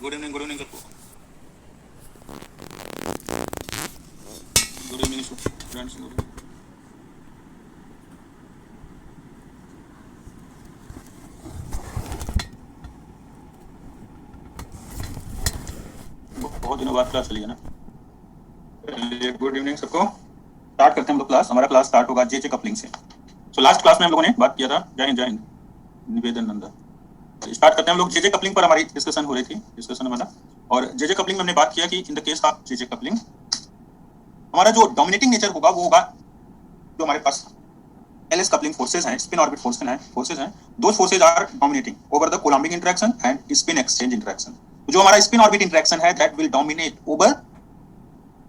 Good evening सबको। Good evening students. बहुत दिनों बाद क्लास चली है ना। गुड इवनिंग सबको। स्टार्ट करते हैं हम लोग क्लास। हमारा क्लास स्टार्ट होगा जे कपलिंग से। सो लास्ट क्लास में हम लोगों ने बात किया था, जय हिंद निवेदन नंदा। स्टार्ट करते हैं हम लोग। जे कपलिंग पर हमारी डिस्कशन हो रही थी, डिस्कशन हमारा। और जे कपलिंग में हमने बात किया कि in the case of J coupling हमारा जो डोमिनेटिंग नेचर होगा वो होगा जो हमारे पास एलएस कपलिंग फोर्सेज हैं, स्पिन ऑर्बिट फोर्सेज हैं, दो forces are dominating over the Coulombic interaction and spin exchange interaction. जो हमारा स्पिन ऑर्बिट इंटरेक्शन है that will dominate over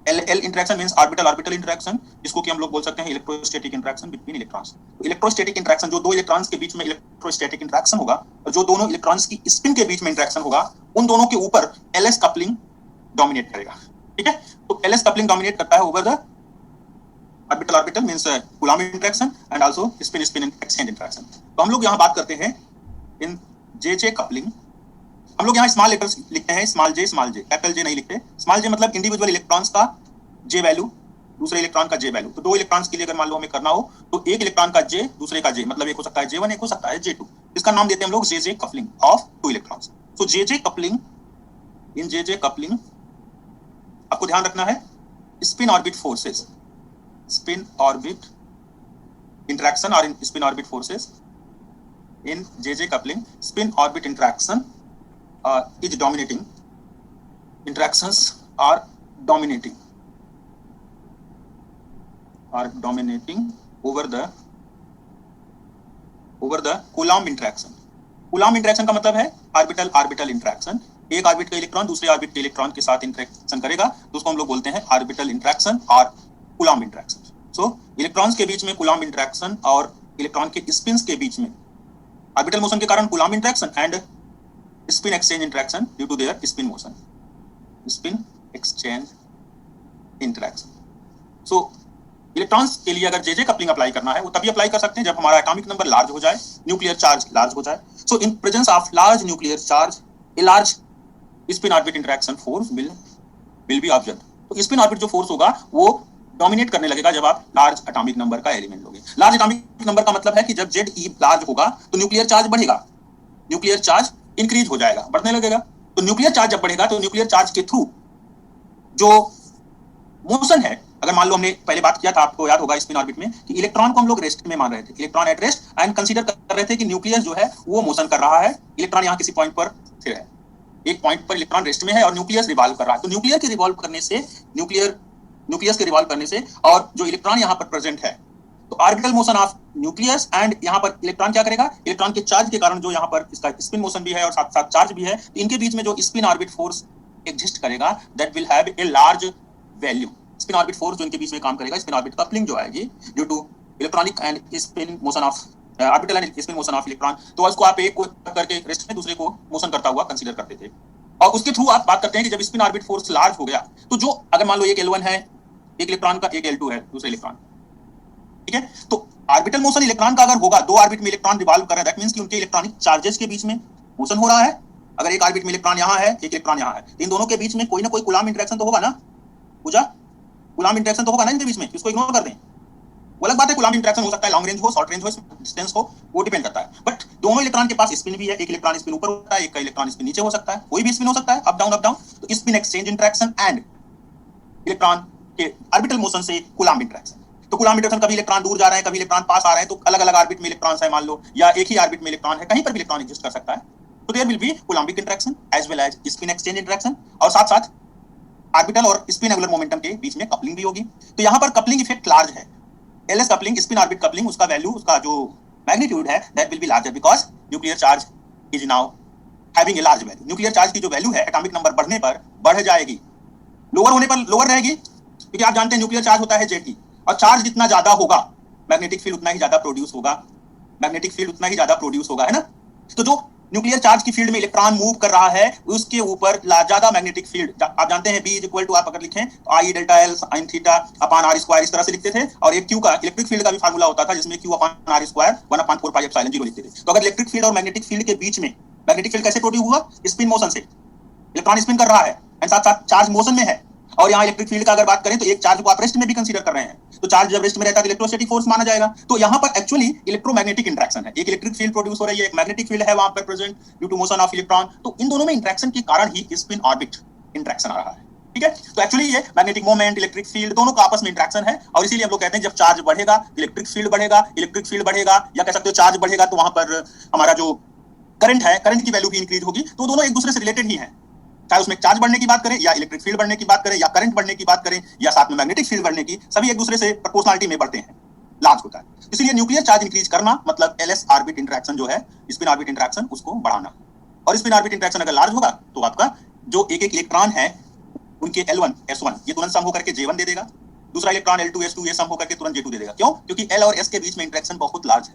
L interaction means orbital interaction, जिसको कि हम लोग बोल सकते हैं इलेक्ट्रोस्टैटिक इंटरेक्शन बिटवीन इलेक्ट्रॉन्स। तो इलेक्ट्रोस्टैटिक इंटरेक्शन जो दो इलेक्ट्रॉन्स के बीच में इलेक्ट्रोस्टैटिक इंटरेक्शन होगा और जो दोनों इलेक्ट्रॉन्स की स्पिन के बीच में इंटरेक्शन होगा, उन दोनों के ऊपर एलएस कपलिंग डोमिनेट करेगा। ठीक है, तो एलएस कपलिंग डोमिनेट करता है over the orbital means coulomb interaction and also spin exchange interaction. तो हम लोग यहाँ बात करते हैं इन जे कपलिंग। हम लोग यहाँ स्मॉल लेटर्स लिखते हैं, स्मॉल जे कैपिटल जे नहीं लिखते। स्मॉल जे मतलब इंडिविजुअल इलेक्ट्रॉन्स का जे वैल्यू, दूसरे इलेक्ट्रॉन का जे वैल्यू। तो दो इलेक्ट्रॉन्स के लिए अगर मान लो हमें करना हो तो एक इलेक्ट्रॉन का जे दूसरे का जे, मतलब एक हो सकता है J1, एक हो सकता है J2। इसका नाम देते हैं हम लोग J coupling of two electrons. So J coupling, in J coupling आपको ध्यान रखना है spin orbit forces, spin orbit interaction और spin orbit forces in J coupling. Spin orbit interaction is dominating, interactions are dominating over the Coulomb interaction। Coulomb interaction का मतलब है orbital interaction. एक orbit का इलेक्ट्रॉन दूसरे ऑर्बिट के electron के साथ इंटरेक्शन करेगा तो उसको हम लोग बोलते हैं ऑर्बिटल इंटरेक्शन और Coulomb इंटरेक्शन। सो इलेक्ट्रॉन्स के बीच में Coulomb इंटरेक्शन और इलेक्ट्रॉन के स्पिन्स के बीच में ऑर्बिटल मोशन के कारण Coulomb interaction and spin exchange interaction due to their spin motion, spin exchange interaction। so electrons के लिए अगर जे कपलिंग अप्लाई करना है वो तभी अप्लाई कर सकते हैं जब हमारा एटॉमिक नंबर लार्ज हो जाए, न्यूक्लियर चार्ज लार्ज हो जाए। So in presence of large nuclear charge a large spin orbit interaction force will be observe. तो स्पिन ऑर्बिट जो फोर्स होगा वो डोमिनेट करने लगेगा जब आप लार्ज एटॉमिक नंबर का एलिमेंट लोगे। लार्ज एटॉमिक नंबर का मतलब है कि जब ZE लार्ज होगा तो न्यूक्लियर चार्ज बढ़ेगा, न्यूक्लियर चार्ज इंक्रीज हो जाएगा, बढ़ने लगेगा। तो न्यूक्लियर चार्ज जब बढ़ेगा तो न्यूक्लियर चार्ज के थ्रू जो मोशन है, अगर मान लो हमने पहले बात किया था, आपको याद होगा स्पिन ऑर्बिट में कि इलेक्ट्रॉन को हम लोग रेस्ट में मान रहे थे, electron at rest, and consider कर रहे थे कि न्यूक्लियस जो है वो मोशन कर रहा है, इलेक्ट्रॉन यहाँ किसी पॉइंट पर स्थिर है, एक पॉइंट पर इलेक्ट्रॉन रेस्ट में है और न्यूक्लियस रिवॉल्व कर रहा है। तो न्यूक्लियर के रिवॉल्व करने से, न्यूक्लियस के रिवॉल्व करने से और जो इलेक्ट्रॉन यहाँ पर प्रेजेंट है, तो orbital motion of nucleus and यहाँ पर इलेक्ट्रॉन क्या करेगा, इलेक्ट्रॉन के चार्ज के कारण जो यहाँ पर इसका स्पिन मोशन भी है और साथ साथ चार्ज भी है, तो इनके बीच में जो स्पिन ऑर्बिट फोर्स एग्जिस्ट करेगा that will have a large value. Spin orbit force जो इनके बीच में काम करेगा, स्पिन ऑर्बिट कपलिंग जो आएगी due to electronic and spin motion of orbital and spin motion of electron. तो उसको आप एक को करके रेस्ट में दूसरे को मोशन करता हुआ कंसीडर करते थे और उसके थ्रू आप बात करते हैं कि जब स्पिन ऑर्बिट फोर्स लार्ज हो गया तो जो अगर मान लो एक L1 है एक इलेक्ट्रॉन का, एक L2 है दूसरा इलेक्ट्रॉन, ठीक है, तो ऑर्बिटल मोशन इलेक्ट्रॉन का अगर होगा, दो ऑर्बिट में इलेक्ट्रॉन रिवॉल्व कर रहा है, दैट मींस कि उनके इलेक्ट्रॉनिक चार्जेस के बीच में मोशन हो रहा है। अगर एक ऑर्बिट में इलेक्ट्रॉन यहाँ है एक इलेक्ट्रॉन यहाँ है, इन दोनों के बीच में कोई ना कोई कूलम्ब इंटरेक्शन तो होगा ना, पूजा कूलम्ब इंटरेक्शन तो होगा ना इनके बीच में, इसको इग्नोर कर दें। वो अलग बात है, कूलम्ब इंटरेक्शन हो सकता है लॉन्ग रेंज हो, शॉर्ट रेंज हो, डिस्टेंस हो, वो डिपेंड करता है। बट दोनों इलेक्ट्रॉन के पास स्पिन भी है, एक इलेक्ट्रॉन स्पिन ऊपर होता है, एक का इलेक्ट्रॉन स्पिन नीचे हो सकता है, कोई भी स्पिन हो सकता है, अप डाउन। तो spin exchange interaction and electron के ऑर्बिटल मोशन से कूलम्ब इंटरेक्शन। तो कूलम्ब इंटरेक्शन, कभी इलेक्ट्रॉन दूर जा रहे हैं, कभी इलेक्ट्रॉन पास आ रहे हैं, तो अलग अलग ऑर्बिट में इलेक्ट्रॉन्स है मान लो, या एक ही ऑर्बिट में इलेक्ट्रॉन है, कहीं पर भी इलेक्ट्रॉन एग्जिस्ट कर सकता है। तो there will be Coulombic interaction as well as spin exchange interaction, और साथ साथ ऑर्बिटल और स्पिन एंगुलर मोमेंटम के बीच में कपलिंग भी होगी। तो यहाँ पर कपलिंग इफेक्ट लार्ज है, LS coupling, spin orbit coupling, उसका वैल्यू, उसका जो मैग्नीट्यूड है that will be larger because nuclear charge is now having a large value. Nuclear charge की जो वैल्यू है एटॉमिक नंबर बढ़ने पर बढ़ जाएगी, लोअर होने पर लोअर रहेगी, क्योंकि आप जानते हैं न्यूक्लियर चार्ज होता है Zt, और चार्ज जितना ज्यादा होगा मैग्नेटिक फील्ड उतना ही ज्यादा प्रोड्यूस होगा, मैग्नेटिक फील्ड उतना ही ज्यादा प्रोड्यूस होगा, है ना। तो जो न्यूक्लियर चार्ज की फील्ड में इलेक्ट्रॉन मूव कर रहा है उसके ऊपर ज्यादा मैग्नेटिक फील्ड, आप जानते हैं B इक्वल टू, आप अगर लिखें तो I delta L sin theta upon R square, इस तरह से लिखते थे। और एक Q का इलेक्ट्रिक फील्ड का भी फार्मूला होता था जिसमें Q upon R square 1/4 pi epsilon 0 लिखते थे। तो अगर इलेक्ट्रिक फील्ड और मैग्नेटिक फील्ड के बीच में, मैग्नेटिक फील्ड कैसे प्रोड्यूस हुआ, स्पिन मोशन से, इलेक्ट्रॉन स्पिन कर रहा है एंड साथ साथ चार्ज मोशन में है। और यहाँ इलेक्ट्रिक फील्ड का अगर बात करें तो एक चार्ज को आप रेस्ट में भी कंसीडर कर रहे हैं, तो चार्ज जब रेस्ट में रहता है तो इलेक्ट्रोस्टैटिक फोर्स माना जाएगा। तो यहाँ पर एक्चुअली इलेक्ट्रोमैग्नेटिक इंटरेक्शन है, एक इलेक्ट्रिक फील्ड प्रोड्यूस हो रही है, एक मैग्नेटिक फील्ड है वहां पर present due to motion of electron. तो इन दोनों में इंटरेक्शन के कारण ही स्पिन ऑर्बिट इंटरेक्शन आ रहा है। ठीक है, तो एक्चुअली ये मैग्नेटिक मोमेंट, इलेक्ट्रिक फील्ड दोनों का आपस में इंटरेक्शन है, और इसीलिए हम लोग कहते हैं जब चार्ज बढ़ेगा इलेक्ट्रिक फील्ड बढ़ेगा, इलेक्ट्रिक फील्ड बढ़ेगा या कह सकते हो चार्ज बढ़ेगा तो वहां पर हमारा जो करंट है, करंट की वैल्यू भी इंक्रीज होगी। तो दोनों एक दूसरे से रिलेटेड ही है, चाहे उसमें चार्ज बढ़ने की बात करें या इलेक्ट्रिक फील्ड बढ़ने की बात करें या करंट बढ़ने की बात करें या साथ में मैग्नेटिक फील्ड बढ़ने की, सभी एक दूसरे से प्रोपोर्शनलिटी में बढ़ते हैं, लार्ज होता है। इसलिए न्यूक्लियर चार्ज इंक्रीज करना मतलब एलएस ऑर्बिट इंटरेक्शन जो है, स्पिन ऑर्बिट इंटरेक्शन, उसको बढ़ाना। और स्पिन ऑर्बिट इंटरेक्शन अगर लार्ज होगा तो आपका जो एक एक इलेक्ट्रॉन है उनके L1 S1 ये तुरंत सम होकर के J1 दे देगा, दूसरा इलेक्ट्रॉन L2 S2 ये सम होकर के तुरंत J2 दे देगा। क्यों? क्योंकि L और S के बीच में इंटरेक्शन बहुत लार्ज है,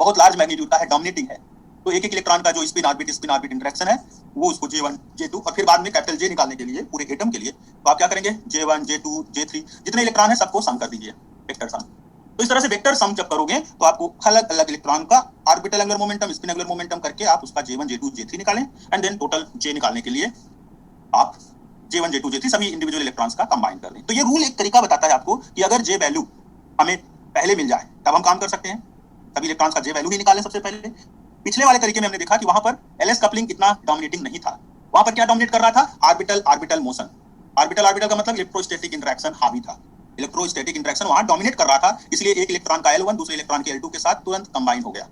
बहुत लार्ज मैग्नीट्यूड का है, डोमिनेटिंग है। तो एक एक इलेक्ट्रॉन का जो स्पिन ऑर्बिट इंटरेक्शन है वो उसको J1 J2 और फिर बाद में कैपिटल J निकालने के लिए पूरे एटम के लिए तो आप क्या करेंगे, J1 J2 J3 जितने इलेक्ट्रॉन है सबको सम कर दीजिए, वेक्टर सम। तो इस तरह से वेक्टर सम जब करोगे तो आपको अलग अलग इलेक्ट्रॉन का orbital angular momentum, spin angular momentum करके आप उसका J1 J2 J3 निकालें एंड देन टोटल J निकालने के लिए आप J1 J2 J3 सभी इंडिविजुअल इलेक्ट्रॉन्स का कंबाइन कर दें। तो ये रूल एक तरीका बताता है आपको कि अगर J वैल्यू हमें पहले मिल जाए तब हम काम कर सकते हैं, सभी इलेक्ट्रॉन्स का J वैल्यू ही निकालें सबसे पहले। पिछले वाले तरीके में हमने देखा कि वहां पर LS कपलिंग इतना डोमिनेटिंग नहीं था, वहां पर क्या डोमिनेट कर रहा था, orbital orbital motion. Orbital orbital का मतलब इलेक्ट्रोस्टैटिक इंटरेक्शन हावी था, इलेक्ट्रोस्टैटिक इंटरेक्शन वहां डोमिनेट कर रहा था, इसलिए एक इलेक्ट्रॉन का L1 दूसरे इलेक्ट्रॉन के L2 के साथ तुरंत कंबाइन हो गया।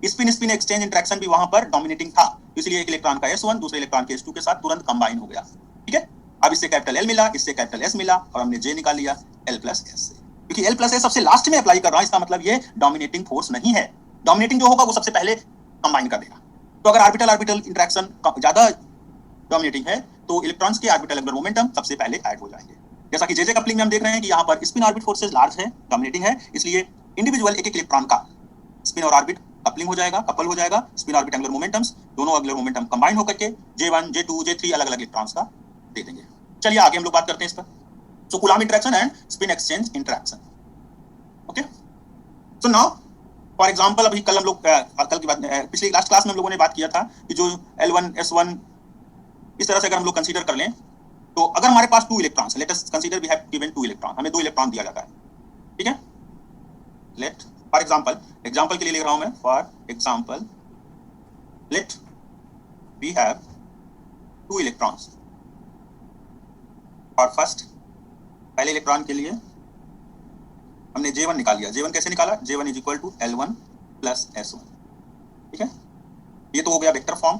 स्पिन स्पिन एक्सचेंज इंटरेक्शन भी वहां पर डोमिनेटिंग था, इसलिए एक इलेक्ट्रॉन का S1 दूसरे इलेक्ट्रॉन के S2 के साथ तुरंत कंबाइन हो गया। ठीक है, अब इससे कैपिटल L मिला, इससे कैपिटल S मिला और हमने J निकाल लिया L प्लस S से। क्योंकि L प्लस S सबसे लास्ट में अप्लाई कर रहा हूं, इसका मतलब ये डोमिनेटिंग फोर्स नहीं है, डोमिनेटिंग जो होगा वो सबसे पहले कंबाइन कर देगा। तो अगर ऑर्बिटल ऑर्बिटल इंटरेक्शन ज्यादा डोमिनेटिंग है तो इलेक्ट्रॉन्स के ऑर्बिटल एंगुलर मोमेंटम सबसे पहले ऐड हो जाएंगे। जैसा कि J कपलिंग में हम देख रहे हैं कि यहाँ पर स्पिन ऑर्बिट फोर्सेज लार्ज है, डोमिनेटिंग है, इसलिए इंडिविजुअल एक एक इलेक्ट्रॉन का स्पिन और ऑर्बिट कपलिंग हो जाएगा, कपल हो जाएगा, स्पिन ऑर्बिट एंगुलर मोमेंटम्स दोनों एंगुलर मोमेंटम कंबाइन होकर के J1 J2 J3 अलग अलग इलेक्ट्रॉन्स का दे देंगे। चलिए आगे हम लोग बात करते हैं इस पर। So Coulomb interaction and spin exchange interaction. Okay, so now for example अभी कल हम लोग कल की बात पिछली लास्ट क्लास में हम लोगों ने बात किया था कि जो L1 S1 इस तरह से अगर हम लोग कंसीडर कर लें तो अगर हमारे पास 2 electrons, let us consider we have given 2 electron, हमें 2 इलेक्ट्रॉन दिया जाता है। ठीक है, लेट फॉर एग्जांपल के लिए लिख रहा हूं मैं, for example let we have 2 electrons और फर्स्ट पहले इलेक्ट्रॉन के लिए हमने J1 निकाल लिया। J1 कैसे निकाला, J1 is equal to L1 plus S1। ठीक है, ये तो हो गया vector form.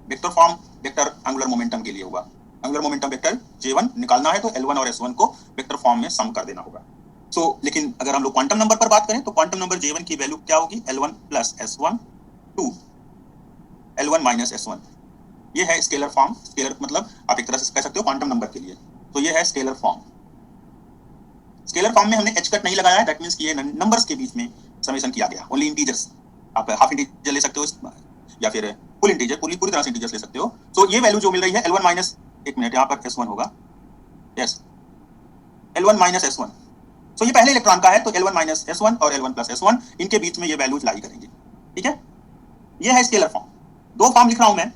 Vector form vector angular momentum के लिए होगा, एंगुलर मोमेंटम वेक्टर J1 निकालना है तो L1 और S1 को वेक्टर फॉर्म में सम कर देना होगा। लेकिन अगर हम लोग क्वांटम नंबर पर बात करें तो क्वांटम नंबर J1 की वैल्यू क्या होगी, L1 plus S1 to L1 minus S1। ये है स्केलर फॉर्म, स्केलर मतलब आप एक तरह से कह सकते हो क्वांटम नंबर के लिए, तो ये है स्केलर फॉर्म। स्केलर फॉर्म में हमने एच कट नहीं लगाया है, दैट मींस कि ये नंबर्स के बीच में समेशन किया गया, ओनली इंटीजर्स। आप हाफ इंटीजर ले सकते हो या फिर फुल इंटीजर, पूरी तरह से इंटीजर्स ले सकते हो। तो ये वैल्यू जो मिल रही है L1 माइनस, एक मिनट यहाँ पर S1 होगा, यस L1 माइनस S1। तो ये पहले इलेक्ट्रॉन का है तो L1 माइनस S1 और L1 प्लस S1 इनके बीच में ये वैल्यूज लाई करेंगे। ठीक है, ये है स्केलर फॉर्म। 2 फॉर्म लिख रहा हूं मैं,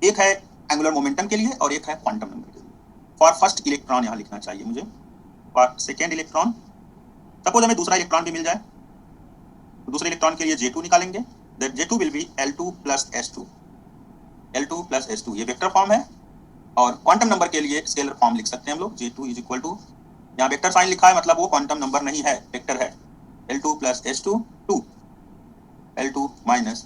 एक है एंगुलर मोमेंटम के लिए और एक है क्वांटम नंबर के लिए। फॉर फर्स्ट इलेक्ट्रॉन यहाँ लिखना चाहिए मुझे, फॉर सेकेंड इलेक्ट्रॉन, सपोज हमें दूसरा इलेक्ट्रॉन भी मिल जाए तो दूसरे इलेक्ट्रॉन के लिए J2 निकालेंगे, that J2 will be L2 plus S2, L2 plus S2 ये वेक्टर फॉर्म है। और क्वांटम नंबर के लिए स्केलर फॉर्म लिख सकते हैं हम लोग, J2 इज इक्वल टू, यहाँ वेक्टर साइन लिखा है मतलब वो क्वांटम नंबर नहीं है, वेक्टर है, L2 plus S2 to L2 minus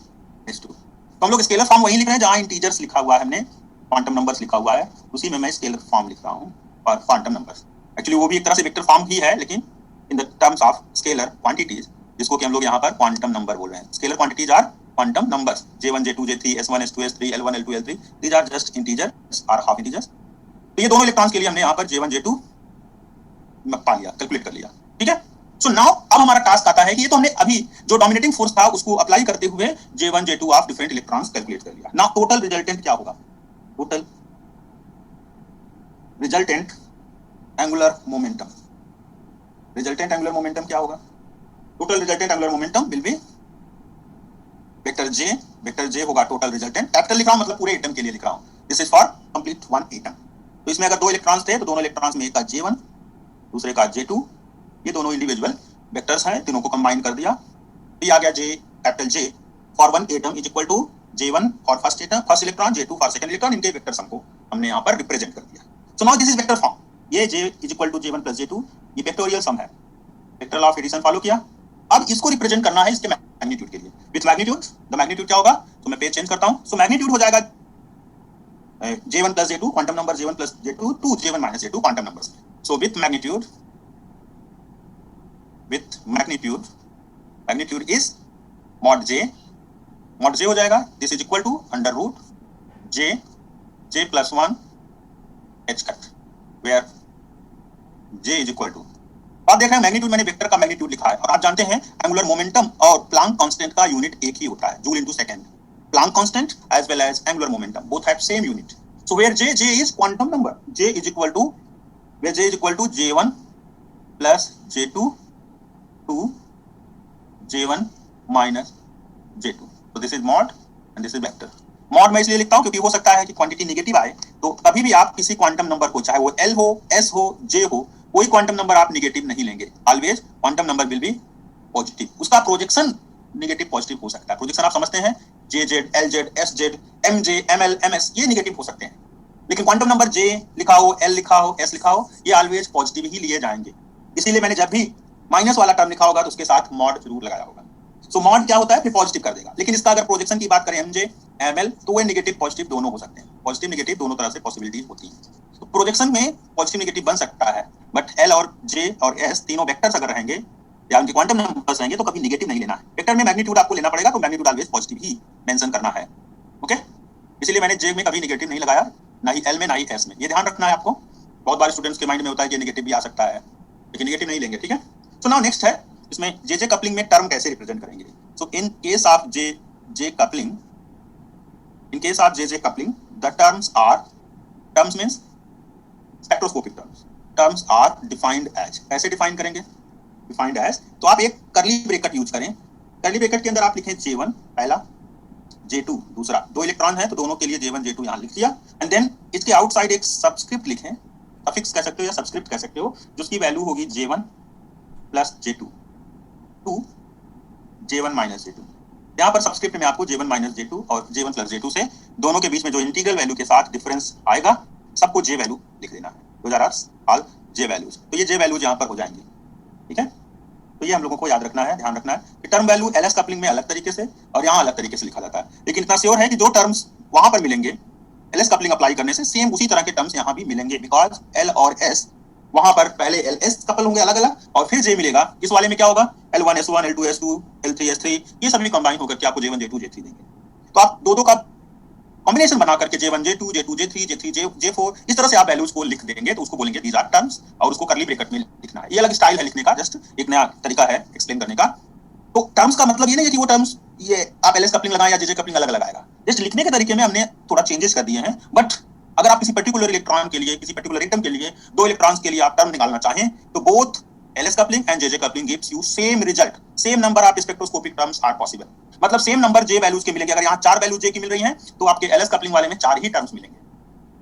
S2। तो हम लोग स्केलर फॉर्म वही लिख रहे हैं जहाँ इंटीजर्स लिखा हुआ है, हमने क्वांटम नंबर्स लिखा हुआ है, उसी में मैं स्केलर फॉर्म लिख रहा हूँ और क्वांटम नंबर्स। एक्चुअली वो भी एक तरह से वेक्टर फॉर्म ही है, लेकिन in the terms of scalar quantities, जिसको कि हम लोग यहाँ पर क्वांटम नंबर बोल रहे हैं। Scalar quantities are quantum numbers, J1 J2 J3 S1 S2 S3 L1 L2 L3, these are just integers और हाफ इंटीजर्स। तो ये दोनों इलेक्ट्रॉन्स के लिए हमने यहाँ पर J1 J2 पा लिया, कैलकुलेट कर लिया। ठीक है, सो नाउ अब हमारा टास्क आता है कि ये तो हमने अभी जो डोमिनेटिंग फोर्स था उसको अप्लाई करते हुए J1 J2 of different electrons calculate कर लिया। नाउ टोटल रिजल्टेंट क्या होगा, total resultant angular momentum, resultant angular momentum क्या होगा, total resultant angular momentum will be vector J होगा टोटल रिजल्टेंट, कैपिटल लिख रहा हूं मतलब पूरे एटम के लिए लिख रहा हूं, this is for complete one atom. तो इसमें अगर 2 इलेक्ट्रॉन्स थे तो दोनों इलेक्ट्रॉन्स में एक का J1 दूसरे का J2, ये दोनों इंडिविजुअल वेक्टर्स हैं, तीनों को कंबाइन कर दिया तो ये आ गया capital J for one atom is equal to J1 for first atom first electron, J2 for second electron. इनके वेक्टर सम को हमने यहाँ पर रिप्रेजेंट कर दिया। So now this is vector form. ये J is equal to J1 plus J2, ये vectorial sum है, vector law of addition follow किया। अब इसको रिप्रेजेंट करना है इसके मैग्नीट्यूड के लिए विथ मैग्नीट्यूड। द मैग्नीट्यूड क्या होगा, तो मैं पेज चेंज करता हूं। सो मैग्नीट्यूड हो जाएगा J1 plus J2 quantum number, J1 plus J2 to J1 minus J2 quantum numbers. So with magnitude is mod J हो जाएगा, this is equal to under root J plus 1 H cut, where J is equal to, आप देख रहे हैं magnitude, मैंने vector का magnitude लिखा है। और आप जानते हैं एंगुलर मोमेंटम और प्लांक कांस्टेंट का यूनिट एक ही होता है, joule into second. Planck constant as well as angular momentum both have same unit. So where J is quantum number, J is equal to J1 plus J2 to J1 minus J2। तो this is mod and this is vector. Mod मैं इसलिए लिखता हूं क्योंकि हो सकता है कि क्वांटिटी नेगेटिव आए, तो कभी भी आप किसी क्वांटम नंबर को, चाहे वो L हो, S हो, J हो, कोई क्वांटम नंबर आप नेगेटिव नहीं लेंगे। Always quantum number will be positive. उसका प्रोजेक्शन नेगेटिव पॉजिटिव हो सकता है। प्रोजेक्शन आप समझते हैं, JZ, LZ, SZ, MJ, ML, MS, ये नेगेटिव हो सकते हैं, लेकिन क्वांटम नंबर J लिखा हो, L लिखा हो, S लिखा हो, ये ऑलवेज पॉजिटिव ही लिए जाएंगे। इसीलिए मैंने जब भी माइनस वाला टर्म लिखा होगा तो उसके साथ मॉड जरूर लगाया होगा। सो मॉड क्या होता है, फिर पॉजिटिव कर देगा। लेकिन इसका अगर प्रोजेक्शन की बात करें MJ, ML, तो वो नेगेटिव पॉजिटिव दोनों हो सकते हैं। पॉजिटिव नेगेटिव दोनों तरह से पॉसिबिलिटीज होती है। तो प्रोजेक्शन में पॉजिटिव नेगेटिव बन सकता है, बट L और J और S तीनों वेक्टर्स अगर रहेंगे या उनके क्वांटम नंबर्स रहेंगे तो कभी नेगेटिव नहीं लेना है। वेक्टर में मैग्नीट्यूड आपको लेना पड़ेगा, तो मैग्नीट्यूड ऑलवेज पॉजिटिव ही मेंशन करना है। ओके, इसलिए मैंने J में कभी नेगेटिव नहीं लगाया, ना ही L में ना ही S में। ये ध्यान रखना है आपको। बहुत बार स्टूडेंट्स के माइंड में होता है कि नेगेटिव भी आ सकता है, लेकिन नेगेटिव नहीं लेंगे, ठीक है। सो नाउ नेक्स्ट है, इसमें JJ कपलिंग में टर्म कैसे रिप्रेजेंट करेंगे। So in case of JJ coupling the terms means spectroscopic terms are defined as. कैसे डिफाइन करेंगे, डिफाइंड एज, तो आप एक कर्ली ब्रैकेट यूज करें। कर्ली ब्रैकेट के अंदर आप लिखें J1 पहला, J2 दूसरा। 2 इलेक्ट्रॉन है तो दोनों के लिए J1 J2 यहां लिख दिया। एंड देन इसके आउटसाइड एक सबस्क्रिप्ट लिखें, सफिक्स कह सकते हो या सबस्क्रिप्ट कह सकते हो, जिसकी वैल्यू होगी J1 plus J2 to J1 minus J2। यहाँ पर सबस्क्रिप्ट में आपको J1 माइनस J2 और J1 प्लस J2 से दोनों के बीच में जो इंटीग्रल वैल्यू के साथ डिफरेंस आएगा सबको J वैल्यू लिख देना है। Those are all J values. तो ये J वैल्यूज यहाँ पर हो जाएंगे, ठीक है। तो ये हम लोगों को याद रखना है, ध्यान रखना है कि टर्म वैल्यू LS कपलिंग में अलग तरीके से और यहाँ अलग तरीके से लिखा जाता है। लेकिन इतना श्योर है कि जो टर्म्स वहां पर मिलेंगे LS कपलिंग अप्लाई करने से सेम उसी तरह के टर्म्स यहाँ भी मिलेंगे, बिकॉज L और S वहां पर पहले LS कपल होंगे अलग अलग और फिर J मिलेगा। इस वाले में क्या होगा, L1 S1, L2 S2, L3 S3, ये सभी कंबाइन होकर के आपको J1 J2 J3 देंगे। तो आप दो का कॉम्बिनेशन बना करके J1 J2 J2 J3 J3 J4 इस तरह से आप वैल्यूज को लिख देंगे, तो उसको बोलेंगे दीज आर टर्म्स, और उसको कर्ली ब्रैकेट में लिखना है। ये अलग स्टाइल है लिखने का, जस्ट एक नया तरीका है एक्सप्लेन करने का। तो टर्म्स का मतलब ये नहीं है कि वो टर्म्स ये आप LS कपलिंग लगाएं या JJ कपलिंग अलग लगाएगा, जस्ट लिखने के तरीके में हमने थोड़ा चेंजेस कर दिए हैं। बट अगर आप किसी पर्टिकुलर इलेक्ट्रॉन के लिए, किसी पर्टिकुलर एटम के लिए, 2 इलेक्ट्रॉन्स के लिए आप टर्म निकालना चाहें तो both LS coupling and JJ coupling gives you same result, same number of spectroscopic terms are possible। मतलब सेम नंबर J वैल्यूज के मिलेंगे। अगर यहाँ 4 वैल्यू J की मिल रही हैं तो आपके LS कपलिंग वाले में 4 ही टर्म्स मिलेंगे।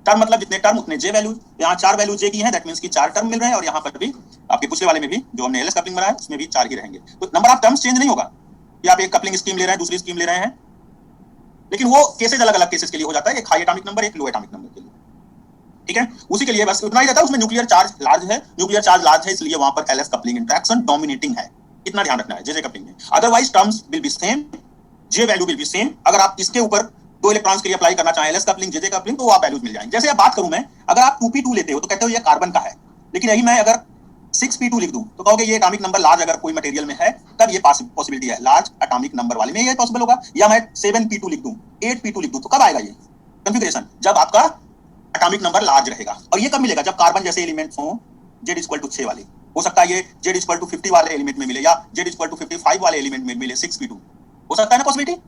टर्म मतलब जितने टर्म उतने J वैल्यू। यहाँ 4 वैल्यू J की है, दैट मींस कि 4 टर्म मिल रहे हैं, और यहाँ पर भी आपके पिछले वाले में भी जो हमने LS कपलिंग बनाया उसमें भी 4 ही रहेंगे। तो नंबर ऑफ टर्म्स चेंज नहीं होगा कि आप एक कपलिंग स्कीम ले रहे हैं, दूसरी स्कीम ले रहे हैं, लेकिन वो केसेस अलग अलग केसेस के लिए हो जाता है, एक हाई एटॉमिक नंबर, एक लो एटॉमिक नंबर के लिए, ठीक है। उसी के लिए बस उतना ही रहता है। उसमें न्यूक्लियर चार्ज लार्ज है, न्यूक्लियर चार्ज लार्ज है, इसलिए वहां पर LS कपलिंग इंटरेक्शन डोमिनेटिंग है, इतना ध्यान रखना है JJ कपलिंग में। Otherwise terms will be same, J value will be same. अगर आप इसके ऊपर 2 इलेक्ट्रॉन्स के लिए अप्लाई करना चाहें LS कपलिंग JJ कपलिंग, तो आप वैल्यूज मिल जाएंगे। जैसे अब बात करूं मैं, अगर आप 2p2 लेते हो तो कहते हो ये कार्बन का है, लेकिन यही मैं अगर 6p2 लिख दूं तो कहोगे ये एटॉमिक नंबर लार्ज अगर कोई मटेरियल में है तब ये पॉसिबिलिटी है, लार्ज एटॉमिक नंबर वाले में ये पॉसिबल होगा। या मैं 7p2 लिख दूं, 8p2 लिख दूं, तो कब आएगा ये कॉन्फ़िगरेशन, जब आपका एटॉमिक नंबर लार्ज रहेगा। और ये कब मिलेगा, जब कार्बन जैसे एलिमेंट्स हो Z = 6 वाले। हो सकता है ये Z = 50 वाले एलिमेंट में मिले, या Z = 55 वाले एलिमेंट में मिले 6p2, हो सकता है ना पॉसिबिलिटी।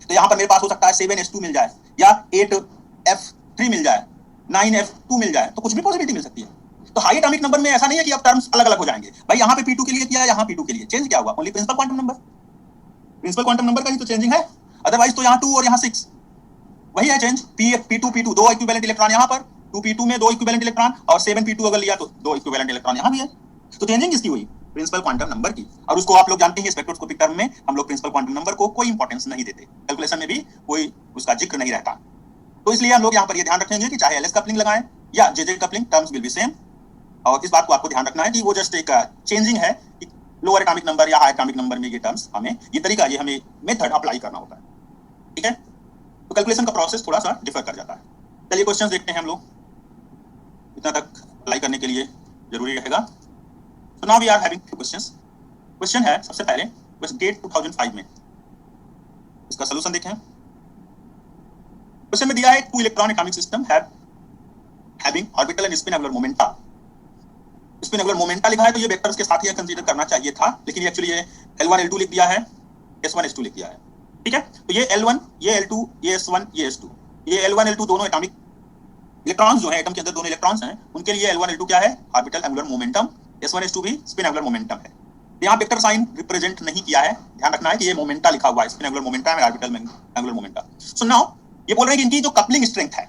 तो यहाँ पर मेरे पास हो सकता है 7s2 मिल जाए, या 8f3 मिल जाए, 9f2 मिल जाए, तो कुछ भी पॉसिबिलिटी मिल सकती है। तो हाई एटॉमिक नंबर में ऐसा नहीं है कि अब टर्म्स अलग अलग हो जाएंगे। भाई यहाँ पे p2 के लिए किया, यहाँ p2 के लिए चेंज क्या हुआ, ओनली प्रिंसिपल क्वांटम नंबर का ही तो चेंजिंग है। अदरवाइज तो यहाँ 2 और यहाँ 6 वही है चेंज, P2 दो इक्विवेलेंट इलेक्ट्रॉन यहाँ पर, 2p2 में दो इक्विवेलेंट इलेक्ट्रॉन, और 7p2 अगर लिया तो दो इक्विवेलेंट इलेक्ट्रॉन यहाँ भी है। तो चेंजिंग किसकी हुई? प्रिंसिपल क्वांटम नंबर की। और उसको आप लोग जानते हैं स्पेक्ट्रोस्कोपिक टर्म में हम लोग प्रिंसिपल क्वांटम नंबर को कोई इंपॉर्टेंस नहीं देते, कैलकुलेशन में भी कोई उसका जिक्र नहीं रहता। तो इसलिए हम लोग यहाँ पर ये ध्यान रखेंगे कि चाहे एलएस कपलिंग लगाएं या JJ coupling, terms will be same. और इस बात को आपको ध्यान रखना है कि वो जस्ट एक चेंजिंग है कि लोअर एटॉमिक नंबर या हाई एटॉमिक नंबर में ये टर्म्स हमें, ये तरीका, ये हमें मेथड अप्लाई करना होता है, ठीक है। तो कैलकुलेशन का प्रोसेस थोड़ा सा डिफर कर जाता है। चलिए क्वेश्चंस देखते हैं हम लोग, इतना तक अप्लाई करने के लिए जरूरी रहेगा। So now we are having few questions. Question है सबसे पहले क्वेश्चन डेट 2005 में, इसका सॉल्यूशन देखें। क्वेश्चन में दिया है two electron atomic system having orbital and spin angular momenta. Spin angular momenta लिखा है तो ये वेक्टर्स के साथ ही कंसीडर करना चाहिए था, लेकिन एक्चुअली ये L1 L2 लिख दिया है, S1 S2 लिख दिया है, ठीक है। तो ये L1, ये L2, ये S1, ये S2, ये L1 L2 दोनों एटॉमिक इलेक्ट्रॉन्स जो है, एटम के अंदर दोनों इलेक्ट्रॉन्स हैं, उनके लिए L1 L2 क्या है? Orbital angular momentum. S1 S2 भी स्पिन एंगुलर मोमेंटम है। यहाँ वेक्टर साइन रिप्रेजेंट नहीं किया है, ध्यान रखना है कि ये मोमेंटा लिखा हुआ है, स्पिन एंगुलर मोमेंटम है, orbital angular momentum. So now ये बोल रहे हैं कि इनकी जो कपलिंग स्ट्रेंथ है,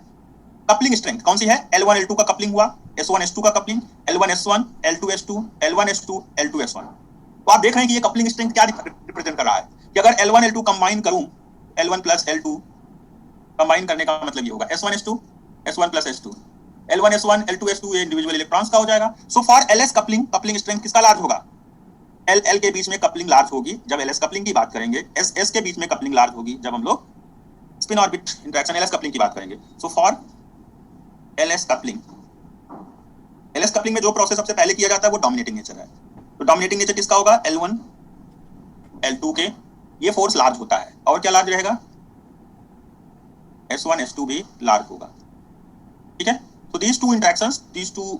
कपलिंग स्ट्रेंथ कौन सी है? L1 L2 का कपलिंग हुआ, S1 S2 का coupling, L1 S1, L2 S2, L1 S2, L2 S1। तो आप देख रहे हैं कि ये कपलिंग स्ट्रेंथ क्या रिप्रेजेंट कर रहा है कि अगर L1 L2 कंबाइन करूं, L1 प्लस L2 कंबाइन करने का मतलब ये होगा S1 S2, S1 plus S2, L1 S1, L2 S2, ये इंडिविजुअल इलेक्ट्रॉन्स का हो जाएगा। So for LS coupling, coupling strength किसका लार्ज होगा? L के बीच में कपलिंग लार्ज होगी जब LS कपलिंग की बात करेंगे, S के बीच में कपलिंग लार्ज होगी जब हम लोग spin orbit interaction LS coupling की बात करेंगे। So for LS coupling, LS coupling में जो प्रोसेस सबसे पहले किया जाता है वो डोमिनेटिंग नेचर है। तो डोमिनेटिंग नेचर किसका होगा? L1 L2 के, ये फोर्स लार्ज होता है। और क्या लार्ज रहेगा? S1 S2 भी लार्ज होगा, ठीक है। तो these two interactions, these two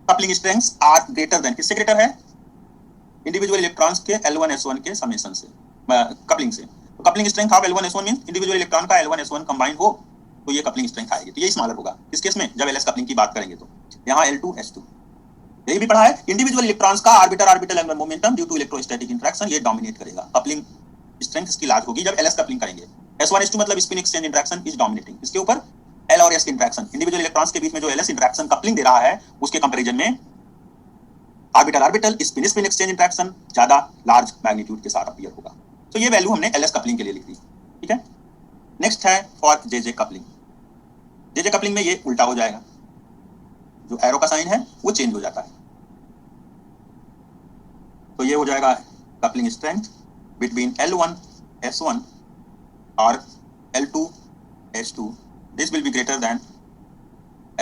coupling strengths are greater than, किससे ग्रेटर है? इंडिविजुअल इलेक्ट्रॉन्स के L1 S1 के समेशन से, कपलिंग से। तो coupling strength of L1 S1 means individual electron का L1 S1 कंबाइन हो तो ये कपलिंग स्ट्रेंथ आएगी। तो ये स्मॉलर होगा इस केस में जब LS कपलिंग की बात करेंगे। तो यहाँ L2 S2, यही भी पढ़ा है, इंडिविजुअल इलेक्ट्रॉन्स का orbital angular momentum due to electrostatic interaction, ये डोमिनेट करेगा। कपलिंग स्ट्रेंथ इसकी लार्ज होगी जब LS कपलिंग करेंगे। S1 S2 मतलब spin exchange interaction is dominating, इसके ऊपर L और S की इंटरेक्शन, इंडिविजुअल इलेक्ट्रॉन्स के बीच में जो LS इंटरेक्शन कपलिंग दे रहा है उसके कंपैरिजन में ऑर्बिटल स्पिन एक्सचेंज इंटरेक्शन ज्यादा लार्ज मैग्नीट्यूड के साथ अपीयर होगा। तो ये वैल्यू हमने LS कपलिंग के लिए लिख दी, ठीक है। नेक्स्ट है for JJ coupling. JJ coupling में ये उल्टा हो जाएगा, जो एरो का साइन है वो चेंज हो जाता है। तो ये हो जाएगा coupling strength between L1 S1 और L2 S2, this will be greater than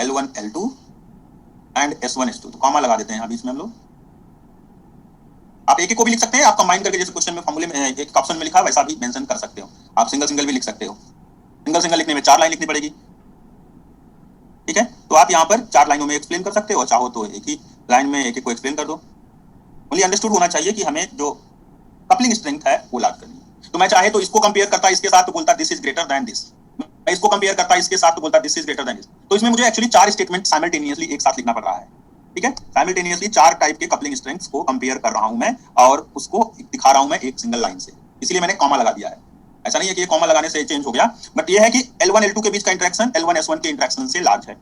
L1 L2 and S1 S2। तो कॉमा लगा देते हैं अभी इसमें हम लोग। आप एक एक को भी लिख सकते हैं, आप कंबाइन करके जैसे क्वेश्चन में फॉर्मूले में एक ऑप्शन में लिखा वैसा भी मेंशन कर सकते हो। आप सिंगल सिंगल भी लिख सकते हो, सिंगल सिंगल लिखने में 4 लाइन लिखनी पड़ेगी, ठीक है। तो आप यहाँ पर 4 लाइनों में एक्सप्लेन कर सकते हो, चाहो तो एक ही लाइन में एक एक को एक्सप्लेन कर दो। ओनली अंडरस्टूड होना चाहिए कि हमें जो कपलिंग स्ट्रेंथ है वो लार्ज करनी है। तो मैं चाहे तो इसको कंपेयर करता इसके साथ तो बोलता this is greater than this, मैं इसको कंपेयर करता इसके साथ तो बोलता this is greater than this. तो इसमें मुझे एक्चुअली 4 स्टेटमेंट साइमल्टेनियसली एक साथ लिखना पड़ रहा है, ठीक है। साइमल्टेनियसली 4 टाइप के कपलिंग स्ट्रेंथ्स को कंपेयर कर रहा हूं मैं और उसको दिखा रहा हूं मैं एक सिंगल लाइन से, इसलिए मैंने कॉमा लगा दिया है। ऐसा नहीं है कि ये कॉमा लगाने से चेंज हो गया, बट ये है कि L1 L2 के बीच का इंटरेक्शन L1 S1 के इंटरेक्शन से लार्ज है।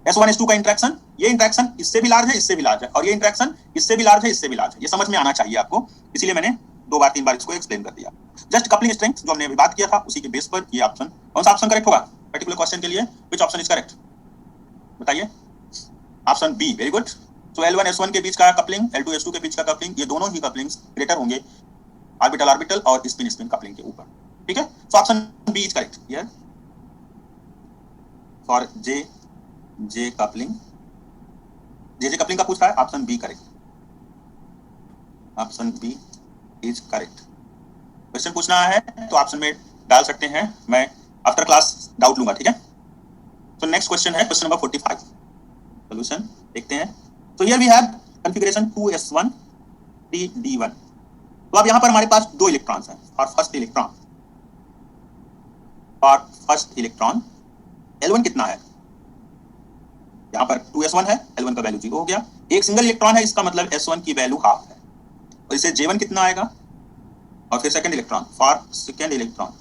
S1 S2 का इंटरेक्शन, ये इंटरेक्शन इससे भी लार्ज है, इससे भी लार्ज है, और ये इंटरेक्शन इससे भी लार्ज है, इससे भी लार्ज है। ये समझ में आना चाहिए आपको, इसीलिए मैंने 2 बार 3 बार इसको एक्सप्लेन कर दिया। जस्ट कपलिंग स्ट्रेंथ जो हमने अभी बात किया था उसी के बेस पर ये ऑप्शन, कौन सा ऑप्शन करेक्ट होगा पर्टिकुलर क्वेश्चन के लिए? व्हिच ऑप्शन इज करेक्ट बताइए? Option B, very good. So L1 S1 के बीच का कपलिंग, L2 S2 के बीच का कपलिंग, ये दोनों ही कपलिंग्स ग्रेटर होंगे ऑर्बिटल और स्पिन कपलिंग के ऊपर, ठीक है। So option B is correct here for J coupling. J coupling का पूछ रहा है, option B correct, option B is correct. Question पूछना है तो ऑप्शन में डाल सकते हैं, मैं आफ्टर क्लास डाउट लूंगा, ठीक है। तो नेक्स्ट क्वेश्चन है क्वेश्चन नंबर 45, सॉल्यूशन देखते हैं। तो here we have configuration 2s1 3d1। तो अब यहां पर हमारे पास 2 इलेक्ट्रॉन्स हैं और फर्स्ट इलेक्ट्रॉन L1 कितना है? यहां पर 2s1 है, L1 का वैल्यू 0 हो गया। एक सिंगल इलेक्ट्रॉन है, इसका मतलब S1 की वैल्यू हाफ है, और इसे J1 कितना आएगा? और फिर second electron, for second electron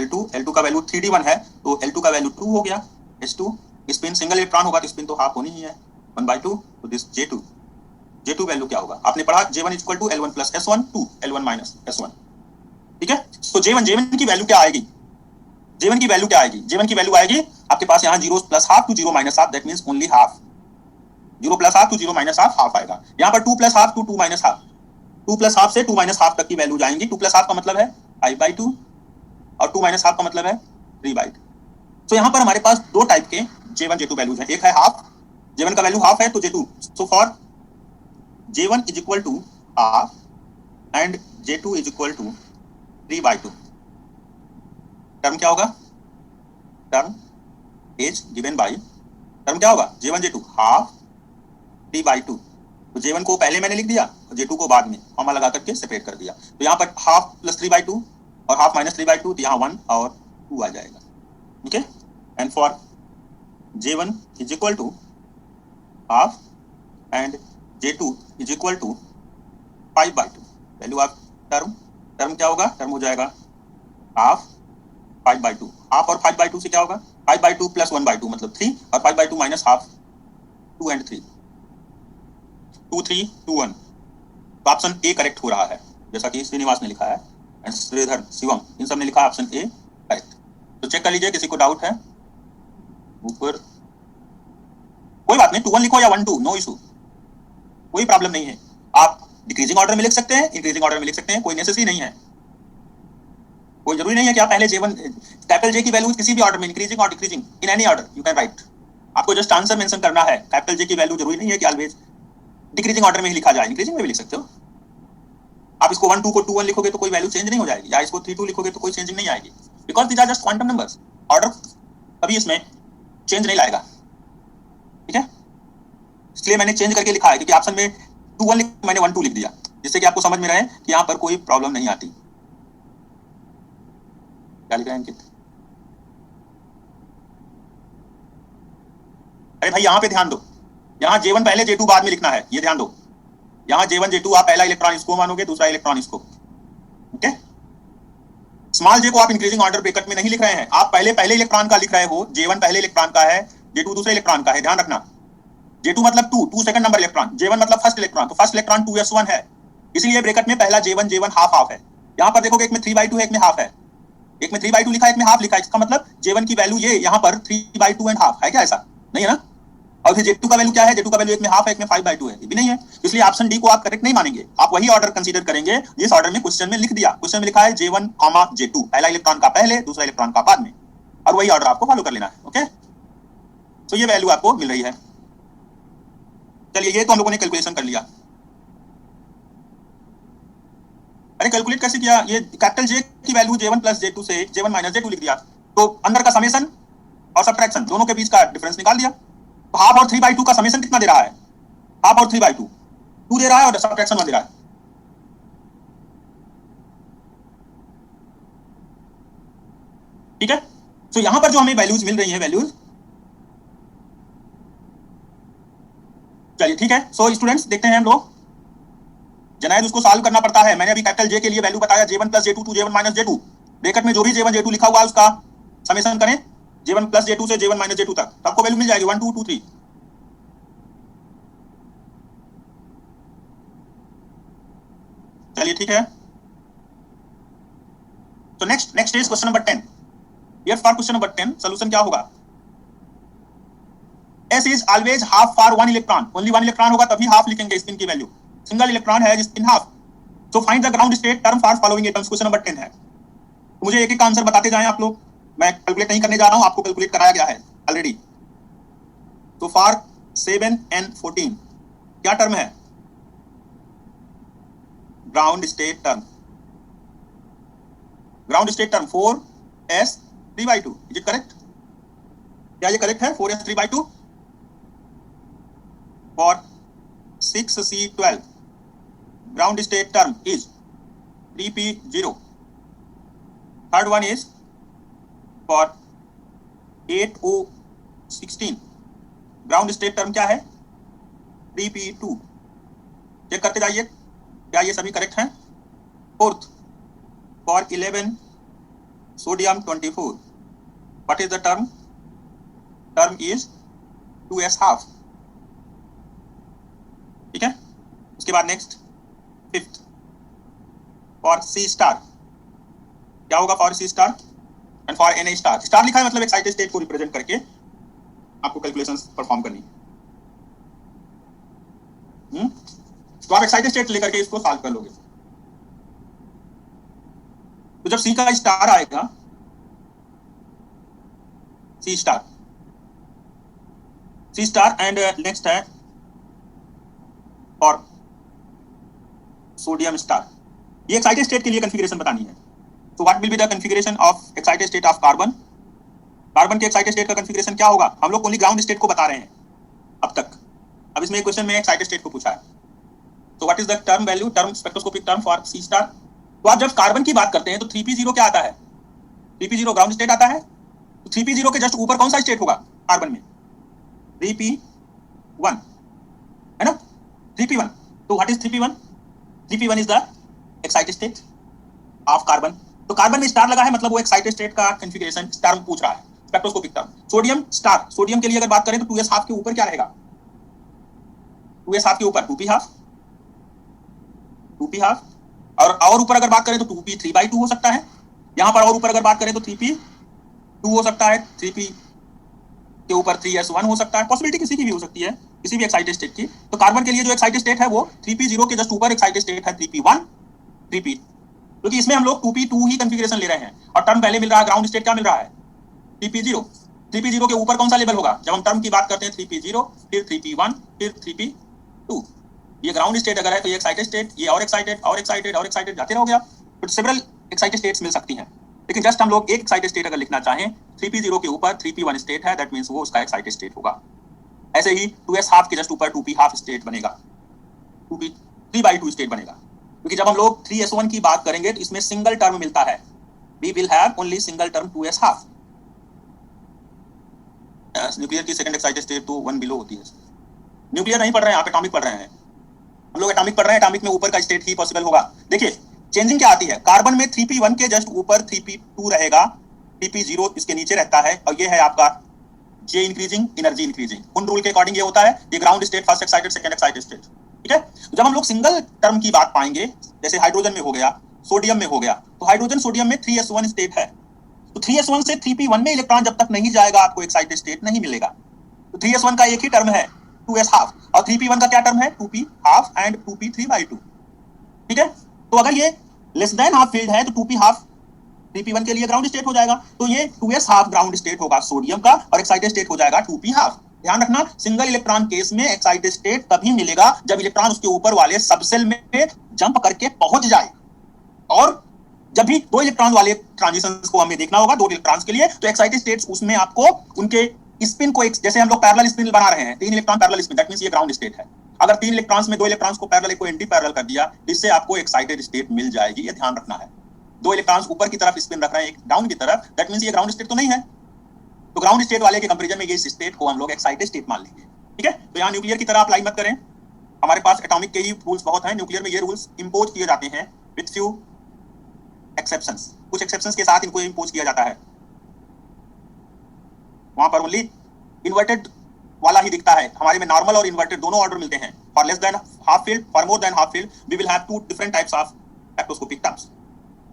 L2 का वैल्यू 3d1 है तो L2 का वैल्यू 2 हो गया H2। स्पिन सिंगल इलेक्ट्रॉन होगा तो स्पिन तो हाफ होनी ही है 1/2, तो दिस J2 वैल्यू क्या होगा आपने पढ़ा J1 equal to L1 plus S1 2 L1 minus S1। ठीक है, तो J1 की वैल्यू क्या आएगी? J1 की वैल्यू क्या आएगी? J1 की वैल्यू आएगी आपके पास यहाँ 0 plus half to 0 minus half, that means only half. 0 plus half to 0 minus half आएगा। यहाँ पर 2 plus half to 2 minus half, 2 plus half से 2 माइनस हाफ तक की वैल्यू जाएंगी। 2 प्लस हाफ का मतलब है 5/2 और 2 माइनस हाफ का मतलब है 3/2। तो यहाँ पर हमारे पास दो टाइप के J1 J2 वैल्यूज हैं। एक है हाफ, J1 का वैल्यू हाफ है तो J2, so for J1 is equal to half and J2 is equal to 3/2। Term क्या होगा? Term is given by, term क्या होगा? J1 J2 half 3/2। तो J1 को पहले मैंने लिख दिया और J2 को बाद में कॉमा लगा करके सेपरेट कर दिया। तो यहाँ पर हाफ प्लस 3/2 और हाफ माइनस 3/2, तो यहाँ 1 और 2 आ जाएगा। ठीक है, and for J1 is equal to half and J2 is equal to 5/2। Value of term क्या होगा? टर्म हो जाएगा हाफ 5/2। हाफ और 5/2 से क्या होगा? 5/2 प्लस 1/2 मतलब 3 और 5/2 माइनस हाफ 2 एंड 3, 2 3 2 1। तो ऑप्शन ए करेक्ट हो रहा है, जैसा कि श्रीनिवास ने लिखा है एंड श्रीधर शिवम इन सब ने लिखा ऑप्शन ए करेक्ट। तो चेक कर लीजिए, किसी को डाउट है ऊपर? कोई बात नहीं, 2 1 लिखो या 1 2, नो इशू, कोई प्रॉब्लम नहीं है। आप डिक्रीजिंग ऑर्डर में लिख सकते हैं, इंक्रीजिंग ऑर्डर में लिख सकते हैं, कोई नेसेसरी नहीं है। कोई जरूरी नहीं है कि आप पहले J1 कैपिटल J की वैल्यू किसी भी ऑर्डर में, इंक्रीजिंग और decreasing, in any order you can write. आपको जस्ट आंसर मेंशन करना है। कैपिटल J की वैल्यू जरूरी नहीं है कि ऑलवेज डिक्रीजिंग ऑर्डर में ही लिखा जाए, इंक्रीजिंग में भी लिख सकते हो। आप इसको 1 2 को 2 1 लिखोगे तो कोई वैल्यू चेंज नहीं हो जाएगी, या इसको 3 2 लिखोगे तो कोई चेंजिंग नहीं आएगी, because these are just quantum numbers. Order कभी इसमें चेंज नहीं लाएगा। ठीक है, इसलिए मैंने चेंज करके लिखा है, क्योंकि ऑप्शन में 2 1 मैंने 1 2 लिख दिया, जिससे कि आपको समझ में रहे कि यहाँ पर कोई प्रॉब्लम नहीं आती। क्या लिख रहे हैं अंकित? अरे भाई यहाँ पे ध्यान दो, यहाँ J1 पहले J2 बाद में लिखना है, ये ध्यान दो। यहाँ J1 J2 आप पहला इलेक्ट्रॉन इसको मानोगे, दूसरा इलेक्ट्रॉन इसको। ओके, स्मॉल j को आप इंक्रीजिंग ऑर्डर ब्रैकेट में नहीं लिख रहे हैं, आप पहले इलेक्ट्रॉन का लिख रहे हो। J1 पहले इलेक्ट्रॉन का है, J2 दूसरे इलेक्ट्रॉन का है, ध्यान रखना। J2 मतलब 2 सेकंड नंबर इलेक्ट्रॉन, J1 मतलब फर्स्ट इलेक्ट्रॉन, तो फर्स्ट इलेक्ट्रॉन 2s1 है, इसलिए ब्रैकेट में पहला J1 हाफ है। यहाँ पर देखोगे एक में 3/2 है, एक में हाफ है, एक में 3/2 लिखा है, एक में हाफ लिखा है। इसका मतलब J1 की वैल्यू ये यहाँ पर 3/2 एंड हाफ है क्या? ऐसा नहीं है ना। और फिर J2 का वैल्यू क्या है? J2 का वैल्यू एक में हाफ है, एक में 5/2 है, ये भी नहीं है। इसलिए ऑप्शन डी को आप करेक्ट नहीं मानेंगे, आप वही ऑर्डर कंसीडर करेंगे जिस ऑर्डर में क्वेश्चन में लिख दिया। क्वेश्चन में लिखा है J1, J2, पहला इलेक्ट्रॉन का पहले, दूसरा इलेक्ट्रॉन का बाद में, और वही ऑर्डर आपको फॉलो कर लेना है। ओके, तो ये वैल्यू आपको मिल रही है। चलिए, ये तो हम लोगों ने कैलकुलेशन कर लिया। अरे कैलकुलेट कैसे किया? ये कैपिटल J की वैल्यू J1 प्लस J2 से J1 माइनस J2 लिख दिया, तो अंदर का समेशन और सब्ट्रैक्शन दोनों के बीच का डिफरेंस निकाल दिया। तो हाफ और 3/2 का समेशन कितना दे रहा है? हाफ और 3/2 2 दे रहा है, और सब्ट्रैक्शन 1 दे रहा है। ठीक है, तो यहां पर जो हमें वैल्यूज मिल रही है, वैल्यूज, चलिए ठीक है। सो स्टूडेंट्स देखते हैं हम लोग, जनायद उसको सॉल्व करना पड़ता है। मैंने अभी कैपिटल J के लिए वैल्यू बताया J1 plus J2 to J1 minus J2, bracket में जो भी J1 J2 लिखा हुआ है उसका समेशन करें J1 प्लस J2 से J1 माइनस J2 तक, तो आपको वैल्यू मिल जाएगी 1 2 2 3। चलिए ठीक है, तो next is question number 10। Here for question number 10 solution क्या होगा? S is always half for 1 electron, only 1 electron होगा तभी हाफ लिखेंगे स्पिन की वैल्यू, सिंगल इलेक्ट्रॉन है spin half. So find the ground state term for following atoms, question number 10 है। तो मुझे एक एक का आंसर बताते जाएं आप लोग, मैं कैलकुलेट नहीं करने जा रहा हूं, आपको कैलकुलेट कराया गया है ऑलरेडी। तो फॉर 7n14 क्या टर्म है? Ground state term, ground state term 4s 3/2, is it correct? क्या ये करेक्ट है? 4s 3/2। For 6c12 ground state term is 3p0. Third one is for 8o16 ground state term क्या है? 3p2। Check करते जाइए क्या ये सभी करेक्ट हैं। Fourth for 11 sodium 24. What is the term? Term is 2s half. ठीक है, उसके बाद next fifth for C star क्या होगा? For C star and for N star. Star लिखा है मतलब एक्साइटेड स्टेट को रिप्रेजेंट करके आपको कैलकुलेशंस परफॉर्म करनी है. तो आप एक्साइटेड स्टेट लेकर के इसको सॉल्व कर लोगे. तो जब सी का स्टार आएगा, सी स्टार एंड नेक्स्ट है और सोडियम स्टार. ये एक्साइटेड स्टेट के लिए कॉन्फ़िगरेशन बतानी है. तो what will be the configuration of excited state of carbon? Carbon के एक्साइटेड स्टेट का कॉन्फ़िगरेशन क्या होगा? हम लोग ओनली ग्राउंड स्टेट को बता रहे हैं अब तक. अब इसमें एक क्वेश्चन में एक्साइटेड स्टेट को पूछा है. तो what is the term value, term spectroscopic term for C star? तो आप जब कार्बन की बात करते हैं तो 3p0 क्या आता है? 3p0 ग्राउंड स्टेट आता है. तो 3p0 के जस्ट ऊपर कौन सा स्टेट होगा कार्बन में? 3p1 है ना, 3p1. तो what is 3p1? 3p1 is the excited state of carbon. तो कार्बन में स्टार लगा है मतलब वो एक्साइटेड स्टेट का कॉन्फ़िगरेशन टर्म पूछ रहा है, spectroscopic term. Sodium star, sodium के लिए अगर बात करें तो 2s हाफ के ऊपर क्या रहेगा? 2s हाफ के ऊपर 2p हाफ, 2p हाफ. और ऊपर अगर बात करें तो 2p 3/2 हो सकता है. यहां पर और ऊपर अगर बात करें तो 3p2 हो सकता है. 3p के ऊपर 3s1 हो सकता है. पॉसिबिलिटी किसी की भी हो सकती है, किसी भी एक्साइटेड स्टेट की. तो कार्बन के लिए जो एक्साइटेड स्टेट है वो 3p0 के जस्ट ऊपर एक्साइटेड स्टेट है 3p1 3p, क्योंकि इसमें हम लोग 2p2 ही कॉन्फ़िगरेशन ले रहे हैं. और टर्म पहले मिल रहा है, ग्राउंड स्टेट क्या मिल रहा है? 3p0. 3p0 के ऊपर कौन सा लेवल होगा? जब हम टर्म की बात करते हैं 3p0, फिर 3p1, फिर 3p2. ये ग्राउंड स्टेट अगर है तो ये एक्साइटेड स्टेट, ये और एक्साइटेड और एक्साइटेड और एक्साइटेड जाते रहोगे आप. तो सेवरल एक्साइटेड स्टेट्स मिल सकती हैं, लेकिन जस्ट हम लोग एक एक्साइटेड स्टेट अगर लिखना चाहें, 3p0 के ऊपर 3p1 स्टेट है, दैट मींस वो उसका एक्साइटेड स्टेट होगा. ऐसे ही 2s हाफ के जस्ट ऊपर 2p हाफ स्टेट बनेगा, 2p 3/2 स्टेट बनेगा. क्योंकि जब हम लोग 3s1 की बात करेंगे तो इसमें सिंगल टर्म मिलता है. We will have only single term 2s half. Nuclear की सेकंड एक्साइटेड स्टेट तो 1 बिलो होती है. न्यूक्लियर नहीं पढ़ रहे हैं आप, एटॉमिक पढ़ रहे हैं. हम लोग एटॉमिक पढ़ रहे हैं, एटॉमिक में ऊपर का स्टेट ही पॉसिबल होगा. देखिए चेंजिंग क्या आती है, कार्बन में 3p1 के जस्ट ऊपर 3p2 रहेगा, 3p0 इसके नीचे रहता है, और ये है आपका जे इंक्रीजिंग, एनर्जी इंक्रीजिंग. उन रूल के अकॉर्डिंग ये होता है, ये ground state, first excited, second excited state. ठीक है. तो जब हम लोग सिंगल टर्म की बात पाएंगे, जैसे हाइड्रोजन में हो गया, सोडियम में हो गया, तो हाइड्रोजन सोडियम में 3s1 स्टेट है. तो 3s1 से 3p1 में इलेक्ट्रॉन जब तक नहीं जाएगा आपको एक्साइटेड स्टेट नहीं मिलेगा. तो 3s1 का एक ही टर्म है 2s हाफ, और 3p1 का क्या टर्म है? 2p half and 2p 3/2. ठीक है. तो अगर ये लेस देन हाफ फील्ड है तो 2p हाफ 3p1 के लिए ग्राउंड स्टेट हो जाएगा. तो ये 2s हाफ ग्राउंड स्टेट होगा सोडियम का, और एक्साइटेड स्टेट हो जाएगा 2p हाफ. ध्यान रखना, सिंगल इलेक्ट्रॉन केस में एक्साइटेड स्टेट तभी मिलेगा जब इलेक्ट्रॉन उसके ऊपर वाले सबसेल में जंप करके पहुंच जाए. और जब भी दो इलेक्ट्रॉन वाले ट्रांजिशंस को हमें देखना होगा, दो इलेक्ट्रॉन्स के लिए, तो एक्साइटेड स्टेट्स उसमें आपको उनके स्पिन को, जैसे हम लोग पैरेलल स्पिन बना रहे हैं, 3 electron parallel spin, that means ये ग्राउंड स्टेट है. अगर 3 इलेक्ट्रॉन्स में 2 इलेक्ट्रॉन्स को पैरेलल, एक को एंटी पैरेलल कर दिया, इससे आपको एक्साइटेड स्टेट मिल जाएगी. ये ध्यान रखना है. 2 इलेक्ट्रॉन्स ऊपर की तरफ स्पिन रख रहे हैं, एक डाउन की तरफ, दैट मींस ये ग्राउंड स्टेट तो नहीं है. तो ग्राउंड स्टेट वाले के कंपैरिजन में ये स्टेट को हम लोग एक्साइटेड स्टेट मान लेंगे. ठीक है. तो यहाँ न्यूक्लियर की तरह अप्लाई मत करें, हमारे पास एटॉमिक के ही रूल्स बहुत हैं. न्यूक्लियर में ये रूल्स इंपोज किए जाते हैं विद फ्यू एक्सेप्शंस. कुछ एक्सेप्शंस के साथ इनको इंपोज किया जाता है. वहां पर ओनली इन्वर्टेड वाला ही दिखता है. हमारे में नॉर्मल और इन्वर्टेड दोनों ऑर्डर मिलते हैं. For less than half field, for more than half field, we will have 2 different types of spectroscopic terms.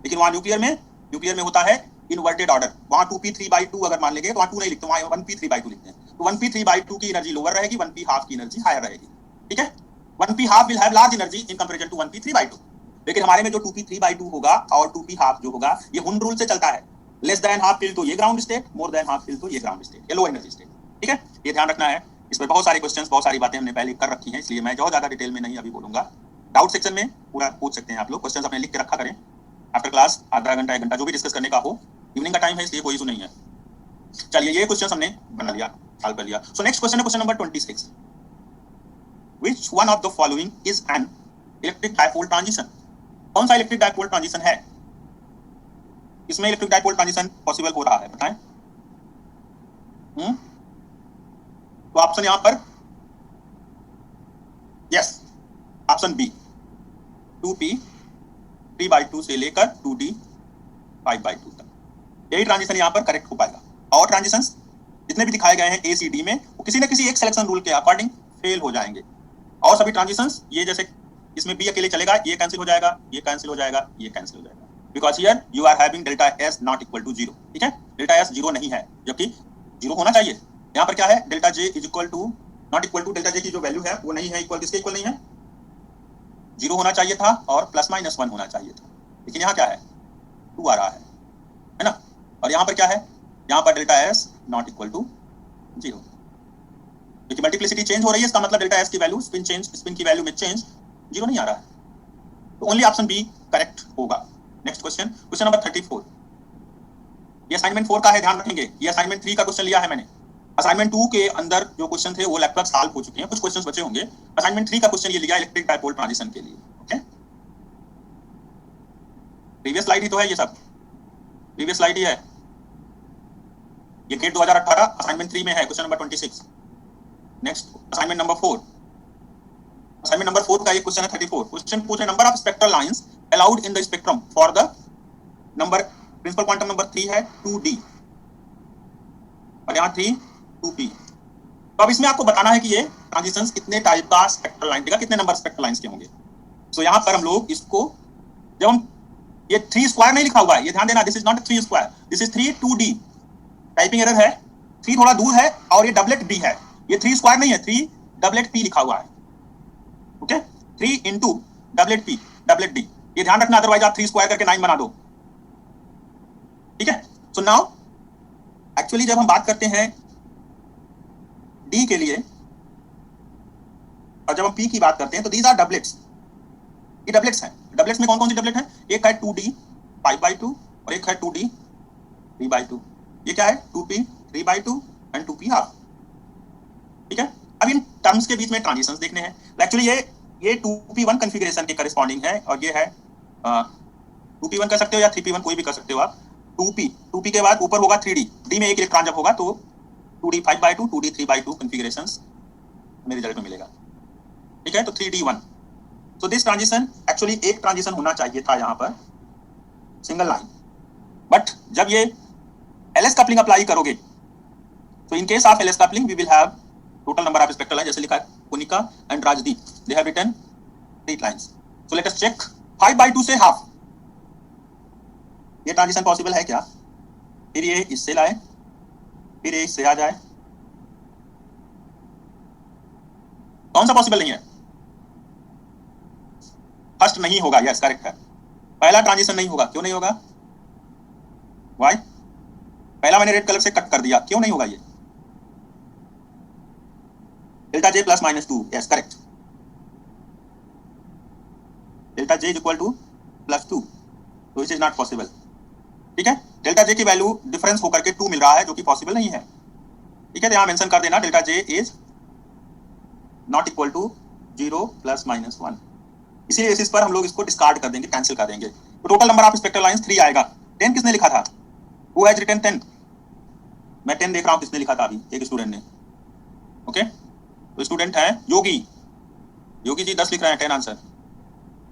लेकिन वहां न्यूक्लियर में होता है इन्वर्टेड ऑर्डर. वहां 2p 3/2 अगर मान लेंगे तो वहां 2 नहीं लिखते, वहां 1p 3/2 लिखते हैं. तो 1p 3/2 की एनर्जी लोअर रहेगी, 1p हाफ की एनर्जी हायर रहेगी. ठीक है. 1p half will have large energy in comparison to 1p 3/2. लेकिन हमारे में जो 2p 3/2 होगा और 2p हाफ जो होगा, ये हुन रूल से चलता है. लेस देन हाफ फील्ड तो ये ग्राउंड स्टेट, मोर देन हाफ फील्ड तो ये ग्राउंड स्टेट, ये लो एनर्जी स्टेट. ठीक है. ये ध्यान रखना है. इस पर बहुत सारे क्वेश्चंस, बहुत सारी बातें हमने पहले कर रखी हैं, इसलिए मैं बहुत ज्यादा डिटेल में नहीं अभी बोलूंगा. डाउट सेक्शन में पूरा पूछ सकते हैं आप लोग. क्वेश्चंस अपने लिख के रखा करें. आफ्टर क्लास आधा घंटा 1 घंटा जो भी डिस्कस करने का हो, इवनिंग का टाइम है इसलिए कोई इशू नहीं है. चलिए ये क्वेश्चन हमने बना लिया, सॉल्व कर लिया. सो नेक्स्ट क्वेश्चन है question number 26. Which one of the following is an electric dipole transition? कौन सा इलेक्ट्रिक डाइपोल ट्रांजिशन है? इसमें इलेक्ट्रिक डाइपोल ट्रांजिशन पॉसिबल हो रहा है, बताएं. तो ऑप्शन यहां पर यस, ऑप्शन बी 2p 3/2 से लेकर 2d 5/2 तक. यही ट्रांजिशन यहाँ पर करेक्ट हो पाएगा। और ट्रांजिशंस जितने भी दिखाए गए हैं ए सी डी में वो किसी न किसी एक सिलेक्शन रूल के अकॉर्डिंग फेल हो जाएंगे। और सभी ट्रांजिशंस ये जैसे इसमें बी अकेले चलेगा, ये कैंसिल हो जाएगा, ये कैंसिल हो जाएगा, ये कैंसिल हो जाएगा, because here you are having delta S not equal to zero. ठीक है, डेल्टा एस जीरो नहीं है, जबकि जीरो होना चाहिए। यहाँ पर क्या है, delta J is equal to not equal to, delta J की जो वैल्यू है वो नहीं है इक्वल, किसके इक्वल नहीं है, जीरो होना चाहिए था और प्लस माइनस वन होना चाहिए था, लेकिन यहाँ क्या है, टू आ रहा है ना। और यहाँ पर क्या है, यहाँ पर delta S not equal to zero, क्योंकि मल्टीप्लिसिटी चेंज हो रही है, इसका मतलब डेल्टा एस की वैल्यू स्पिन चेंज, स्पिन की वैल्यू में चेंज, जीरो नहीं आ रहा है, तो ओनली ऑप्शन बी करेक्ट होगा। Next question, question number 34। ये असाइनमेंट 4 का है, ध्यान रखेंगे। ये असाइनमेंट 3 का क्वेश्चन लिया है मैंने। असाइनमेंट 2 के अंदर जो क्वेश्चन थे वो लगभग सॉल्व हो चुके हैं, कुछ क्वेश्चंस बचे होंगे। असाइनमेंट 3 का क्वेश्चन ये लिया इलेक्ट्रिक डाइपोल ट्रांजिशन के लिए। ओके, प्रीवियस स्लाइड ही तो है, ये सब प्रीवियस स्लाइड ही है। ये गेट 2018 असाइनमेंट 3 में है, question number 26। Next assignment number 4। Assignment number 4 का ये क्वेश्चन है 34। क्वेश्चन पूछ रहे number of spectral lines allowed in the spectrum for the number, principal quantum number 3 है 2d और यहाँ 3 2p। तो अब इसमें आपको बताना है कि ये ट्रांजिशंस कितने टाइप का स्पेक्ट्रल लाइन देगा, कितने नंबर स्पेक्ट्रल लाइंस के होंगे। सो यहाँ पर हम लोग इसको, जब हम ये 3 स्क्वायर नहीं लिखा हुआ है, ये ध्यान देना, this is not 3 square, this is 3 2d। Typing error है, 3 थोड़ा दूर है और ये डबलेट b है, ये 3 स्क्वायर नहीं है, 3 डबलेट p लिखा हुआ है। Okay, 3 into doublet p doublet d, ये ध्यान रखना, अदरवाइज आप 3 स्क्वायर करके 9 बना दो। ठीक है, सो नाउ एक्चुअली जब हम बात करते हैं d के लिए और जब हम p की बात करते हैं तो दीज आर डबलेट्स, ये डबलेट्स हैं। डबलेट्स में कौन कौन सी डबलेट है, एक है 2d 5/2 और एक है 2d 3/2। ये क्या है, 2p 3/2 एंड 2p हाफ। ठीक है, अब इन टर्म्स के बीच में ट्रांजिशंस देखने हैं। एक्चुअली ये 2p1 कॉन्फ़िगरेशन के करस्पॉन्डिंग है और ये है 2p1 कर सकते हो या 3p1, कोई भी कर सकते हो आप। 2p के बाद ऊपर होगा 3d, d में एक इलेक्ट्रॉन जब होगा तो 2d 5/2 2d 3/2 कॉन्फ़िगरेशंस हमें रिजल्ट में मिलेगा। ठीक है, तो 3d1। So this transition, actually एक ट्रांजिशन होना चाहिए था यहाँ पर सिंगल लाइन, बट जब ये एलएस कपलिंग अप्लाई करोगे तो in case of LS coupling we will have total number of spectral line, जैसे लिखा है Punika and Rajdeep, they have written 3 lines. So let us check 5/2 से हाफ, ये ट्रांजिशन पॉसिबल है क्या, फिर ये इससे लाए, फिर ये इससे आ जाए, कौन सा पॉसिबल नहीं है, फर्स्ट नहीं होगा, यस करेक्ट है, पहला ट्रांजिशन नहीं होगा। क्यों नहीं होगा, वाई, पहला मैंने रेड कलर से कट कर दिया, क्यों नहीं होगा ये, delta J plus minus 2, yes correct, delta J is equal to +2, तो दिस इज नॉट पॉसिबल। ठीक है, डेल्टा जे की वैल्यू डिफरेंस होकर के 2 मिल रहा है, जो कि पॉसिबल नहीं है। ठीक है, तो यहां मेंशन कर देना delta J is not equal to 0 + -1, इसी बेसिस पर हम लोग इसको डिस्कार्ड कर देंगे, कैंसिल कर देंगे। तो total number of spectral lines 3 आएगा। 10 किसने लिखा था, हु हैज रिटन 10, मैं 10 देख रहा हूं किसने लिखा था अभी, एक स्टूडेंट ने। ओके, तो स्टूडेंट है योगी, योगी जी 10 लिख रहे हैं 10 आंसर।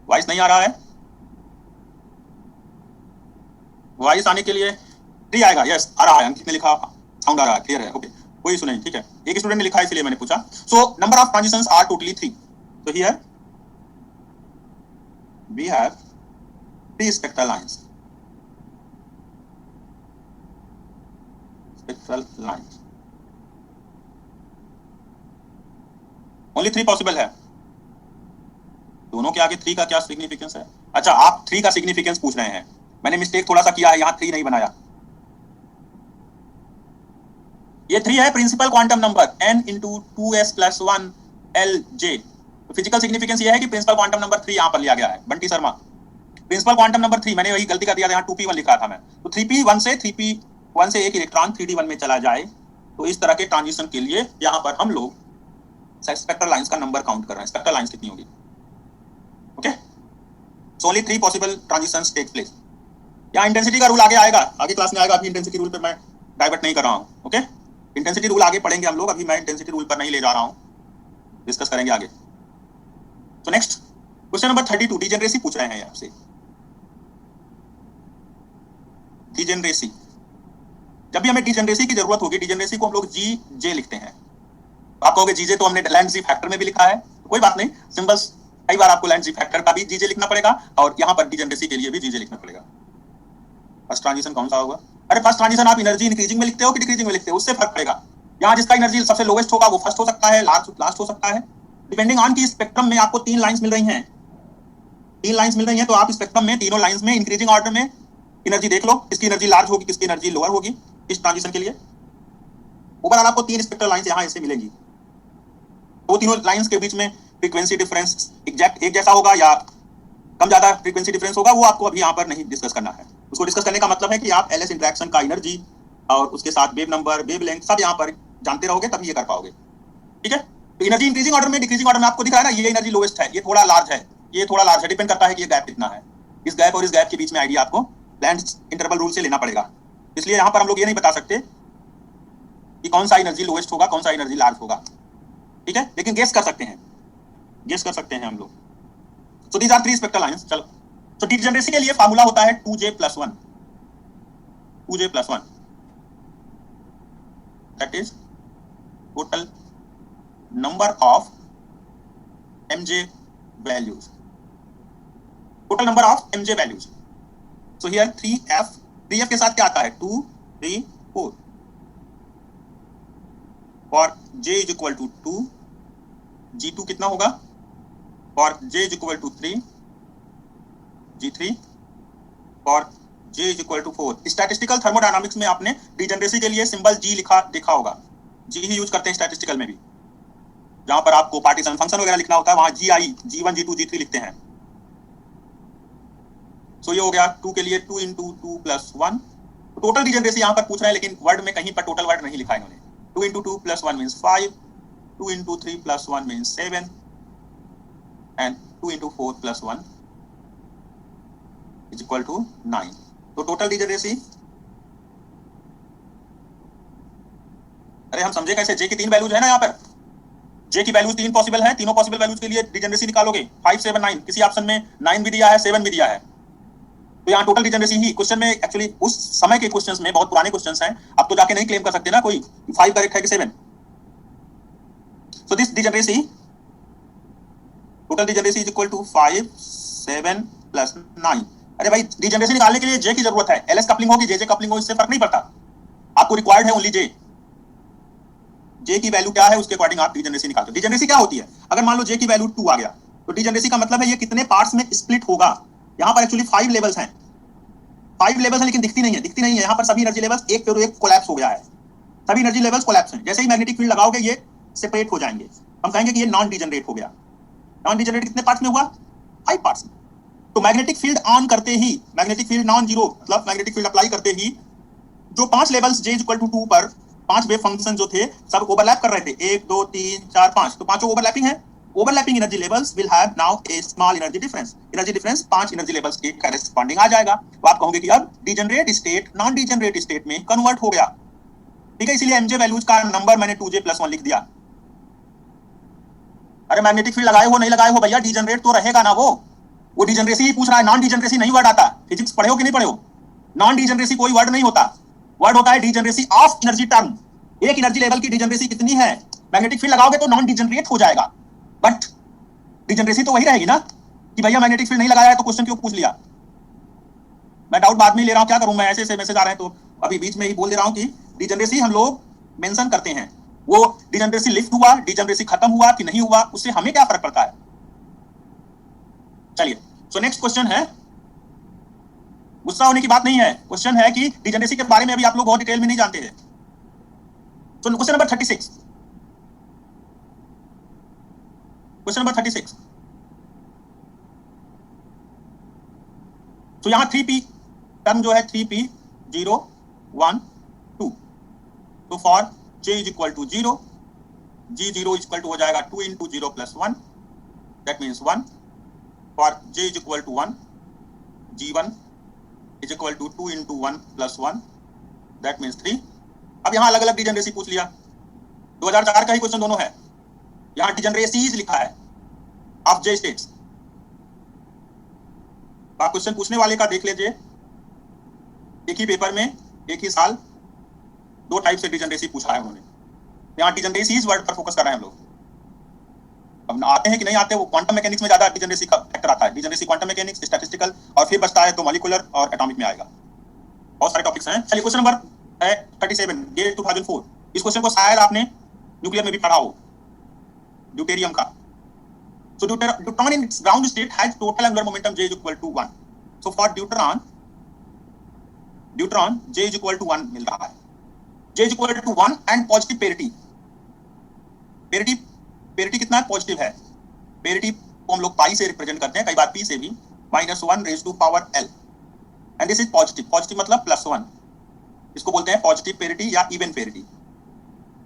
वॉइस नहीं आ रहा है, वॉइस आने के लिए 3 आएगा, यस आ रहा है, अंकित ने लिखा, साउंड आ रहा है, क्लियर है। ओके, कोई इशू नहीं, ठीक है, एक स्टूडेंट ने लिखा है इसलिए मैंने पूछा। So number of transitions are totally 3, so here we have 3 spectral lines, only 3 possible है। दोनों के आगे 3 का क्या सिग्निफिकेंस है, अच्छा आप 3 का सिग्निफिकेंस पूछ रहे हैं, मैंने मिस्टेक थोड़ा सा किया है, यहाँ 3 नहीं बनाया, ये 3 है principal quantum number n × 2s + 1 Lj। तो फिजिकल सिग्निफिकेंस ये है कि प्रिंसिपल क्वांटम नंबर 3 यहाँ पर लिया गया है, Bunty Sharma, principal quantum number 3, मैंने वही गलती कर दिया था, यहाँ 2p1 लिखा था मैं, तो 3p1 से एक इलेक्ट्रॉन 3d1 में चला जाए, तो इस तरह के ट्रांजिशन के लिए यहाँ पर हम लोग स्पेक्ट्रल लाइंस का नंबर काउंट कर रहे हैं, स्पेक्ट्रल लाइंस कितनी होगी। Okay, so only 3 possible transitions take place. यहाँ इंटेंसिटी का रूल आगे आएगा, आगे क्लास में आएगा, अभी इंटेंसिटी रूल पे मैं डाइवर्ट नहीं कर रहा हूँ। ओके, इंटेंसिटी रूल आगे पढ़ेंगे हम लोग, अभी मैं इंटेंसिटी रूल पर नहीं ले जा रहा हूँ, डिस्कस करेंगे आगे। तो नेक्स्ट क्वेश्चन नंबर 32, डीजेनरेसी पूछ रहे हैं आपसे, डीजेनरेसी। जब भी हमें डिजनरेसी की जरूरत होगी, डिजनरेसी को हम लोग जी जे लिखते हैं। आप कहोगे जीजे तो हमने लैंडजी फैक्टर में भी लिखा है, कोई बात नहीं, सिंबल्स कई बार आपको लैंडजी फैक्टर का भी जीजे लिखना पड़ेगा और यहाँ पर डिजनरेसी के लिए भी जीजे लिखना पड़ेगा। फर्स्ट ट्रांजिशन कौन सा होगा? अरे फर्स्ट ट्रांजिशन आप एनर्जी इंक्रीजिंग में लिखते हो कि डिक्रीजिंग में लिखते हो, उससे फर्क पड़ेगा। यहाँ जिसका एनर्जी सबसे लोवेस्ट होगा वो फर्स्ट हो सकता है, लास्ट हो सकता है, डिपेंडिंग ऑन की स्पेक्ट्रम में आपको 3 लाइंस मिल रही हैं, 3 लाइंस मिल रही हैं, तो आप स्पेक्ट्रम में तीनों लाइंस में इंक्रीजिंग ऑर्डर में एनर्जी देख लो, किसकी एनर्जी लार्ज होगी, किसकी एनर्जी लोअर होगी इस ट्रांजिशन के लिए। ओवरऑल आपको 3 स्पेक्ट्रल लाइंस यहाँ ऐसे मिलेंगी, तो तीनों लाइंस के बीच में फ्रीक्वेंसी डिफरेंस एग्जैक्ट एक जैसा होगा या कम ज्यादा फ्रीक्वेंसी डिफरेंस होगा, वो आपको अभी यहाँ पर नहीं डिस्कस करना है। उसको डिस्कस करने का मतलब है कि आप एलएस इंटरेक्शन का एनर्जी और उसके साथ वेव नंबर, वेव लेंथ सब यहाँ पर जानते रहोगे तभी ये कर पाओगे, ठीक है। तो एनर्जी इंक्रीजिंग ऑर्डर में, डिक्रीजिंग ऑर्डर में आपको दिख रहा है ना, ये एनर्जी लोवेस्ट है, ये थोड़ा लार्ज है, ये थोड़ा लार्ज है, डिपेंड करता है कि ये गैप कितना है। इस गैप और इस गैप के बीच में आइडिया आपको प्लैंट इंटरवल रूल से लेना पड़ेगा। इसलिए यहाँ पर हम लोग ये नहीं बता सकते कि कौन सा एनर्जी लोवेस्ट होगा, कौन सा एनर्जी लार्ज होगा, ठीक है, लेकिन गेस कर सकते हैं, गेस कर सकते हैं हम लोग। So these are 3 spectral lines. चलो, तो डिजनरेसी के लिए फार्मूला होता है 2J+1, 2J+1 that is total number of MJ values, total number of MJ values. So here 3F के साथ क्या आता है 2, 3, 4 और J is equal to 2, G2 कितना होगा और J is equal to 3, G3 और J is equal to 4। Statistical thermodynamics में आपने डिजनरेसी के लिए सिंबल G लिखा देखा होगा, G ही यूज करते हैं स्टैटिस्टिकल में भी, जहां पर आपको पार्टीशन फंक्शन वगैरह लिखना होता है वहां GI, G1, G2, G3 लिखते हैं। सो ये हो गया 2 के लिए 2 into 2 plus 1। टोटल डिजनरेसी यहाँ पर पूछ रहे हैं, लेकिन वर्ड में कहीं पर टोटल वर्ड नहीं लिखा है इन्होंने। 2 into 2 plus 1 means 5, 2 into 3 plus 1 means 7 and 2 into 4 plus 1 is equal to 9। तो टोटल डिजनरेसी, अरे हम समझे कैसे, J की 3 वैल्यूज है ना यहाँ पर, J की वैल्यूज 3 पॉसिबल है, तीनों पॉसिबल वैल्यूज के लिए डिजनरेसी निकालोगे 5, 7, 9, किसी ऑप्शन में 9 भी दिया है, 7 भी दिया है, तो यहाँ टोटल डिजनरेसी ही क्वेश्चन में, एक्चुअली उस समय के क्वेश्चंस में, बहुत पुराने क्वेश्चंस हैं, अब तो जाके नहीं क्लेम कर सकते ना कोई 5 करेक्ट है कि 7। So this degeneracy, total degeneracy is equal to 5, 7 plus 9। अरे भाई डिजनरेसी निकालने के लिए J की जरूरत है, LS कपलिंग होगी, JJ कपलिंग हो, इससे फर्क नहीं पड़ता, आपको रिक्वायर्ड है ओनली J की वैल्यू क्या है उसके अकॉर्डिंग आप डिजनरेसी निकालते हो। डिजनरेसी क्या होती है, अगर मान लो J की वैल्यू 2 आ गया तो डिजनरेसी का मतलब है ये कितने पार्ट्स में स्प्लिट होगा। यहाँ पर एक्चुअली 5 लेवल्स हैं, 5 लेवल्स हैं, लेकिन दिखती नहीं है, यहाँ पर सभी एनर्जी लेवल्स एक पे एक कोलैप्स हो गया है, सभी एनर्जी लेवल्स कोलैप्स हैं। जैसे ही मैग्नेटिक फील्ड लगाओगे ये सेपरेट हो जाएंगे, हम कहेंगे कि ये नॉन डिजनरेट हो गया। नॉन डिजनरेट कितने पार्ट्स में हुआ, 5 पार्ट्स में। तो मैग्नेटिक फील्ड ऑन करते ही, मैग्नेटिक फील्ड नॉन जीरो मतलब मैग्नेटिक फील्ड अप्लाई करते ही जो 5 लेवल्स J इक्वल टू 2 पर 5 वेव फंक्शन जो थे सब ओवरलैप कर रहे थे, 1, 2, 3, 4, 5, तो पांचों ओवरलैपिंग है। Overlapping energy levels will have now A small energy difference, energy difference 5 energy levels के करेस्पॉन्डिंग आ जाएगा। तो आप कहोगे कि अब degenerate state non degenerate state में कन्वर्ट हो गया, ठीक है। इसीलिए MJ वैल्यूज का नंबर मैंने 2J+1 लिख दिया। अरे मैग्नेटिक फील्ड लगाए हो नहीं लगाए हो भैया, डिजनरेट तो रहेगा ना, वो डिजनरेसी ही पूछ रहा है, नॉन डिजनरेसी नहीं वर्ड आता। फिजिक्स पढ़े हो कि नहीं पढ़े हो, नॉन डिजनरेसी कोई वर्ड नहीं होता, वर्ड होता है डिजनरेसी ऑफ एनर्जी टर्म। एक एनर्जी लेवल की डिजनरेसी कितनी है, मैग्नेटिक फील्ड लगाओगे तो नॉन डिजनरेट हो जाएगा, बट डिजनरेसी तो वही रहेगी ना कि भैया मैग्नेटिक फील्ड नहीं लगाया है तो क्वेश्चन क्यों पूछ लिया। मैं डाउट बाद में ले रहा हूं, क्या करूं मैं, ऐसे ऐसे मैसेज आ रहे हैं तो अभी बीच में ही बोल दे रहा हूं कि डिजनरेसी हम लोग मेंशन करते हैं, वो डिजनरेसी लिफ्ट हुआ, डिजनरेसी खत्म हुआ कि नहीं हुआ, उससे हमें क्या फर्क पड़ता है। चलिए, सो नेक्स्ट क्वेश्चन है, गुस्सा होने की बात नहीं है, क्वेश्चन है कि डिजनरेसी के बारे में अभी आप लोग बहुत डिटेल में नहीं जानते हैं। तो क्वेश्चन नंबर 36, क्वेश्चन नंबर 36, तो यहां 3p टर्म जो है 3p 0 1 2, तो for J is equal to 0, G0 is equal to हो जाएगा 2 into 0 plus 1, that means 1। For J is equal to 1, G1 is equal to 2 into 1 plus 1, that means 3। अब यहाँ अलग अलग डिजनरेसी पूछ लिया, 2004 का ही क्वेश्चन दोनों है, यहाँ डिजनरेसीज लिखा है ऑफ J स्टेट्स। आप क्वेश्चन पूछने वाले का देख लीजिए, एक ही पेपर में एक ही साल दो टाइप से डिजनरेसी पूछा है उन्होंने। यहाँ डिजनरेसी इस वर्ड पर फोकस कर रहे हैं हम लोग। अब आते हैं कि नहीं आते, वो क्वांटम मैकेनिक्स में ज्यादा डिजनरेसी का फैक्टर आता है। डिजनरेसी क्वांटम मैकेनिक्स, स्टैटिस्टिकल, और फिर बचता है तो मॉलिक्यूलर और एटॉमिक में आएगा। बहुत सारे टॉपिक्स हैं। चलिए क्वेश्चन नंबर है 37, ये 2004। इस क्वेश्चन को शायद आपने न्यूक्लियर में भी पढ़ा हो, ड्यूटेरियम का। So deuteron in its ground state has total angular momentum J is equal to 1. So for deuteron J is equal to 1 मिल रहा है। J is equal to 1 and positive parity कितना है? पॉजिटिव है। पेरिटी को हम लोग पाई से रिप्रेजेंट करते हैं, कई बार पी से भी, -1 raised to power L, and this is positive. Positive मतलब +1, इसको बोलते हैं पॉजिटिव पेरिटी या इवन पेरिटी।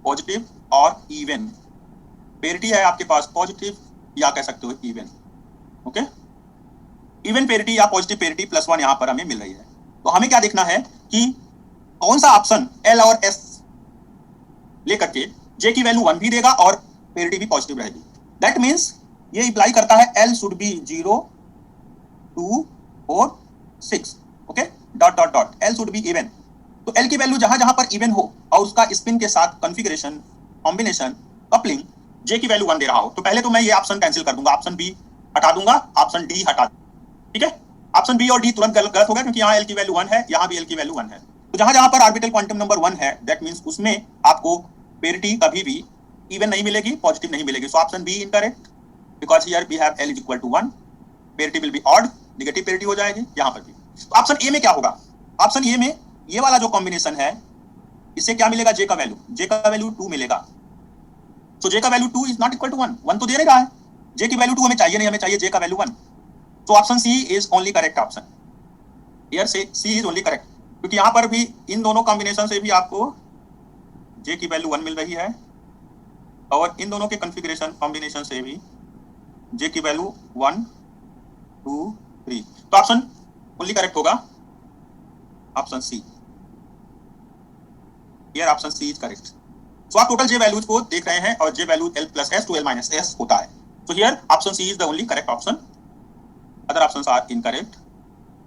पॉजिटिव और इवन पेरिटी है आपके पास, पॉजिटिव या कह सकते हो इवन। ओके, इवन पेरिटी या पॉजिटिव पेरिटी +1 यहां पर हमें मिल रही है। तो हमें क्या देखना है कि कौन सा ऑप्शन L और S लेकर के J की वैल्यू 1 भी देगा और पेरिटी भी पॉजिटिव रहेगी। दैट मींस ये इंप्लाई करता है L should be 0, 2, 4, 6। Okay, dot dot dot, L should be even. तो L की वैल्यू जहां जहां पर इवन हो और उसका स्पिन के साथ कॉन्फ़िगरेशन, कॉम्बिनेशन, कपलिंग J की वैल्यू 1 दे रहा हो, तो पहले तो मैं ये ऑप्शन कैंसिल कर दूंगा, ऑप्शन बी हटा दूंगा, ऑप्शन डी हटा दूंगा। ठीक है, ऑप्शन बी और डी तुरंत गलत हो गया, क्योंकि यहाँ L की वैल्यू 1 है, यहाँ भी L की वैल्यू 1 है। तो जहां जहां पर ऑर्बिटल क्वांटम नंबर 1 है, दैट मींस उसमें आपको पेरिटी कभी भी इवन नहीं मिलेगी, पॉजिटिव नहीं मिलेगी। So option B incorrect, because here we have L is equal to 1, parity will be odd, negative parity हो जाएगी यहाँ पर भी। तो ऑप्शन ए में क्या होगा? ऑप्शन ए में ये वाला जो कॉम्बिनेशन है, इससे क्या मिलेगा? J का वैल्यू, J का वैल्यू 2 मिलेगा। So J का value 2 is not equal to 1, 1 तो दे नहीं रहा है। J की वैल्यू 2 हमें चाहिए नहीं, हमें चाहिए J का वैल्यू 1। तो option C is only correct option. Here से सी इज ओनली करेक्ट, क्योंकि यहाँ पर भी इन दोनों कॉम्बिनेशन से भी आपको J की वैल्यू 1 मिल रही है, और इन दोनों के कॉन्फ़िगरेशन कॉम्बिनेशन से भी J की वैल्यू 1, 2, 3। तो ऑप्शन ओनली करेक्ट होगा option C. Here option C is correct. So आप टोटल J वैल्यूज को देख रहे हैं, और J value L plus S to L minus S होता है। So here option C is the only correct option, other options are incorrect.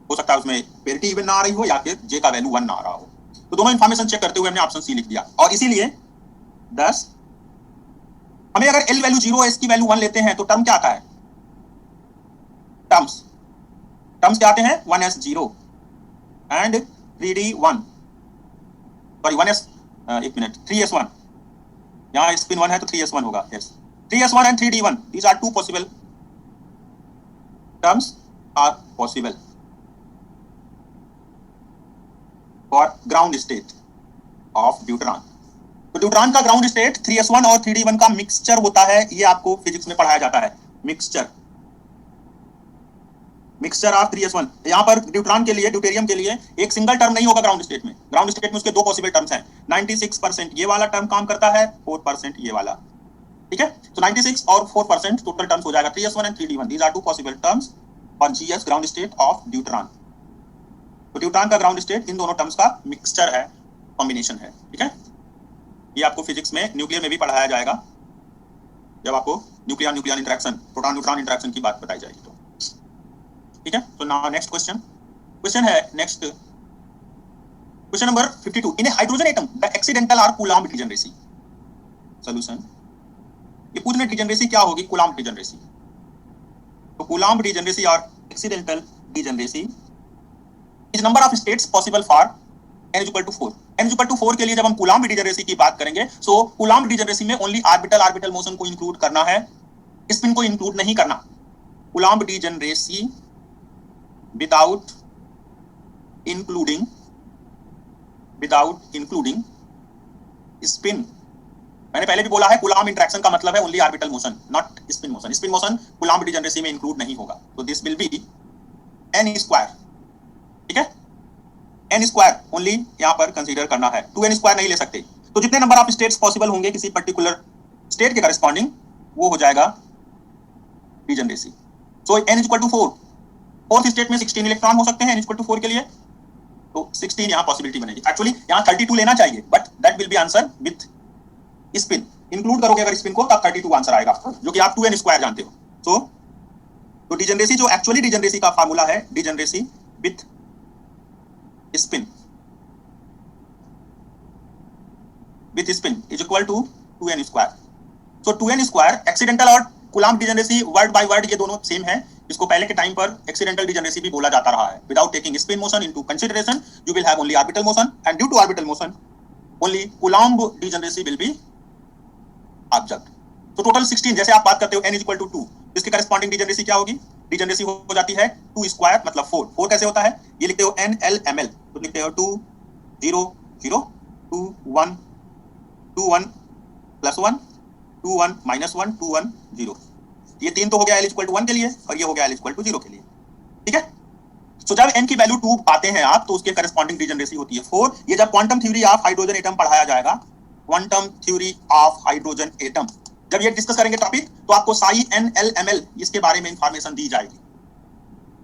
हो सकता है उसमें पेरिटी इवन ना आ रही हो, या फिर J का वैल्यू 1 ना आ रहा हो। तो दोनों इन्फॉर्मेशन चेक करते हुए हमने ऑप्शन सी लिख दिया। और इसीलिए 10 हमें अगर L वैल्यू 0, S की वैल्यू 1 लेते हैं, तो टर्म क्या आता है? टर्म्स क्या आते हैं? 1s0 and 3d1, sorry 1s, एक मिनट, 3s1। यहाँ स्पिन 1 है तो 3s1 होगा। Yes, 3s1 and 3d1, these are two possible terms are possible for ground state of deuteron. तो ड्यूटरॉन का ग्राउंड स्टेट 3s1 और 3d1 का मिक्सचर होता है, ये आपको फिजिक्स में पढ़ाया जाता है। Mixture of 3s1। यहाँ पर ड्यूटरॉन के लिए, ड्यूटेरियम के लिए एक सिंगल टर्म नहीं होगा ग्राउंड स्टेट में। ग्राउंड स्टेट में उसके दो पॉसिबल टर्म्स हैं। 96% ये वाला टर्म काम करता है, 4% ये वाला। ठीक है, तो 96 और 4% टोटल टर्म्स हो जाएगा 3s1 and 3d1। These are two possible terms for GS ground state of deuteron. तो ड्यूटरॉन का ग्राउंड स्टेट इन दोनों टर्म्स का मिक्सचर है, कॉम्बिनेशन है। ठीक है, ये आपको फिजिक्स में, न्यूक्लियर में भी पढ़ाया जाएगा, जब आपको nuclear interaction, proton neutron interaction की बात बताई जाएगी। तो ठीक है, तो नाउ नेक्स्ट क्वेश्चन है next question number 52। In a hydrogen atom the accidental or Coulomb degeneracy. Solution, ये पूछने डिजनरेसी क्या होगी? Coulomb degeneracy. तो कूलम्ब डिजनरेसी और accidental degeneracy is number of states possible for n equal to 4। n equal to 4 के लिए जब हम कूलम्ब डिजनरेसी की बात करेंगे, सो कूलम्ब डिजनरेसी में ओनली ऑर्बिटल मोशन को इंक्लूड करना है, स्पिन को इंक्लूड नहीं करना। Coulomb degeneracy without including spin। मैंने पहले भी बोला है, कूलम्ब इंटरेक्शन का मतलब है only orbital motion, not spin motion. Spin motion coulomb degeneracy में इंक्लूड नहीं होगा। तो this will be n square. ठीक है, n स्क्वायर ओनली यहां पर कंसीडर करना है, 2n स्क्वायर नहीं ले सकते। तो जितने नंबर ऑफ स्टेट्स पॉसिबल होंगे किसी पर्टिकुलर स्टेट के करस्पॉन्डिंग, वो हो जाएगा degeneracy. So n equal to 4, fourth state में 16 इलेक्ट्रॉन हो सकते हैं n इक्वल टू 4 के लिए, तो 16 यहाँ पॉसिबिलिटी बनेगी। एक्चुअली यहाँ 32 लेना चाहिए, but that will B answer with spin. Include करोगे अगर स्पिन को, तब 32 आंसर आएगा, जो कि आप 2n स्क्वायर जानते हो। तो डिजनरेसी जो एक्चुअली डिजनरेसी का फार्मूला है, degeneracy with spin. with spin is equal to 2n square. So 2n square accidental और Coulomb degeneracy word by word ये दोनों सेम है. इसको पहले के टाइम पर एक्सीडेंटल डिजनरेसी भी बोला जाता रहा है. Without taking spin motion into consideration you will have only orbital motion and due to orbital motion only coulomb degeneracy will be observed. तो टोटल 16 जैसे आप बात करते हो n इज इक्वल टू 2, इसके करस्पॉन्डिंग डिजनरेसी क्या होगी? डिजनरेसी हो जाती है 2 स्क्वायर मतलब 4. 4 कैसे होता है? ये लिखते हो NLML, तो लिखते हो 2 0 0 2 1 2 1 प्लस 1 2 1 माइनस 1 2 1 0. ये 3 तो हो गया L इक्वल टू 1 के लिए और ये हो गया L इक्वल टू 0 के लिए. ठीक है. तो जब n की वैल्यू 2 पाते हैं आप तो उसके करस्पॉन्डिंग डिजनरेसी होती है 4. ये जब quantum theory of hydrogen atom पढ़ाया जाएगा, quantum theory of hydrogen atom, जब ये डिस्कस करेंगे टॉपिक तो आपको साई NLML इसके बारे में इंफॉर्मेशन दी जाएगी.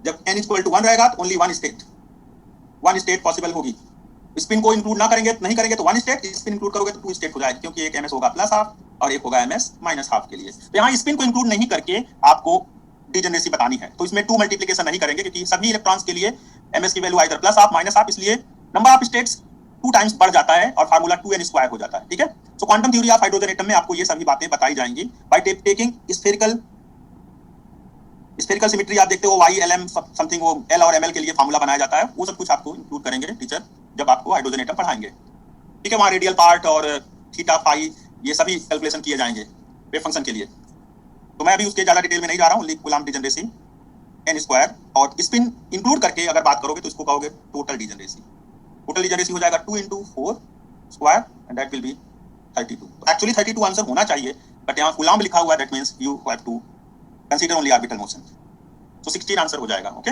जब n इक्वल टू 1 रहेगा तो ओनली वन स्टेट पॉसिबल होगी. स्पिन को इंक्लूड ना करेंगे नहीं करेंगे तो वन स्टेट, स्पिन इंक्लूड करोगे तो 2 स्टेट हो जाएगी, क्योंकि एक ms होगा प्लस हाफ और एक होगा ms माइनस हाफ के लिए. तो यहाँ स्पिन को इंक्लूड नहीं करके आपको डिजनरेसी बतानी है, तो इसमें 2 मल्टीप्लिकेशन नहीं करेंगे क्योंकि सभी इलेक्ट्रॉन्स के लिए ms की value either plus half minus half, इसलिए नंबर ऑफ स्टेट्स 2 टाइम्स बढ़ जाता है और फार्मूला 2n स्क्वायर हो जाता है. ठीक है. सो quantum theory of hydrogen atom में आपको ये सभी बातें बताई जाएंगी बाय टेकिंग स्फेरिकल सिमेट्री. आप देखते हो y lm समथिंग, वो l और ml के लिए फार्मूला बनाया जाता है, वो सब कुछ आपको इंक्लूड करेंगे टीचर जब आपको हाइड्रोजन एटम पढ़ाएंगे. ठीक है. वहाँ रेडियल पार्ट और थीटा फाई ये सभी कैलकुलेशन किए जाएंगे वेव फंक्शन के लिए. तो मैं अभी उसके ज्यादा डिटेल में नहीं जा रहा हूँ. Only coulomb degeneracy n square और स्पिन इंक्लूड करके अगर बात करोगे तो इसको कहोगे टोटल डिजनरेसी. टोटल डिजनरेसी हो जाएगा 2 into 4 square and that will be 32. Actually 32 answer होना चाहिए, बट यहाँ कूलम्ब लिखा हुआ है, that means you have to consider only orbital motion. So 16 answer हो जाएगा. ओके.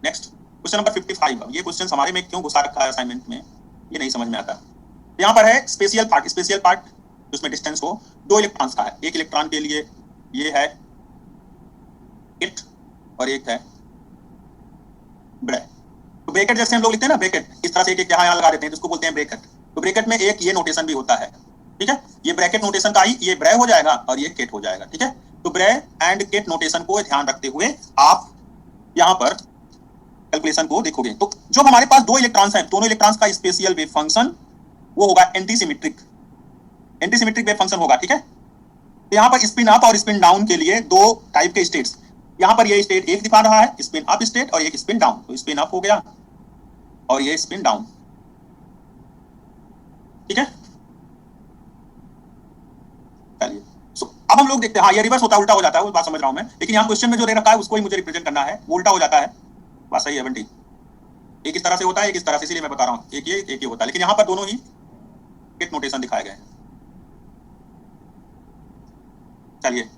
Next question number 55. अब ये क्वेश्चन हमारे में क्यों घुसा रखा है असाइनमेंट में ये नहीं समझ में आता. यहाँ पर है स्पेशियल पार्ट जिसमें डिस्टेंस हो 2 इलेक्ट्रॉन्स का है. एक इलेक्ट्रॉन के लिए ये है इट और एक है ब्रे. तो ब्रैकेट जैसे हम लोग लिखते हैं ना, ब्रैकेट इस तरह से एक यहाँ लगा देते हैं, जिसको बोलते हैं ब्रैकेट. तो ब्रैकेट में एक ये नोटेशन भी होता है. ठीक है. ये ब्रैकेट नोटेशन का ही ये ब्रे हो जाएगा और ये केट हो जाएगा. ठीक है. तो ब्रे एंड केट नोटेशन को ध्यान रखते हुए आप यहाँ पर कैलकुलेशन को देखोगे. तो जो हमारे पास 2 इलेक्ट्रॉन्स हैं, दोनों इलेक्ट्रॉन्स का स्पेशियल वेव फंक्शन वो होगा एंटीसिमेट्रिक वेव फंक्शन होगा. ठीक है. तो यहाँ पर स्पिन अप और स्पिन डाउन के लिए 2 टाइप के स्टेट्स, यहाँ पर ये स्टेट एक दिखा रहा है स्पिन अप स्टेट और एक स्पिन डाउन. तो स्पिन अप हो गया और ये स्पिन डाउन. ठीक है. चलिए. सो अब हम लोग देखते हैं. हाँ, ये रिवर्स होता है, उल्टा हो जाता है, वो बात समझ रहा हूं मैं, लेकिन यहाँ क्वेश्चन में जो दे रखा है उसको ही मुझे रिप्रेजेंट करना है. वो उल्टा हो जाता है. बात सही है बंटी. एक इस तरह से होता है, एक इस तरह से, इसीलिए मैं बता रहा हूँ. एक ये होता है, लेकिन यहाँ पर दोनों ही केट नोटेशन दिखाए गए हैं. चलिए.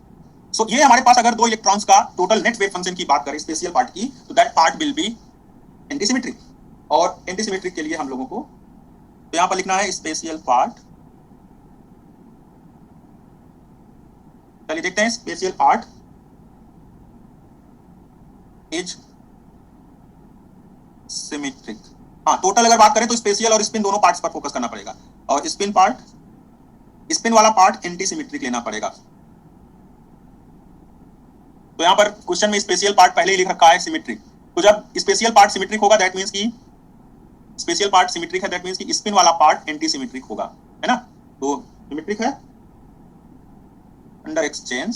सो ये हमारे पास अगर 2 इलेक्ट्रॉन्स का टोटल नेट वेव फंक्शन की बात करें स्पेशियल पार्ट की, तो that part will be antisymmetric. और एंटीसिमेट्रिक के लिए हम लोगों को तो यहां पर लिखना है स्पेशियल पार्ट. चलिए देखते हैं. Spatial part is symmetric. हाँ, टोटल अगर बात करें तो स्पेशियल और स्पिन दोनों पार्ट्स पर फोकस करना पड़ेगा, और स्पिन वाला पार्ट एंटीसिमेट्रिक लेना पड़ेगा. तो यहां पर क्वेश्चन में स्पेशियल पार्ट पहले ही लिख रखा है सिमेट्रिक. तो जब स्पेशियल पार्ट सिमेट्रिक होगा दैट मींस कि स्पेशियल पार्ट सिमेट्रिक है, दैट मींस कि स्पिन वाला पार्ट एंटी सिमेट्रिक होगा, है ना. तो सिमेट्रिक है under exchange,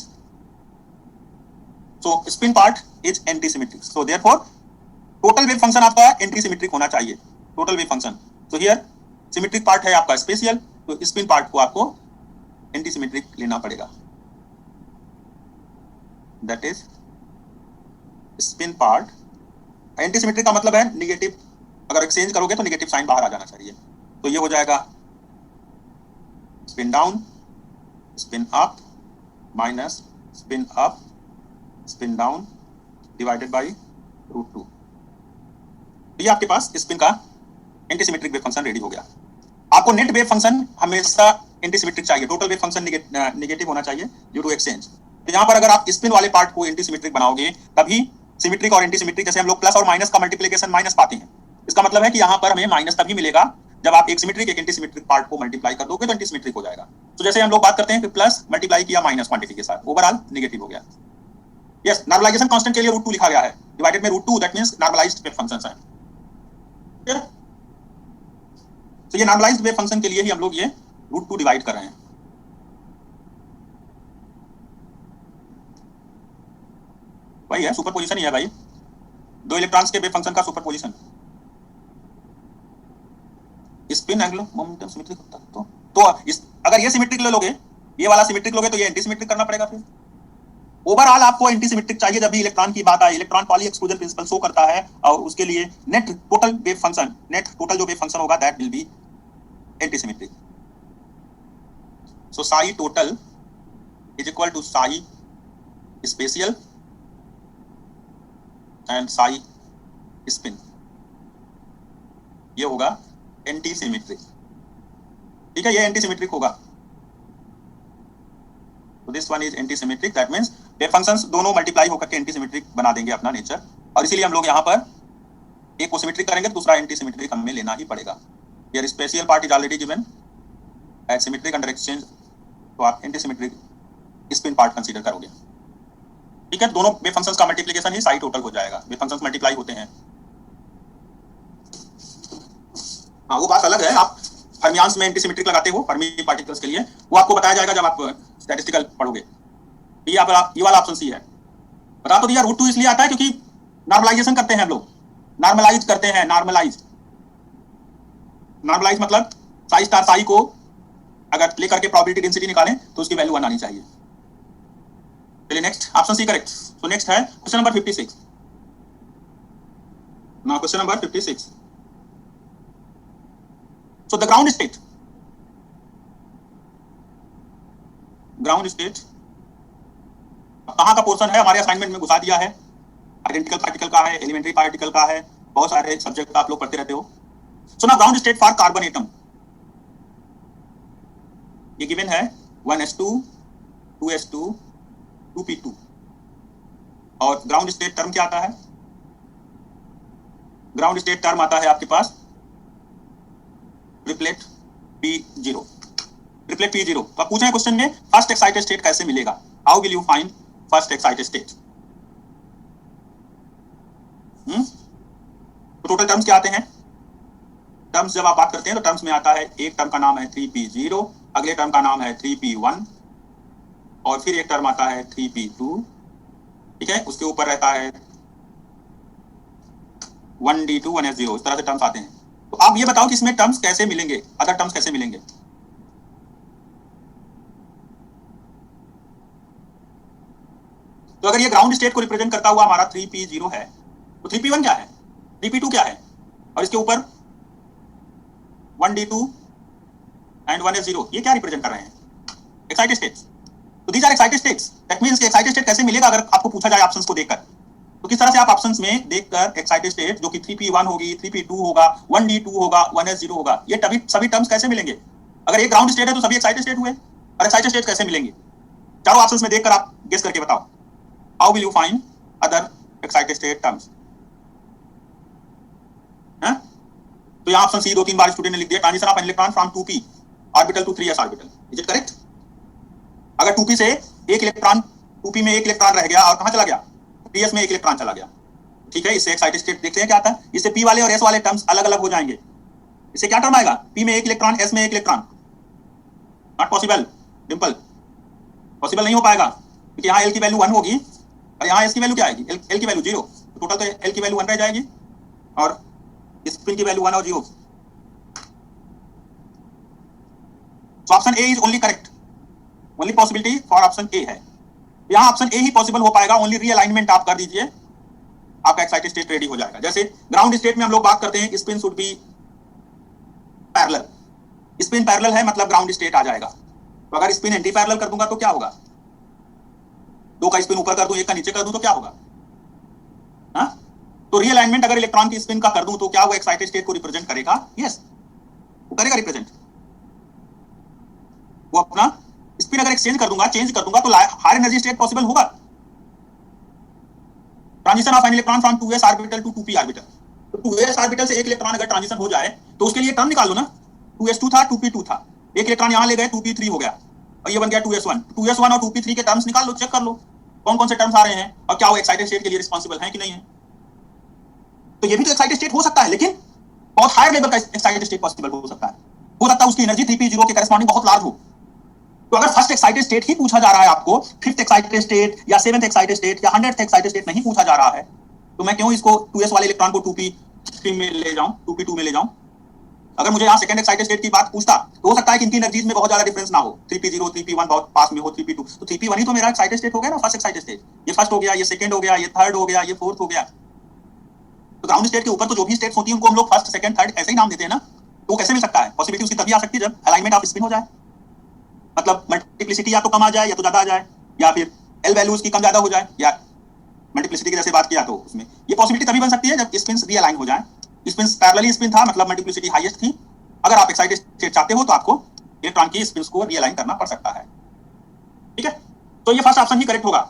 so spin part is anti symmetric. So therefore total wave function आपका एंटी सिमेट्रिक होना चाहिए. Total wave function. So here symmetric part है आपका स्पेशियल, तो स्पिन पार्ट को आपको एंटी सिमेट्रिक लेना पड़ेगा. That is spin part. Antisymmetric का मतलब है निगेटिव, अगर एक्सचेंज करोगे तो निगेटिव साइन बाहर आ जाना चाहिए. तो ये हो जाएगा spin down spin up minus spin up spin down divided by √2. ये आपके पास स्पिन का एंटीसिमेट्रिक वेव फंक्शन रेडी हो गया. आपको नेट वेव फंक्शन हमेशा एंटीसिमेट्रिक चाहिए. टोटल वेव फंक्शन नेगेटिव होना चाहिए ड्यू टू एक्सचेंज. तो यहाँ पर अगर आप स्पिन वाले पार्ट को एंटीसिमेट्रिक बनाओगे तभी सिमेट्रिक और एंटीसिमेट्रिक, जैसे हम लोग प्लस और माइनस का मल्टीप्लिकेशन माइनस पाते हैं, इसका मतलब है कि यहाँ पर हमें माइनस तभी मिलेगा जब आप एक सिमेट्रिक एक एंटीसिमेट्रिक पार्ट को मल्टीप्लाई कर दोगे तो एंटीसिमेट्रिक हो जाएगा. तो जैसे हम लोग बात करते हैं कि प्लस मल्टीप्लाई किया माइनस क्वांटिटी के साथ, ओवरऑल नेगेटिव हो गया. यस, नॉर्मलाइजेशन कांस्टेंट के लिए √2 लिखा गया है, डिवाइडेड में √2, that means normalized wave functions है. तो ये नॉर्मलाइज्ड वेव फंक्शन के लिए ही हम लोग ये √2 डिवाइड कर रहे हैं। वही है, सुपरपोजिशन ही है भाई, दो इलेक्ट्रॉन्स के वेव फंक्शन का superposition. Spin angular momentum symmetric होता है तो अगर ये सिमेट्रिक लोगे, ये वाला सिमेट्रिक लोगे तो ये एंटी सिमेट्रिक करना पड़ेगा। फिर ओवरऑल आपको एंटी सिमेट्रिक चाहिए जब भी इलेक्ट्रॉन की बात आए। Electron Pauli exclusion principle show करता है और उसके लिए net total wave function, net total जो वेव फंक्शन होगा that will be antisymmetric. So psi total is equal to psi spatial and psi spin, ये होगा एंटी सिमेट्रिक। ठीक है, ये एंटी सिमेट्रिक होगा। तो this one is anti symmetric, that means wave functions दोनों multiply होकर के एंटी सिमेट्रिक बना देंगे अपना नेचर, और इसीलिए हम लोग यहाँ पर एक को सिमेट्रिक करेंगे तो दूसरा एंटी सिमेट्रिक हमें लेना ही पड़ेगा। Here special part is already given as symmetric under exchange, तो आप antisymmetric spin part consider करोगे। ठीक है, दोनों वेव फंक्शंस का मल्टीप्लिकेशन ही साई टोटल हो जाएगा। वेव फंक्शंस मल्टीप्लाई होते हैं। हाँ, वो बात अलग है, आप फर्मियान्स में एंटी सिमेट्रिक लगाते हो फर्मी पार्टिकल्स के लिए, वो आपको बताया जाएगा जब आप स्टैटिस्टिकल पढ़ोगे। ये वाला ऑप्शन सी है। बता तो दिया, √2 इसलिए आता है क्योंकि नॉर्मलाइजेशन करते हैं हम लोग, नॉर्मलाइज करते हैं। नॉर्मलाइज मतलब साई स्टार साई को अगर लेकर के प्रोबेबिलिटी डेंसिटी निकालें तो उसकी वैल्यू 1 आनी चाहिए। चलिए next, option C correct. So next है question number 56। Now question number 56। So the ground state कहाँ का पोर्शन है हमारे असाइनमेंट में घुसा दिया है। आइडेंटिकल पार्टिकल का है, एलिमेंट्री पार्टिकल का है, बहुत सारे सब्जेक्ट आप लोग पढ़ते रहते हो। सो ना ground state for carbon atom ये गिवन है 1s2 2s2 2p2। और ग्राउंड स्टेट टर्म क्या आता है? ग्राउंड स्टेट टर्म आता है आपके पास ट्रिपलेट P0। ट्रिपलेट P0 तो आप पूछ रहे हैं क्वेश्चन में फर्स्ट एक्साइटेड स्टेट कैसे मिलेगा, how will you find first excited state. तो टोटल टर्म्स क्या आते हैं? टर्म्स जब आप बात करते हैं तो टर्म्स में आता है, एक टर्म का नाम है 3p0, अगले टर्म का नाम है 3p1 और फिर एक टर्म आता है 3p2। ठीक है, उसके ऊपर रहता है 1d2 1s0, इस तरह से टर्म्स आते हैं। तो आप ये बताओ कि इसमें टर्म्स कैसे मिलेंगे, अदर टर्म्स कैसे मिलेंगे। तो अगर ये ग्राउंड स्टेट को रिप्रेजेंट करता हुआ हमारा 3p0 है तो 3p1 क्या है, 3p2 क्या है, और इसके ऊपर 1d2 एंड 1s0 ये क्या रिप्रेजेंट कर रहे हैं? Excited states. तो these are excited states. That means कि एक्साइटेड स्टेट कैसे मिलेगा अगर आपको पूछा जाए ऑप्शंस को देखकर, तो किस तरह से आप ऑप्शंस में देखकर एक्साइटेड स्टेट जो कि 3p1 होगी, 3p2 होगा, 1d2 होगा, 1s0 होगा, ये सभी टर्म्स कैसे मिलेंगे? अगर ये ग्राउंड स्टेट है तो सभी एक्साइटेड स्टेट हुए, और एक्साइटेड स्टेट कैसे मिलेंगे? चारों ऑप्शंस में देखकर आप गेस करके बताओ, how will you find other excited state terms. तो यहाँ ऑप्शन सी 2-3 बार स्टूडेंट ने लिख दिया, transition of an electron from 2p orbital to 3s orbital. Is it correct? अगर 2p से एक इलेक्ट्रॉन, 2p में एक इलेक्ट्रॉन रह गया और कहां चला गया, 3s में एक इलेक्ट्रॉन चला गया। ठीक है, इससे एक्साइटेड स्टेट देखते हैं क्या आता है। इससे p वाले और s वाले टर्म्स अलग अलग हो जाएंगे। इससे क्या टर्म आएगा, p में एक इलेक्ट्रॉन, s में एक electron. Not possible Dimple, possible नहीं हो पाएगा क्योंकि यहाँ l की वैल्यू 1 होगी और यहाँ s की वैल्यू क्या आएगी, l की वैल्यू 0। तो टोटल तो l की वैल्यू 1 रह जाएगी और स्पिन की वैल्यू 1 और 0। So option A is only correct, only possibility for option A है। यहाँ ऑप्शन ए ही पॉसिबल हो पाएगा, ओनली रीअलाइनमेंट आप कर दीजिए, आपका एक्साइटेड स्टेट रेडी हो जाएगा। जैसे ग्राउंड स्टेट में हम लोग बात करते हैं spin should be parallel, spin parallel है मतलब ग्राउंड स्टेट आ जाएगा। तो अगर स्पिन एंटी पैरेलल कर दूंगा तो क्या होगा, 2 का स्पिन ऊपर कर दूं 1 का नीचे कर दूं तो क्या होगा। हाँ, तो रीअलाइनमेंट अगर इलेक्ट्रॉन की स्पिन का कर दूं तो क्या वो एक्साइटेड स्टेट को रिप्रेजेंट करेगा? यस, वो करेगा रिप्रेजेंट। वो अपना स्पिन अगर एक्सचेंज कर दूंगा, चेंज कर दूंगा तो हायर एनर्जी स्टेट पॉसिबल होगा। Transition of an electron from 2s orbital to 2p orbital. तो 2s ऑर्बिटल से एक इलेक्ट्रॉन अगर ट्रांजिशन हो जाए तो उसके लिए टर्म निकाल लो ना, 2s2 था 2p2 था, एक इलेक्ट्रॉन यहां ले गए 2p3 हो गया और ये बन गया 2s1। 2s1 और 2p3 के टर्म्स निकाल लो, चेक कर लो कौन कौन से टर्म्स आ रहे हैं और क्या वो एक्साइटेड स्टेट के लिए रिस्पांसिबल है कि नहीं है। तो ये भी तो एक्साइटेड स्टेट हो सकता है, लेकिन बहुत हायर लेवल का एक्साइटेड स्टेट पॉसिबल हो सकता है। हो सकता है उसकी एनर्जी 3p0 के करस्पॉन्डिंग बहुत लार्ज हो। तो अगर फर्स्ट एक्साइटेड स्टेट ही पूछा जा रहा है आपको, फिफ्थ एक्साइटेड स्टेट या सेवेंथ एक्साइटेड स्टेट या 100th एक्साइटेड स्टेट नहीं पूछा जा रहा है, तो मैं क्यों इसको 2s वाले इलेक्ट्रॉन को 2p3 में ले जाऊं, 2p2 में ले जाऊं? अगर मुझे यहाँ सेकंड एक्साइटेड स्टेट की बात पूछता तो हो सकता है कि इनकी एनर्जीज में बहुत ज्यादा डिफरेंस ना हो, 3p0 3p1 बहुत पास में हो, 3p2 तो 3p1 ही तो मेरा एक्साइटेड स्टेट हो गया ना, फर्स्ट एक्साइटेड स्टेट। ये फर्स्ट हो गया, ये सेकंड हो गया, ये थर्ड हो गया, ये फोर्थ हो गया। तो ग्राउंड स्टेट के ऊपर तो जो भी स्टेट्स होती हैं उनको हम लोग फर्स्ट सेकंड थर्ड ऐसे ही नाम देते हैं ना। तो कैसे मिल सकता है? पॉसिबिलिटी उसकी तभी आ सकती है जब अलाइनमेंट ऑफ स्पिन हो जाए, मतलब मल्टीप्लिसिटी या तो कम आ जाए या तो ज्यादा आ जाए, या फिर एल वैल्यू उसकी कम ज्यादा हो जाए, या मल्टीप्लिसिटी की जैसे बात किया तो उसमें ये पॉसिबिलिटी तभी बन सकती है जब स्पिन्स रीअलाइन हो जाए। स्पिन्स पैरेलली स्पिन था मतलब मल्टीप्लिसिटी हाईएस्ट थी। अगर आप एक्साइटेड स्टेट चाहते हो तो आपको इलेक्ट्रॉन की स्पिन्स को रीअलाइन करना पड़ सकता है। ठीक है, तो ये फर्स्ट ऑप्शन ही करेक्ट होगा,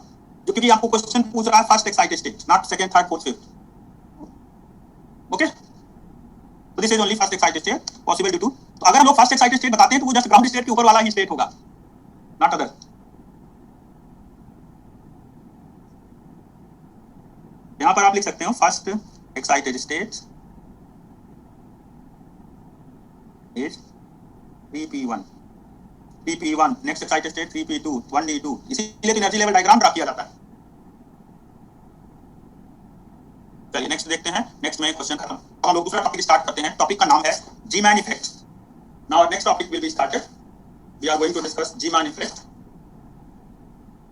जो क्योंकि आपको क्वेश्चन पूछ रहा है first excited state, not second third fourth fifth. Okay, तो this is only first excited state possible due to. तो अगर हम लोग फर्स्ट एक्साइटेड स्टेट बताते हैं तो वो जस्ट ग्राउंड स्टेट के ऊपर वाला ही स्टेट होगा, नॉट अदर। यहां पर आप लिख सकते हो first excited state is 3p1 3p1 next excited state 3p2 1d2, इसीलिए एनर्जी लेवल डायग्राम ड्रा किया जाता है। चलिए नेक्स्ट देखते हैं। नेक्स्ट में क्वेश्चन खत्म। अब हम लोग दूसरा टॉपिक स्टार्ट करते हैं। टॉपिक का नाम है Zeeman effect. Now next topic will be started, we are going to discuss Zeeman effect.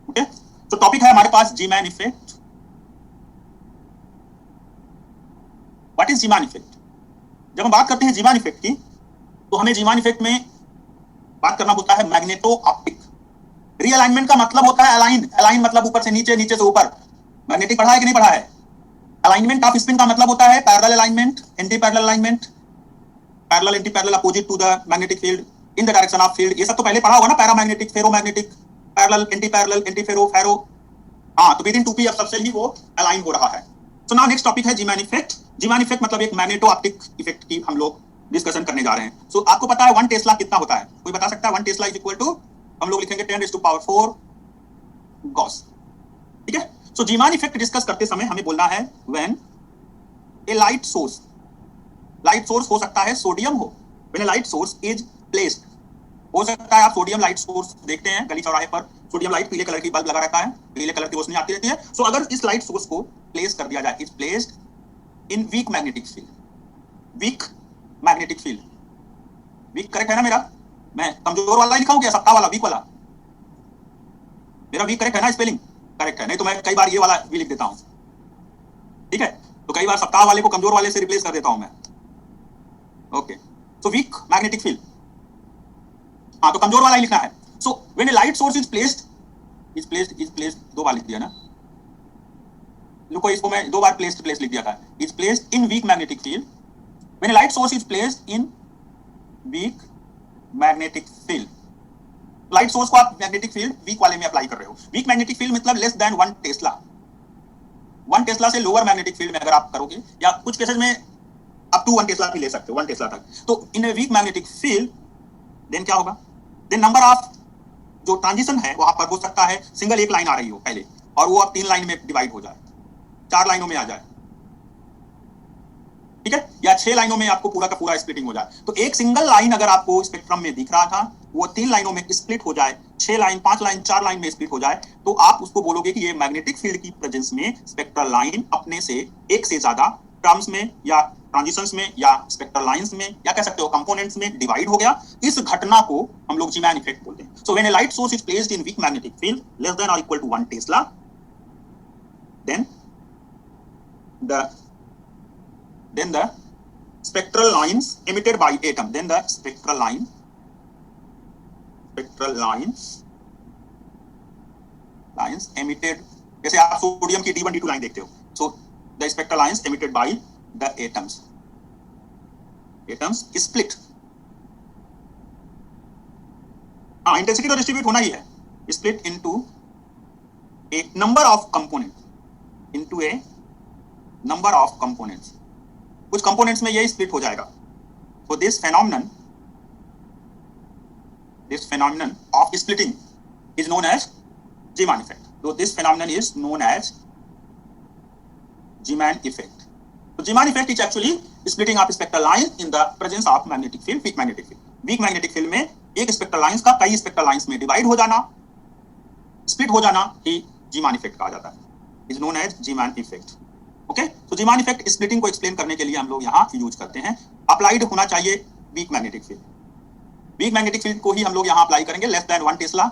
Okay, तो टॉपिक है हमारे पास Zeeman effect. What is Zeeman effect? जब हम बात करते हैं जी-मैन इफेक्ट की तो हमें जी-मैन इफेक्ट में बात करना होता है मैग्नेटो ऑप्टिक। रीअलाइनमेंट का मतलब होता है अलाइन, अलाइन मतलब ऊपर से नीचे, नीचे से ऊपर। मैग्नेटिक पढ़ा है कि नहीं पढ़ा है? अलाइनमेंट ऑफ स्पिन का मतलब होता है parallel alignment, anti parallel alignment, parallel anti parallel opposite to the magnetic field, in the direction of field. ये सब तो पहले पढ़ा होगा ना, paramagnetic, ferromagnetic, parallel, anti parallel, anti ferro, ferro. हाँ, तो विदिन 2p अब सबसे ही वो अलाइन हो रहा है। सो नाउ नेक्स्ट टॉपिक है जी-मैन इफेक्ट। जी-मैन इफेक्ट मतलब एक मैग्नेटो ऑप्टिक इफेक्ट की हम लोग डिस्कशन करने जा रहे हैं। सो आपको पता है 1 टेस्ला कितना होता है? कोई बता सकता है? 1 टेस्ला इज इक्वल टू, हम लोग लिखेंगे 10⁴ गॉस। ठीक है, सो जी-मैन इफेक्ट डिस्कस करते समय हमें बोलना है when a light source, light source हो सकता है सोडियम हो, when a light source is placed, हो सकता है आप सोडियम लाइट सोर्स देखते हैं गली चौराहे पर, सोडियम लाइट पीले कलर की बल्ब लगा रहता है, पीले कलर की रोशनी आती रहती है। सो अगर इस लाइट सोर्स को प्लेस कर दिया जाए, is placed in weak magnetic field, weak magnetic field, weak correct है ना मेरा? मैं कमजोर वाला लिखा हूं क्या, सत्ता वाला, वीक वाला? मेरा वीक करेक्ट है ना, स्पेलिंग करेक्ट है? नहीं तो मैं कई बार ये वाला भी लिख देता हूं। ठीक है, तो कई बार सत्ता वाले को कमजोर वाले से रिप्लेस कर देता हूं मैं। Okay, so weak magnetic field, हाँ तो कमजोर वाला ही लिखना है। सो when a light source is placed, दो बार लिख दिया ना, देखो इसको मैं दो बार प्लेस्ड लिख दिया था, is placed in weak magnetic field. When a light source is placed in weak magnetic field, light source को आप मैग्नेटिक फील्ड वीक वाले में अप्लाई कर रहे हो। वीक मैग्नेटिक फील्ड मतलब लेस देन 1 टेस्ला, 1 टेस्ला से लोअर मैग्नेटिक फील्ड में अगर आप करोगे, या कुछ केसेस में अप टू 1 टेस्ला भी ले सकते हो, 1 टेस्ला तक। तो इन a week magnetic field then क्या होगा? देन नंबर ऑफ जो ट्रांजिशन है वहां पर हो सकता है सिंगल एक लाइन आ रही हो पहले, और वो अब 3 लाइन में डिवाइड हो जाए, 4 लाइनों में आ जाए, ठीक है, या 6 लाइनों में आपको पूरा का पूरा स्प्लिटिंग हो जाए। तो एक सिंगल लाइन अगर आपको स्पेक्ट्रम में दिख रहा था, वो 3 लाइनों में स्प्लिट हो जाए, 6 लाइन, 5 लाइन, 4 लाइन में स्प्लिट हो जाए, तो आप उसको बोलोगे कि ये मैग्नेटिक फील्ड की प्रेजेंस में स्पेक्ट्रल लाइन अपने से एक से ज्यादा टर्म्स में या ट्रांजिशंस में या स्पेक्ट्रल लाइंस में या कह सकते हो कंपोनेंट्स में डिवाइड हो गया। इस घटना को हम लोग जी-मैन इफेक्ट बोलते हैं। So when a light source is placed in weak magnetic field less than और equal to 1 tesla, then the spectral lines emitted by atom, then the spectral lines emitted, जैसे आप सोडियम की D1 D2 line देखते हो, so the spectral lines emitted by the atoms split, हाँ intensity तो distribute होना ही है, split into a number of components, कुछ कंपोनेंट्स में ये स्प्लिट हो जाएगा। So this phenomenon of splitting is known as Zeeman effect. So this phenomenon is known as Zeeman effect. So Zeeman effect is actually splitting of spectral line in the presence of magnetic field, weak magnetic field. Week magnetic field में एक spectral lines का कई spectral lines में divide हो जाना, split हो जाना ही Zeeman effect कहा जाता है, is known as Zeeman effect. Okay, तो जीमान इफेक्ट स्प्लिटिंग को एक्सप्लेन करने के लिए हम लोग यहाँ यूज करते हैं। अप्लाइड होना चाहिए weak magnetic field, weak magnetic field को ही हम लोग यहाँ अप्लाई करेंगे, लेस देन 1 टेस्ला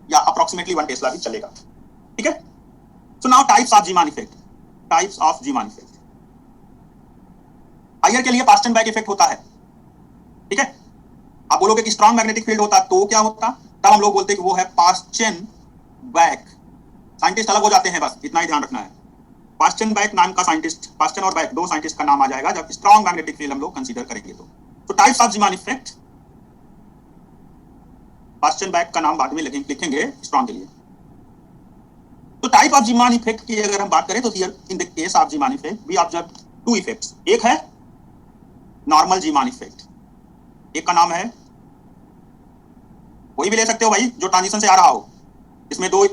या अप्रोक्सीमेटली 1 टेस्ला भी चलेगा, ठीक है। So now types of Zeeman effect, types of Zeeman effect. Higher के लिए पास्टन बैक इफेक्ट होता है, ठीक है। आप बोलोगे कि स्ट्रॉन्ग मैग्नेटिक फील्ड होता तो क्या होता, तब हम लोग बोलते हैं कि वो है पास्टन बैक। साइंटिस्ट अलग हो जाते हैं, बस इतना ही ध्यान रखना है। पास्टन बैक नाम का साइंटिस्ट, पास्टन और बैक दो साइंटिस्ट का नाम आ जाएगा जब स्ट्रॉन्ग मैग्नेटिक फील्ड हम लोग कंसीडर करेंगे तो types of Zeeman effect, Paschen back का नाम बाद में लिखेंगे स्ट्रॉन्ग के लिए। तो टाइप ऑफ जीमान इफेक्ट की अगर हम बात करें तो here in the case of Zeeman effect we observe 2 effects. एक है नॉर्मल जीमान इफेक्ट, एक का नाम है, कोई भी ले सकते हो भाई जो ट्रांजिशन से आ रहा हो, इसमें 2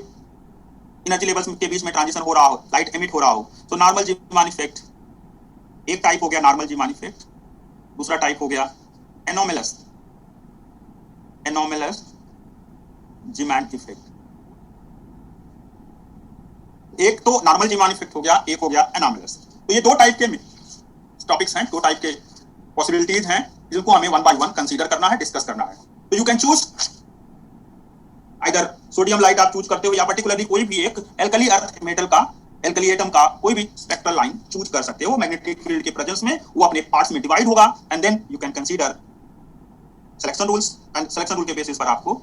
एनर्जी लेवल्स के बीच में ट्रांजिशन हो रहा हो, लाइट एमिट हो रहा हो, तो नॉर्मल जीमान इफेक्ट एक टाइप हो गया, नॉर्मल जीमान इफेक्ट। दूसरा टाइप हो गया एनोमलस, एनोमलस जीमान इफेक्ट। एक तो नॉर्मल जीमान इफेक्ट हो गया, एक हो गया एनोमलस। तो ये 2 टाइप के टॉपिक्स हैं, 2 टाइप के पॉसिबिलिटीज हैं जिनको हमें 1 बाय 1 कंसीडर करना है, डिस्कस करना है। तो you can choose either sodium light आप चूज करते हो या पर्टिकुलरली कोई भी एक एल्कली अर्थ मेटल का, एल्कली एटम का कोई भी स्पेक्ट्रल लाइन चूज कर सकते हो। मैग्नेटिक फील्ड के प्रेजेंस में वो अपने पार्ट्स में डिवाइड होगा and then you can consider selection rules, and selection rule के बेसिस पर आपको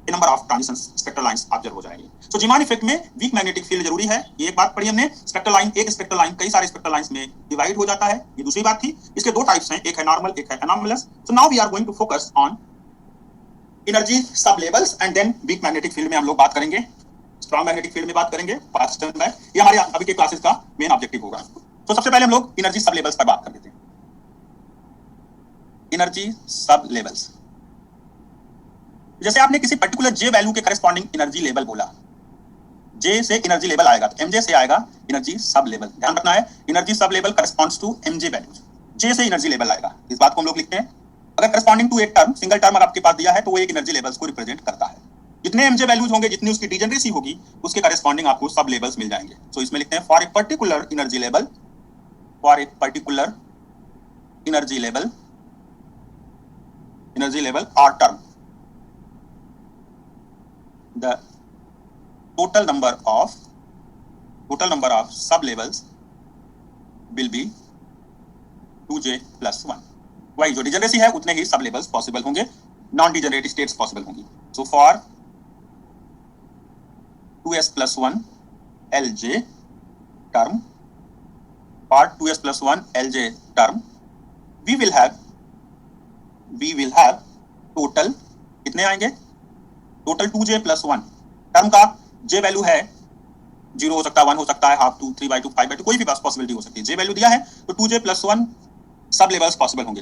number of transition spectral lines observe हो जाएंगे। सो जीमान इफेक्ट में वीक मैग्नेटिक फील्ड जरूरी है, ये एक बात पढ़ी हमने। स्पेक्ट्रल लाइन, एक स्पेक्ट्रल लाइन कई सारे स्पेक्ट्रल लाइंस में डिवाइड हो जाता है, ये दूसरी बात थी। इसके 2 टाइप्स हैं, एक है नॉर्मल, एक है anomalous. So now we are going to focus on energy sub levels and then weak magnetic field में हम लोग बात करेंगे, स्ट्रॉन्ग मैग्नेटिक फील्ड में बात करेंगे, पास्टन बैक। ये हमारे अभी के क्लासेस का मेन ऑब्जेक्टिव होगा। तो सबसे पहले हम लोग एनर्जी सब लेवल्स पर बात कर लेते हैं। एनर्जी सब लेवल्स, जैसे आपने किसी पर्टिकुलर जे वैल्यू के करस्पॉन्डिंग एनर्जी लेवल बोला, जे से एनर्जी लेवल आएगा तो एमजे से आएगा एनर्जी सब लेवल। ध्यान रखना है, energy sub level corresponds to MJ values, जे से एनर्जी लेवल आएगा, इस बात को हम लोग लिखते हैं। अगर करस्पॉन्डिंग टू एक टर्म, सिंगल टर्म अगर आपके पास दिया है तो वो एक एनर्जी लेवल्स को रिप्रेजेंट करता है। जितने एमजे वैल्यूज होंगे, जितनी उसकी डिजेनरेसी होगी, उसके करस्पॉन्डिंग आपको सब लेवल्स मिल जाएंगे। सो इसमें लिखते हैं for a particular energy level, for a particular energy level, energy level और term, the total number of sub levels will be 2j plus 1। वही जो डिजेनरेसी है उतने ही सब लेवल्स पॉसिबल होंगे, नॉन डिजेनरेट स्टेट्स पॉसिबल होंगी। So for 2s plus 1 lj term, for 2s plus 1 lj term we will have total कितने आएंगे, total 2j plus 1। Term का j वैल्यू है 0 हो सकता है, 1 हो सकता है, हाफ 2, 3/2, 5/2, कोई भी बस पॉसिबिलिटी हो सकती है। j वैल्यू दिया है तो 2j plus 1 sub levels possible होंगे।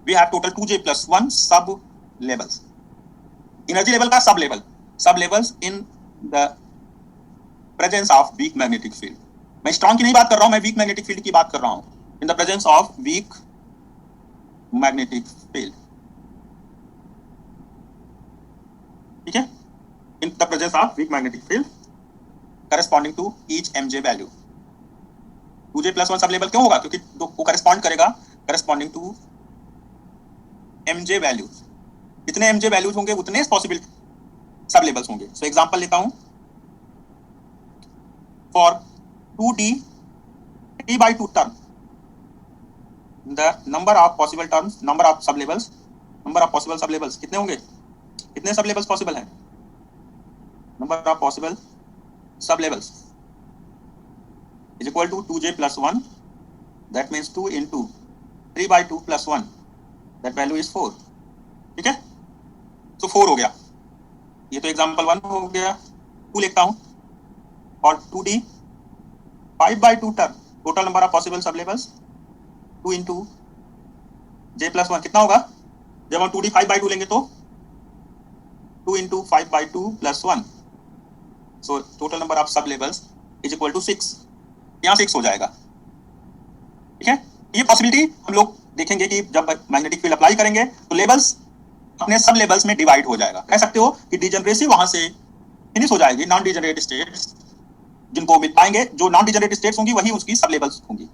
We have total 2j plus 1 sub levels, energy level का sub levels in the presence of weak magnetic field. मैं स्ट्रॉन्ग की नहीं बात कर रहा हूं, मैं वीक मैग्नेटिक फील्ड की बात कर रहा हूं। इन the presence of weak magnetic field, ठीक है, in the presence of weak magnetic field corresponding to each mj value। 2j plus 1 sub level क्यों होगा, क्योंकि वो करस्पॉन्ड करेगा corresponding to mj values। जितने mj values होंगे उतने पॉसिबल सब लेवल्स होंगे। सो एग्जांपल लेता हूं, for 2d 3/2 term the number of possible terms, number of sub levels, number of possible sub levels कितने होंगे, कितने सब लेवल्स पॉसिबल हैं, number of possible sub levels is equal to 2j plus 1, that means 2 into 3/2 plus 1, that value is 4। ठीक है, तो 4 हो गया, ये तो एग्जांपल 1 हो गया। 2 लिखता हूं, और 2d 5/2 term, total number of possible sub levels 2 into j plus 1 कितना होगा, जब हम 2d 5/2 लेंगे तो 2 into 5/2 plus 1, so total number of sub levels is equal to 6। यहाँ 6 हो जाएगा। ठीक है, ये पॉसिबिलिटी हम लोग देखेंगे कि जब मैग्नेटिक फील्ड अप्लाई करेंगे तो लेवल्स अपने सब लेवल्स में डिवाइड हो जाएगा। कह सकते हो कि डिजनरेसी वहां से फिनिश हो जाएगी। नॉन डिजनरेट स्टेट्स जिनको मिल पाएंगे, जो नॉन डिजनरेट स्टेट्स होंगी वही उसकी सब लेवल्स होंगी।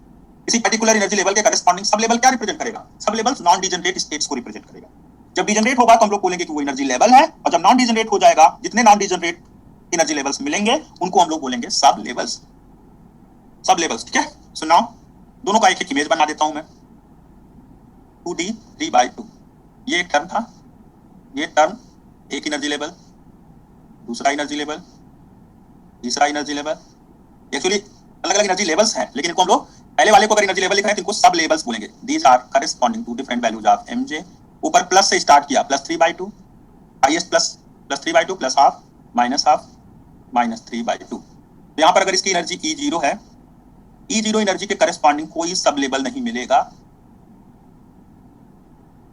किसी पर्टिकुलर एनर्जी लेवल के करस्पॉन्डिंग सब लेवल क्या रिप्रेजेंट करेगा? सब लेवल्स नॉन डिजनरेट स्टेट्स को रिप्रेजेंट करेगा। जब डिजनरेट होगा तो हम लोग बोलेंगे कि वो एनर्जी लेवल है, और जब नॉन डिजनरेट हो जाएगा, जितने नॉन डिजनरेट एनर्जी लेवल्स मिलेंगे उनको हम लोग बोलेंगे सब लेवल्स। सब लेवल्स, ठीक है। सो नाउ दोनों का एक एक इमेज बना देता हूं मैं। 2d 3/2 ये एक टर्म था, ये टर्म एक एनर्जी लेवल, दूसरा एनर्जी लेवल, तीसरा एनर्जी लेवल। एक्चुअली अलग अलग एनर्जी लेवल्स हैं, लेकिन इनको हम लोग पहले वाले को अगर एनर्जी लेवल लिख रहे हैं तो इनको सब लेवल्स बोलेंगे। These are corresponding to different values of mj। ऊपर प्लस से स्टार्ट किया, +3/2, highest +3/2 plus half minus half -3/2। तो यहाँ पर अगर इसकी एनर्जी E0 है, E0 एनर्जी के करस्पॉन्डिंग कोई सब लेवल नहीं मिलेगा।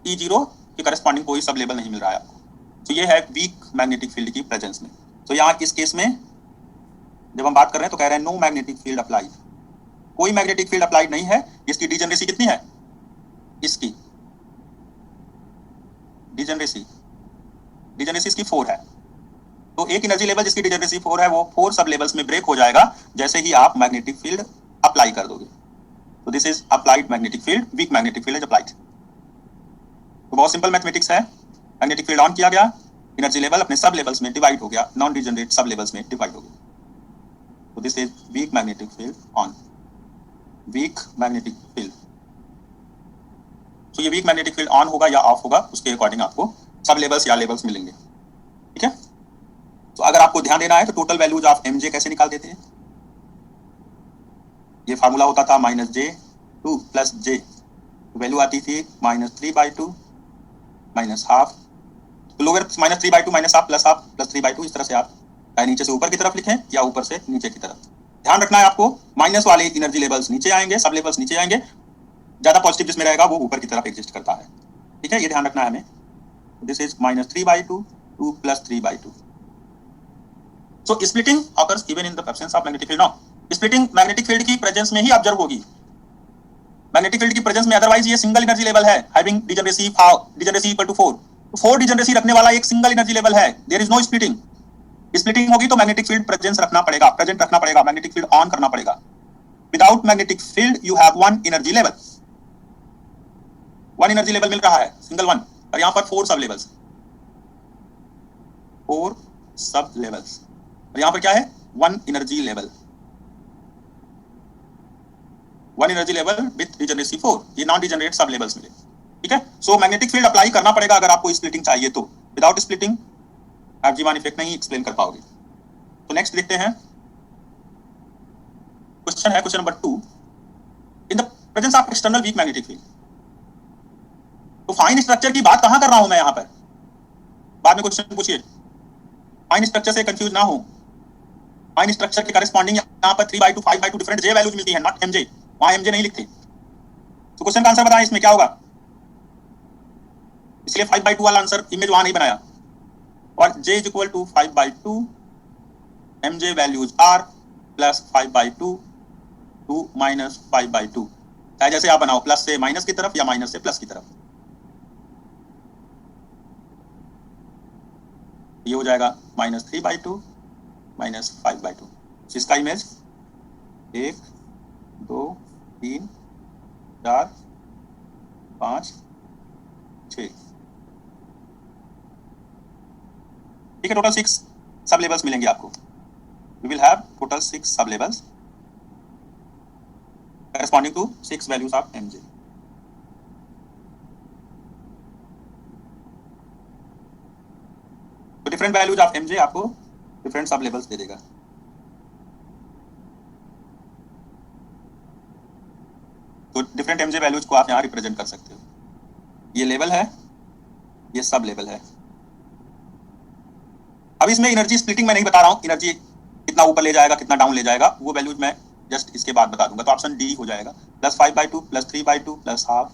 E0 के करस्पॉन्डिंग कोई सब लेवल नहीं मिल रहा है आपको। तो ये है वीक मैग्नेटिक फील्ड की प्रेजेंस में। तो यहाँ इस केस में जब हम बात कर रहे हैं तो कह रहे हैं नो मैग्नेटिक फील्ड अप्लाइड, कोई मैग्नेटिक फील्ड अप्लाइड नहीं है। इसकी डिजनरेसी कितनी है? इसकी डिजनरेसी इसकी 4 है। तो एक एनर्जी लेवल जिसकी डिजनरेसी 4 है वो 4 सब लेवल्स में ब्रेक हो जाएगा जैसे ही आप मैग्नेटिक फील्ड अप्लाई कर दोगे। तो this is applied magnetic field, weak magnetic field is applied. तो बहुत सिंपल मैथमेटिक्स है। मैग्नेटिक फील्ड ऑन किया गया, एनर्जी लेवल अपने सब लेवल्स में डिवाइड हो गया, नॉन डिजनरेट सब लेवल्स में डिवाइड हो गया। तो this is weak magnetic field on, week magnetic field. तो ये वीक मैग्नेटिक फील्ड ऑन होगा या ऑफ होगा, उसके अकॉर्डिंग आपको सब लेवल्स या लेवल्स मिलेंगे, ठीक है। तो अगर आपको ध्यान देना है तो टोटल वैल्यूज ऑफ mj कैसे निकाल देते हैं? ये फार्मूला होता था -j2 + j, वैल्यू आती थी -3/2 माइनस हाफ। तो लोग -3/2 minus half plus half plus 3/2 इस तरह से आप चाहे नीचे से ऊपर की तरफ लिखें या ऊपर से नीचे की तरफ। ध्यान रखना है आपको, माइनस वाले एनर्जी लेवल्स नीचे आएंगे, सब लेवल्स नीचे आएंगे, ज्यादा पॉजिटिव जिसमें रहेगा वो ऊपर की तरफ एग्जिस्ट करता है, ठीक है। ये ध्यान रखना है हमें। This is -3/2 2 + 3/2। So splitting occurs even in the absence of magnetic field. Now, splitting magnetic field की प्रेजेंस में ही ऑब्जर्व होगी। मैग्नेटिक फील्ड की प्रेजेंस में अदरवाइज ये सिंगल एनर्जी लेवल है, हैविंग डिजनरेसी इक्वल टू 4। तो 4 डिजनरेसी रखने वाला एक सिंगल एनर्जी लेवल है। There is no splitting. Splitting होगी तो मैग्नेटिक फील्ड प्रेजेंट रखना पड़ेगा, मैग्नेटिक फील्ड ऑन करना पड़ेगा। Without magnetic field you have one energy level, one energy level मिल रहा है, सिंगल वन। और यहाँ पर 4 सब लेवल्स, 4 सब लेवल्स। और यहाँ पर क्या है? One energy level, one energy level with degeneracy 4। ये नॉन डिजनरेट सब लेवल्स मिले, ठीक है। सो मैग्नेटिक फील्ड अप्लाई करना पड़ेगा अगर आपको स्प्लिटिंग चाहिए तो। विदाउट स्प्लिटिंग आप जीवान इफेक्ट नहीं एक्सप्लेन कर पाओगे। तो नेक्स्ट देखते हैं, क्वेश्चन है question number 2। In the presence of external week magnetic field. तो फाइन स्ट्रक्चर की बात कहां कर रहा हूं मैं यहाँ पर? बाद में क्वेश्चन पूछिए, फाइन स्ट्रक्चर से कंफ्यूज ना हो। फाइन स्ट्रक्चर के करस्पॉन्डिंग यहाँ पर 3/2 5/2 डिफरेंट जे वैल्यूज मिलती है, नॉट mj। वहां mj नहीं लिखते। तो क्वेश्चन का आंसर बताएं, इसमें क्या होगा? इसलिए 5/2 वाला आंसर इमेज वहां नहीं बनाया। और j is equal to 5/2 mj values are plus 5/2 2 minus 5/2। चाहे जैसे आप बनाओ, प्लस से माइनस की तरफ या माइनस से प्लस की तरफ। ये हो जाएगा -3/2 माइनस 5/2। इसका इमेज 1 2 3 4 5 6, ठीक है। टोटल 6 सब लेवल्स मिलेंगे आपको। वी विल हैव टोटल 6 सब levels corresponding to 6 values of mj। तो डिफरेंट वैल्यूज ऑफ mj आपको डिफरेंट सब लेवल्स दे देगा। तो डिफरेंट mj वैल्यूज को आप यहाँ रिप्रेजेंट कर सकते हो। ये लेवल है, ये सब लेवल है। अब इसमें एनर्जी स्प्लिटिंग मैं नहीं बता रहा हूँ, एनर्जी कितना ऊपर ले जाएगा कितना डाउन ले जाएगा, वो वैल्यूज मैं जस्ट इसके बाद बता दूंगा। तो ऑप्शन डी हो जाएगा, +5/2 + 3/2 प्लस हाफ।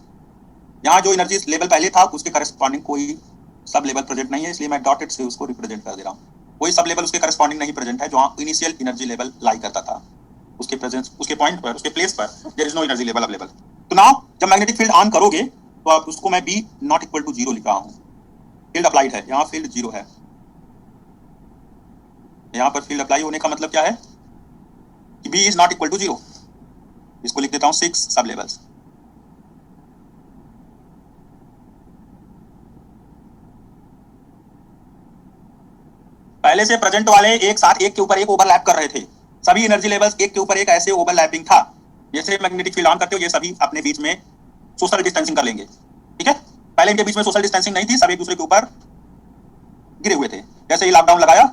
यहाँ जो एनर्जी लेवल पहले था उसके करस्पॉन्डिंग कोई सब लेवल प्रेजेंट नहीं है, इसलिए मैं डॉटेड से उसको रिप्रेजेंट कर दे रहा हूँ। कोई सब लेवल उसके करस्पॉन्डिंग नहीं प्रेजेंट है जो इनिशियल एनर्जी लेवल लाई करता था, उसके प्रेजेंस, उसके पॉइंट पर, उसके प्लेस पर there is no energy level available. तो नाउ जब मैग्नेटिक फील्ड ऑन करोगे तो आप उसको मैं B ≠ = 0 लिख रहा हूँ। फील्ड अप्लाइड है, यहाँ फील्ड 0 है। यहाँ पर फील्ड अप्लाई होने का मतलब क्या है कि B is not equal to 0। इसको लिख देता हूँ 6 सब लेवल्स। पहले से प्रेजेंट वाले एक साथ एक के ऊपर एक ओवरलैप कर रहे थे, सभी एनर्जी लेवल्स एक के ऊपर एक ऐसे ओवरलैपिंग था। जैसे मैग्नेटिक फील्ड ऑन करते हो ये सभी अपने बीच में सोशल डिस्टेंसिंग कर लेंगे, ठीक है। पहले इनके बीच में सोशल डिस्टेंसिंग नहीं थी, सब एक दूसरे के ऊपर गिरे हुए थे। जैसे ही लॉकडाउन लगाया,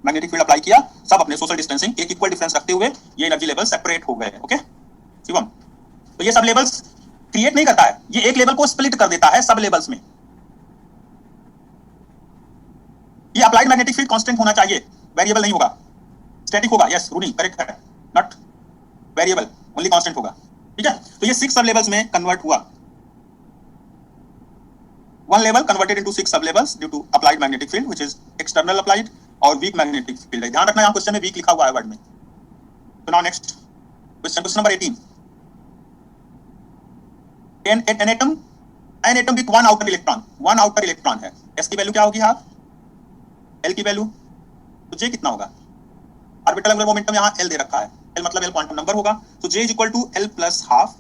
मैग्नेटिक फील्ड अप्लाई किया, सब अपने सोशल डिस्टेंसिंग एक इक्वल डिफरेंस रखते हुए ये एनर्जी लेवल सेपरेट हो गए। ओके शिवम, तो ये सब लेवल्स क्रिएट नहीं करता है, ये एक लेवल को स्प्लिट कर देता है सब लेवल्स में। ये अप्लाइड मैग्नेटिक फील्ड कांस्टेंट होना चाहिए, वेरिएबल नहीं होगा, स्टैटिक होगा। यस रूनी करेक्ट है, नॉट वेरिएबल, ओनली कांस्टेंट होगा, ठीक है। तो ये 6 सब लेवल्स में कन्वर्ट हुआ। One level converted into 6 sublevels due to applied magnetic field, which is external applied और weak magnetic field है। ध्यान रखना यहाँ क्वेश्चन में weak लिखा हुआ है वर्ड में। तो now next question, question number 18. An atom with one outer electron है। S की वैल्यू क्या होगी हाफ, L की वैल्यू, तो J कितना होगा? ऑर्बिटल एंगुलर मोमेंटम यहाँ L दे रखा है, L मतलब L क्वांटम नंबर होगा, तो J is equal to L plus half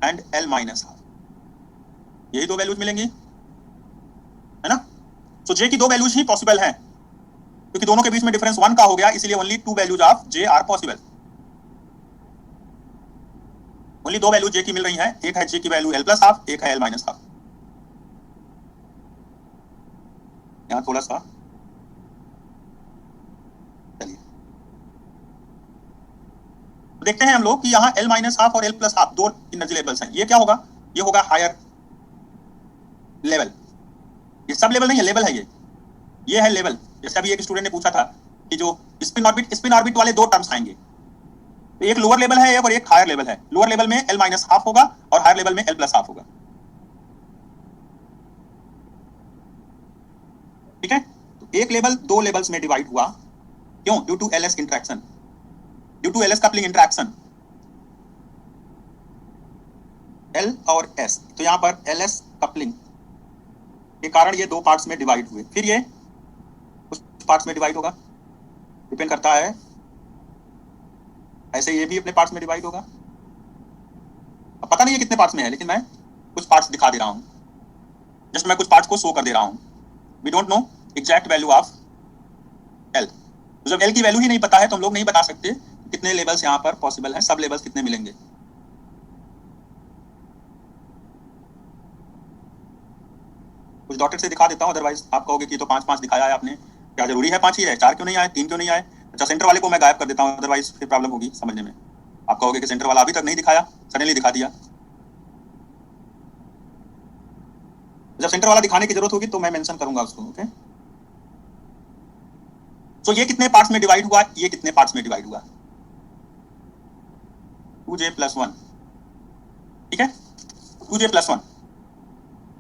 and L minus half। यही दो वैल्यूज मिलेंगी, है ना। तो J की दो वैल्यूज ही पॉसिबल हैं, क्योंकि दोनों के बीच में डिफरेंस 1 का हो गया, इसलिए only 2 values of J are possible. Only दो वैल्यू J की मिल रही हैं, एक है J की वैल्यू L प्लस हाफ, एक है L माइनस हाफ। यहां थोड़ा सा चलिए तो देखते हैं हम लोग कि यहाँ L माइनस हाफ और L प्लस हाफ दो एनर्जी लेवल्स हैं। ये क्या होगा, ये होगा हायर लेवल। ये सब लेवल नहीं है, लेवल है ये है लेवल। जैसे अभी एक स्टूडेंट ने पूछा था कि जो स्पिन ऑर्बिट वाले दो टर्म्स आएंगे, तो एक लोअर लेवल है और एक हायर लेवल है। लोअर लेवल में L माइनस हाफ होगा और हायर लेवल में L प्लस हाफ होगा, ठीक है। तो एक लेवल दो लेवल्स में डिवाइड हुआ, क्यों? Due to LS interaction, due to LS coupling interaction, L और S। तो यहां पर LS कपलिंग के कारण ये दो पार्ट्स में डिवाइड हुए, फिर ये कुछ पार्ट्स में डिवाइड होगा, डिपेंड करता है। ऐसे ये भी अपने पार्ट्स में डिवाइड होगा। अब पता नहीं है कितने पार्ट्स में है, लेकिन मैं कुछ पार्ट्स दिखा दे रहा हूं, जस्ट मैं कुछ पार्ट्स को शो कर दे रहा हूं। We don't know exact value of L। तो जब L की वैल्यू ही नहीं पता है तो हम लोग नहीं बता सकते कितने लेवल्स यहाँ पर पॉसिबल हैं, सब लेवल्स कितने मिलेंगे। कुछ डॉटेड से दिखा देता हूँ, अदरवाइज आप कहोगे कि तो 5-5 दिखाया है आपने, क्या जरूरी है 5 ही है, 4 क्यों नहीं आए, 3 क्यों नहीं आए? अच्छा सेंटर वाले को मैं गायब कर देता हूँ, अदरवाइज फिर प्रॉब्लम होगी समझने में। आप कहोगे कि सेंटर वाला अभी तक नहीं दिखाया, सडनली दिखा दिया। जब सेंटर वाला दिखाने की जरूरत होगी तो मैं मेंशन करूंगा उसको। ओके, तो ये कितने पार्ट्स में डिवाइड हुआ, ये कितने पार्ट्स में डिवाइड हुआ? 2J + 1, ठीक है, 2J + 1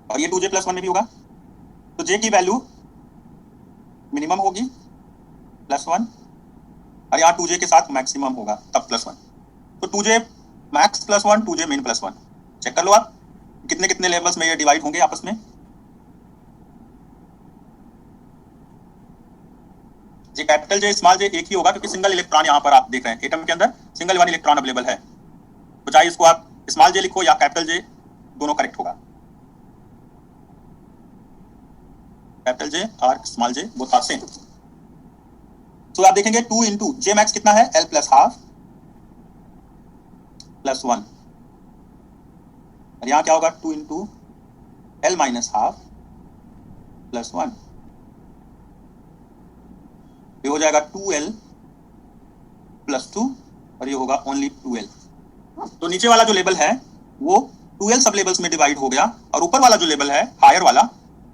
और ये 2J + 1 में भी होगा। तो J की वैल्यू मिनिमम होगी +1 और यहाँ 2J के साथ मैक्सिमम होगा तब +1। तो 2J मैक्स +1, 2J मिन +1। चेक कर लो आप कितने कितने लेवल्स में ये डिवाइड होंगे आपस में। J capital J small j एक ही होगा, क्योंकि सिंगल इलेक्ट्रॉन यहाँ पर आप देख रहे हैं, एटम के अंदर सिंगल 1 इलेक्ट्रॉन अवेलेबल है। तो चाहे इसको आप स्मॉल j लिखो या कैपिटल J, दोनों करेक्ट होगा। कैपिटल J और small j both are same. तो आप देखेंगे 2 into J मैक्स कितना है, L प्लस हाफ +1 और यहाँ क्या होगा 2 into L माइनस हाफ +1, ये हो जाएगा 2L + 2 और ये होगा ओनली 2L। तो नीचे वाला जो लेवल है वो 2L सब लेवल्स में डिवाइड हो गया और ऊपर वाला जो लेवल है हायर वाला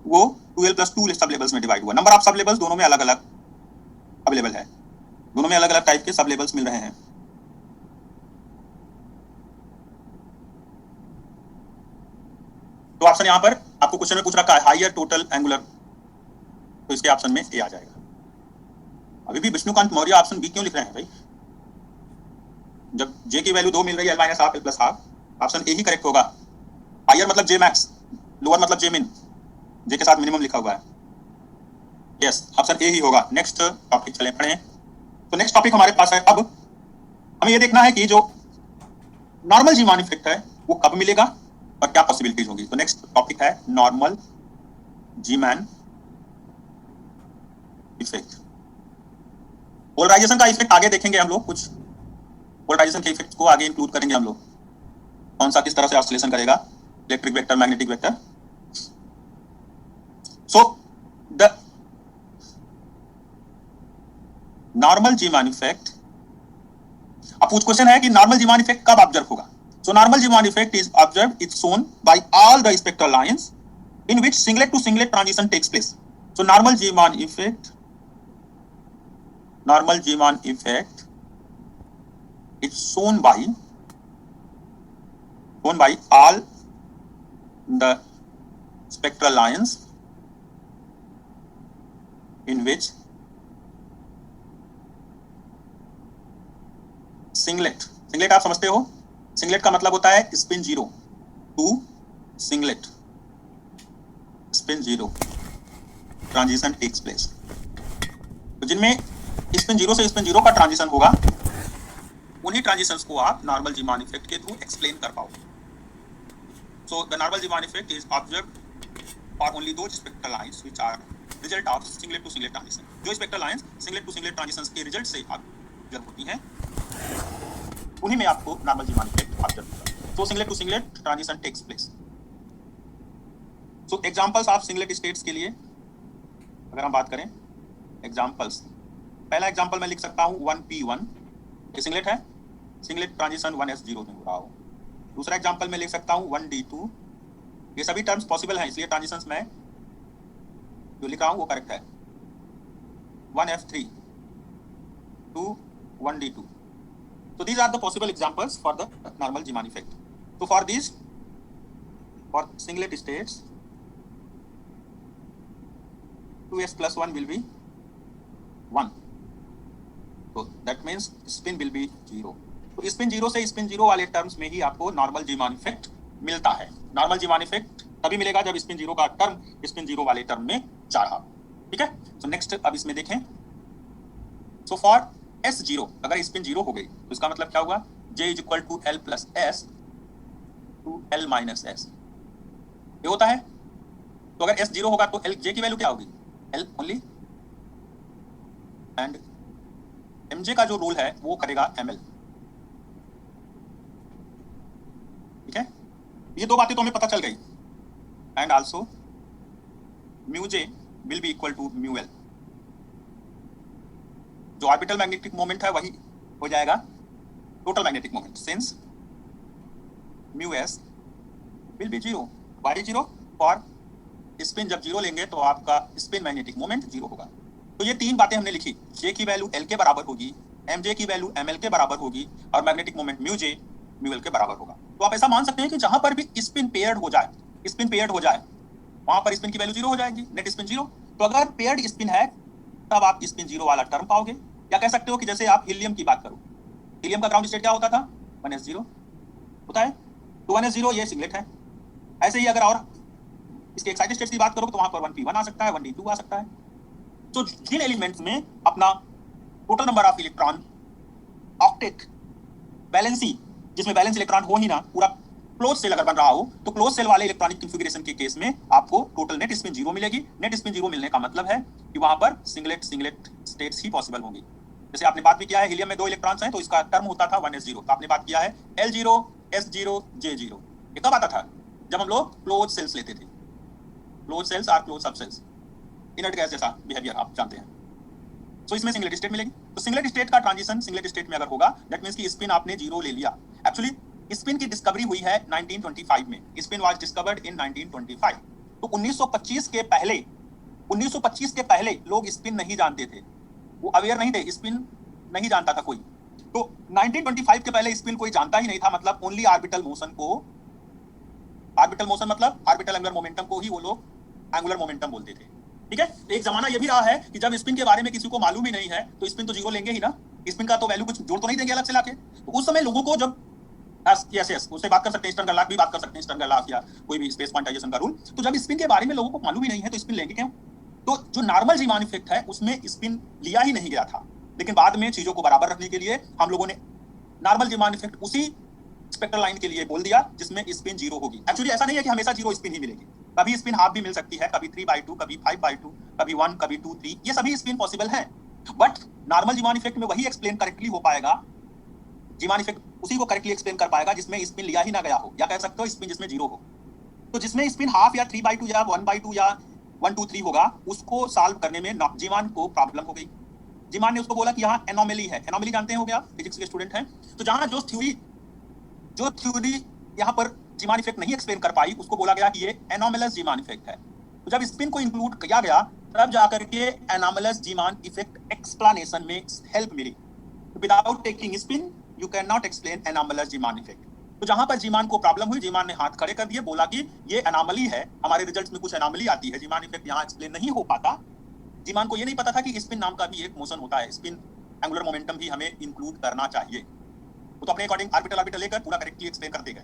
वो 2L + 2 सब लेवल्स में डिवाइड हुआ। नंबर ऑफ सब लेवल्स दोनों में अलग अलग अवेलेबल है, दोनों में अलग अलग टाइप के सब लेवल्स मिल रहे हैं। तो ऑप्शन यहाँ पर आपको क्वेश्चन में पूछ रखा है हायर टोटल एंगुलर, तो इसके ऑप्शन में ए आ जाएगा। अभी भी विष्णुकांत मौर्य ऑप्शन बी क्यों लिख रहे हैं भाई? जब J की वैल्यू 2 मिल रही है, L minus half L plus half, option A he correct होगा। हायर मतलब J मैक्स, लोअर मतलब J मिन। जे के साथ मिनिमम लिखा हुआ है। यस, ऑप्शन ए ही होगा। नेक्स्ट टॉपिक चले पढ़े। तो नेक्स्ट टॉपिक हमारे पास है, अब हमें ये देखना है कि जो नॉर्मल जीमान इफेक्ट है वो कब मिलेगा और क्या पॉसिबिलिटीज होगी। तो नेक्स्ट टॉपिक है नॉर्मल जीमान इफेक्ट। पोलराइजेशन का इफेक्ट आगे देखेंगे हम लोग, कुछ पोलराइजेशन के इफेक्ट को आगे इंक्लूड करेंगे हम लोग, कौन सा किस तरह से ऑसिलेशन करेगा, electric vector, magnetic vector. So the normal Zeeman effect, अब कुछ क्वेश्चन है कि नॉर्मल जीमान इफेक्ट कब ऑब्जर्व होगा। So normal Zeeman effect is observe, is shown by all the spectral lines in which singlet to singlet transition takes place. So normal Zeeman effect is shown by all the spectral lines in which singlet आप समझते हो, singlet का मतलब होता है spin zero to singlet, spin zero transition takes place. तो जिनमें spin zero से स्पिन जीरो का ट्रांजिशन होगा, उन्हीं ट्रांजिशंस को आप नॉर्मल जीमान इफेक्ट के थ्रू एक्सप्लेन कर पाओगे। So the normal Zeeman effect is observed for only those spectral lines which are result of singlet to singlet transition. जो spectral lines singlet to singlet transitions के result से observe होती हैं, उन्हीं में आपको नॉर्मल जीमान इफेक्ट ऑब्जर्व होगा। So singlet to singlet transition takes place. So examples of singlet states के लिए अगर हम बात करें, एग्जांपल्स, पहला एग्जांपल मैं लिख सकता हूं 1p1, ये सिंगलेट है, सिंगलेट ट्रांजिशन 1s0 में हो रहा हो। दूसरा एग्जांपल मैं लिख सकता हूं 1d2, ये सभी टर्म्स पॉसिबल हैं, इसलिए ट्रांजिशंस में जो लिख रहा हूं वो करेक्ट है। 1f3 to 1d2. So these are the possible examples for the normal Zeeman effect. So for these, for singlet states, 2s plus 1 will be 1. So that means spin will be 0. तो spin zero से spin zero वाले terms में ही आपको normal Zeeman effect मिलता है। Normal Zeeman effect तभी मिलेगा जब स्पिन जीरो का टर्म स्पिन जीरो वाले टर्म में जा रहा। ठीक है। सो नेक्स्ट अब इसमें देखें, सो फॉर S0 अगर स्पिन जीरो हो गई तो इसका मतलब क्या हुआ, J is equal to L plus S to L minus S, ये होता है। तो अगर S0 होगा तो L J की वैल्यू क्या होगी, L ओनली, एंड MJ का जो रूल है वो करेगा ML। ठीक है, ये दो बातें तो हमें पता चल गई। And also mu J will be equal to mu L, जो ऑर्बिटल मैग्नेटिक मोमेंट है वही हो जाएगा total magnetic moment, since mu S will be 0। Why 0, for spin जब 0 लेंगे तो आपका स्पिन मैग्नेटिक मोमेंट 0 होगा। तो ये तीन बातें हमने लिखी, J की वैल्यू L के बराबर होगी, MJ की वैल्यू ML के बराबर होगी और magnetic moment mu J mu L के बराबर होगा। तो आप ऐसा मान सकते हैं कि जहां पर भी स्पिन पेयर्ड हो जाए वहां पर स्पिन की वैल्यू 0 हो जाएगी, नेट स्पिन 0। तो अगर पेयर्ड स्पिन है तब आप स्पिन 0 वाला टर्म पाओगे। या कह सकते हो कि जैसे आप हीलियम की बात करो, हीलियम का ग्राउंड स्टेट क्या होता था, 1s0 होता है, तो 1s0 ये सिंगलेट है। ऐसे ही अगर और इसके एक्साइटेड स्टेट्स की बात करो तो वहां पर 1p1 आ सकता है, 1d2 आ सकता है। तो जिन एलिमेंट्स में अपना total number of electron octet valency, जिसमें बैलेंस इलेक्ट्रॉन हो ही ना, पूरा क्लोज सेल अगर बन रहा हो, तो क्लोज सेल वाले इलेक्ट्रॉनिक कॉन्फ़िगरेशन के केस में आपको टोटल नेट स्पिन 0 मिलेगी। नेट स्पिन 0 मिलने का मतलब है कि वहां पर सिंगलेट स्टेट्स ही पॉसिबल होंगी। जैसे आपने बात भी किया है, हीलियम में 2 इलेक्ट्रॉन्स हैं तो इसका टर्म होता था 1s0। तो आपने बात किया है L0 S0 J0, ये कब आता था, जब हम लोग क्लोज सेल्स लेते थे, क्लोज सेल्स और क्लोज सबसेल्स, इनर्ट गैस जैसा बिहेवियर आप जानते हैं। तो इसमें सिंगलेट स्टेट मिलेगी। तो सिंगलेट स्टेट का ट्रांजिशन सिंगलेट स्टेट में अगर होगा, दैट मींस कि स्पिन आपने 0 ले लिया। एक्चुअली स्पिन की डिस्कवरी हुई है 1925 में, स्पिन वाज डिस्कवर्ड इन 1925। तो 1925 के पहले लोग स्पिन नहीं जानते थे, वो अवेयर नहीं थे, स्पिन नहीं जानता था कोई। तो 1925 के पहले स्पिन कोई जानता ही नहीं था, मतलब ओनली ऑर्बिटल मोशन को, ऑर्बिटल मोशन मतलब ऑर्बिटल एंगुलर मोमेंटम को ही वो लोग एंगुलर मोमेंटम बोलते थे। ठीक है। एक जमाना ये भी रहा है कि जब स्पिन के बारे में किसी को मालूम ही नहीं है तो स्पिन तो 0 लेंगे ही ना, स्पिन का तो वैल्यू कुछ जोड़ तो नहीं देंगे अलग से लाके। तो उस समय लोगों को जब यस यस, उससे बात कर सकते हैं, स्टर्न गर्लाफ भी बात कर सकते हैं, स्टर्न गर्लाफ या कोई भी स्पेस क्वांटाइजेशन का रूल। तो जब स्पिन के बारे में लोगों को मालूम ही नहीं है तो स्पिन लेंगे क्यों? तो जो नॉर्मल जीमान इफेक्ट है उसमें स्पिन लिया ही नहीं गया था, लेकिन बाद में चीजों को बराबर रखने के लिए हम लोगों ने नॉर्मल जीमान इफेक्ट उसी स्पेक्ट्रल लाइन के लिए बोल दिया जिसमें स्पिन 0 होगी। एक्चुअली ऐसा नहीं है कि हमेशा 0 स्पिन ही मिलेगी, कभी स्पिन हाफ भी मिल सकती है, कभी 3/2, कभी 5/2, कभी 1, कभी 2, 3, ये सभी स्पिन पॉसिबल है। बट नॉर्मल जीमान इफेक्ट में वही एक्सप्लेन करेक्टली हो पाएगा, जीमान इफेक्ट उसी को करेक्टली एक्सप्लेन कर पाएगा जिसमें स्पिन लिया ही ना गया हो, या कह सकते हो स्पिन जिसमें 0 हो। तो जिसमें स्पिन हाफ या 3/2 या 1/2 या 1, 2, 3 होगा, उसको सॉल्व करने में जीमान को प्रॉब्लम हो गई। जीमान ने उसको बोला कि यहाँ एनोमली है। एनोमली जानते हो क्या, फिजिक्स के स्टूडेंट हैं तो जहां जो थ्योरी यहाँ पर जीमान इफेक्ट नहीं एक्सप्लेन कर पाई उसको बोला गया कि ये एनोमलस जीमान इफेक्ट है। तो जब स्पिन को इंक्लूड किया गया तब जाकर के एनोमलस जीमान इफेक्ट एक्सप्लेनेशन में हेल्प मिली। Without taking spin you can not explain anomalous Zeeman effect. तो जहां पर जीमान को प्रॉब्लम हुई, जीमान ने हाथ खड़े कर दिए, बोला कि ये एनोमली है, हमारे रिजल्ट्स में कुछ एनोमली आती है, जीमान इफेक्ट यहाँ एक्सप्लेन नहीं हो पाता। जीमान को ये नहीं पता था कि स्पिन नाम का भी एक मोशन होता है, स्पिन एंगुलर मोमेंटम भी हमें इंक्लूड करना चाहिए। वो तो अपने अकॉर्डिंग ऑर्बिटल लेकर पूरा करेक्टली एक्सप्लेन कर देगा।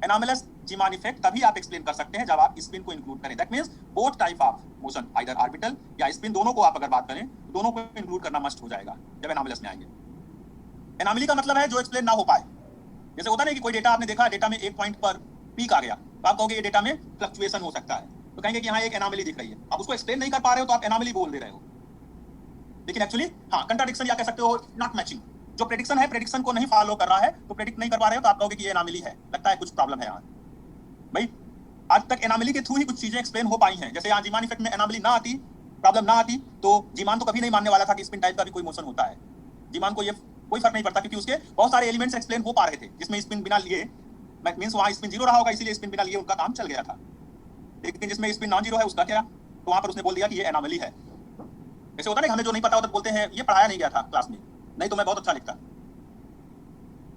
एनोमलस जीमान इफेक्ट तभी आप एक्सप्लेन कर सकते हैं जब आप स्पिन को इंक्लूड करें। That means both type of motion, either orbital या स्पिन, दोनों को आप अगर बात करें तो दोनों को इंक्लूड करना मस्ट हो जाएगा जब एनोमलस में आएंगे। एनोमली का मतलब है जो एक्सप्लेन ना हो पाए। जैसे होता नहीं कि कोई डेटा आपने देखा, डेटा में एक पॉइंट पर पीक आ गया तो आप कहोगे ये डेटा में फ्लक्चुएशन हो सकता है, तो कहेंगे कि यहाँ एक एनोमली दिख रही है। आप उसको एक्सप्लेन नहीं कर पा रहे हो तो आप एनोमली बोल दे रहे हो, लेकिन एक्चुअली हाँ कंट्राडिक्शन या कह सकते हो नॉट मैचिंग। जो प्रेडिक्शन है प्रेडिक्शन को नहीं फॉलो कर रहा है, तो प्रेडिक्ट नहीं कर पा रहे हो तो आप कहोगे कि ये एनोमली है, लगता है कुछ प्रॉब्लम है यहाँ। भाई आज तक एनोमली के थ्रू ही कुछ चीजें एक्सप्लेन हो पाई हैं। जैसे यहाँ जीमान इफेक्ट में एनोमली ना आती, प्रॉब्लम ना आती, तो जीमान तो कभी नहीं मानने वाला था कि स्पिन टाइप का भी कोई मोशन होता है। जीमान को ये कोई फर्क नहीं पड़ता क्योंकि उसके बहुत सारे एलिमेंट्स एक्सप्लेन हो पा रहे थे जिसमें स्पिन बिना लिए, मींस वहां स्पिन 0 रहा होगा इसीलिए स्पिन बिना लिए उनका काम चल गया था। लेकिन जिसमें स्पिन नॉन 0 है उसका क्या, तो वहां पर उसने बोल दिया कि ये एनोमली है। ऐसे होता नहीं, हमें जो नहीं पता होता बोलते हैं ये पढ़ाया नहीं गया था क्लास में, नहीं तो मैं बहुत अच्छा लिखता।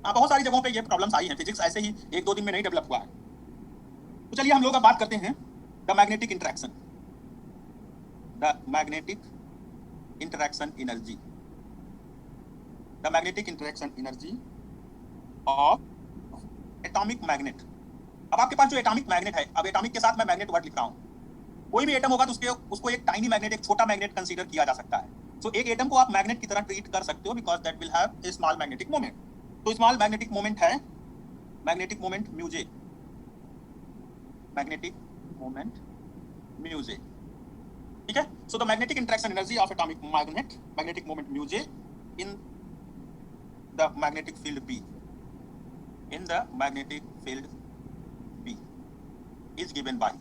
हाँ, बहुत सारी जगहों पे ये प्रॉब्लम्स आई हैं, फिजिक्स ऐसे ही 1-2 दिन में नहीं डेवलप हुआ है। तो चलिए हम लोग अब बात करते हैं the magnetic interaction, the magnetic interaction energy, the magnetic interaction energy of atomic magnet. अब आपके पास जो एटॉमिक मैग्नेट है, अब एटॉमिक के साथ मैं मैग्नेट वर्ड लिख रहा हूँ, कोई भी एटम होगा तो उसको एक टाइनी मैग्नेट, एक छोटा मैग्नेट कंसीडर किया जा सकता है। सो एक एटम को आप मैग्नेट की तरह ट्रीट कर सकते हो because that will have a small magnetic moment. तो स्मॉल मैग्नेटिक मोमेंट है magnetic moment mu J, magnetic moment mu J, ठीक है। So the magnetic interaction energy of atomic magnet, magnetic moment mu J in the magnetic field B, in the magnetic field B is given by,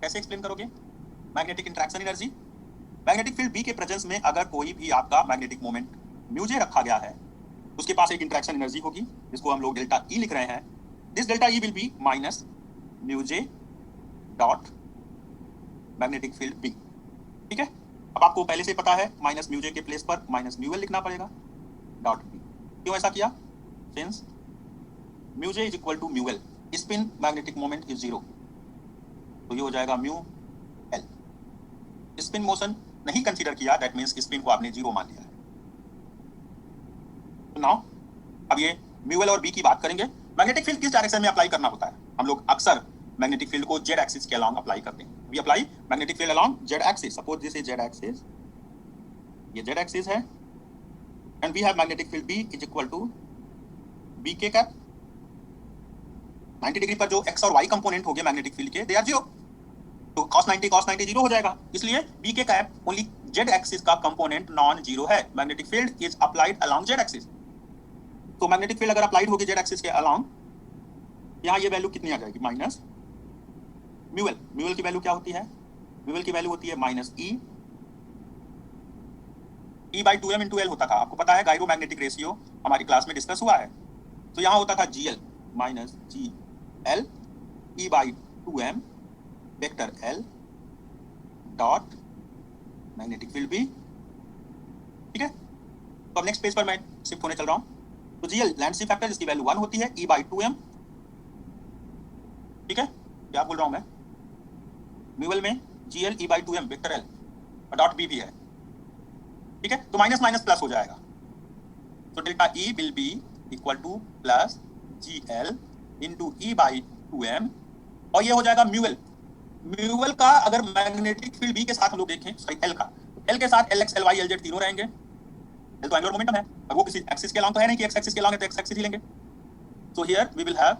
कैसे explain करोगे magnetic interaction energy? Magnetic field B के presence में अगर कोई भी आपका magnetic moment म्यूजे रखा गया है, उसके पास एक इंटरेक्शन एनर्जी होगी जिसको हम लोग डेल्टा ई लिख रहे हैं। This delta E will be minus mu J dot magnetic field B, ठीक है। अब आपको पहले से पता है माइनस म्यूजे के प्लेस पर माइनस म्यूएल लिखना पड़ेगा डॉट बी। क्यों ऐसा किया? Since mu J is equal to mu L, spin magnetic moment is 0, तो ये हो जाएगा म्यू एल। स्पिन मोशन नहीं कंसीडर किया, दैट मींस स्पिन को आपने 0 मान लिया है। तो नाउ अब ये म्यू एल और बी की बात करेंगे। मैग्नेटिक फील्ड किस डायरेक्शन में अप्लाई करना होता है? हम लोग अक्सर मैग्नेटिक फील्ड को जेड एक्सिस के अलोंग अप्लाई करते हैं। We apply magnetic field along Z axis. Suppose this is Z axis, ये जेड एक्सिस है, and we have magnetic field B is equal to B K cap. 90 degree पर जो x और Y component हो गए magnetic field के, they are 0, तो cos 90 0 हो जाएगा। इसलिए B K cap only Z axis का कंपोनेंट नॉन 0 है। Magnetic field is applied along Z axis. तो मैग्नेटिक फील्ड अगर अप्लाइड होगी जेड एक्सिस के अलोंग, यहाँ ये वैल्यू कितनी आ जाएगी? माइनस म्यूएल। म्यूएल की वैल्यू क्या होती है? म्यूएल की वैल्यू होती है minus e by 2m into L होता था। आपको पता है गायरो मैग्नेटिक रेशियो हमारी क्लास में डिस्कस हुआ है। तो यहाँ होता था GL minus GL e by 2m vector L dot magnetic field B, ठीक है। तो अब नेक्स्ट पेज पर मैं शिफ्ट होने चल रहा हूँ। तो GL लैंडस्की फैक्टर जिसकी वैल्यू 1 होती है, E बाई 2m, ठीक है। क्या बोल रहा हूँ मैं? म्यूएल में GL E by 2m vector L और डॉट B भी है, ठीक है। तो माइनस माइनस प्लस हो जाएगा। तो delta E will be equal two plus GL into E by 2M, और ये हो जाएगा म्यूएल। म्यूएल का अगर मैग्नेटिक फील्ड B के साथ हम लोग देखें, सॉरी L का, L के साथ LX LY LZ तीनों रहेंगे। L तो एंगुलर मोमेंटम है, और वो किसी एक्सिस के अलोंग तो है नहीं कि X एक्सिस के अलोंग है तो X एक्सिस ही लेंगे। So here we will have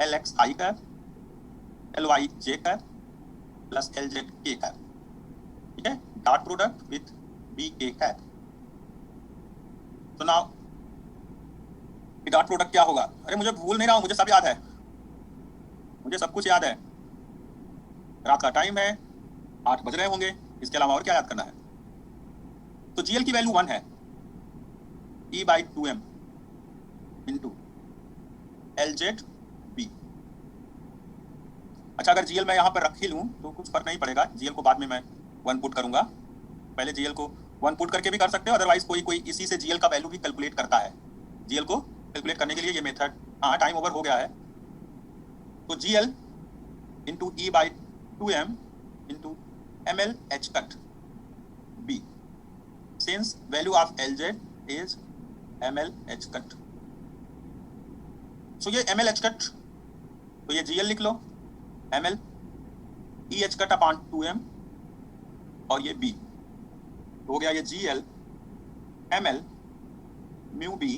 LX I cap, LY J cap plus LZ K cap, ठीक है, dot product with BK cap. तो नाउ डॉट प्रोडक्ट क्या होगा? अरे मुझे भूल नहीं रहा हूं, मुझे सब याद है, मुझे सब कुछ याद है। रात का टाइम है, 8 बज रहे होंगे, इसके अलावा और क्या याद करना है? तो GL की वैल्यू 1 है, E by 2M into LZB। अच्छा, अगर GL मैं यहाँ पर रख ही लूँ तो कुछ फर्क नहीं पड़ेगा, GL को बाद में मैं 1 पुट करूंगा। पहले GL को 1 पुट करके भी कर सकते हो, अदरवाइज कोई इसी से GL का वैल्यू भी कैलकुलेट करता है। GL को कैलकुलेट करने के लिए ये मेथड, हाँ टाइम ओवर हो गया है। तो GL into E by 2M into ML H cut B, since value of LZ is ML H cut. So ये ML H कट, तो ये GL लिख लो, ML E H cut upon 2M, और ये B हो गया, ये GL ML mu B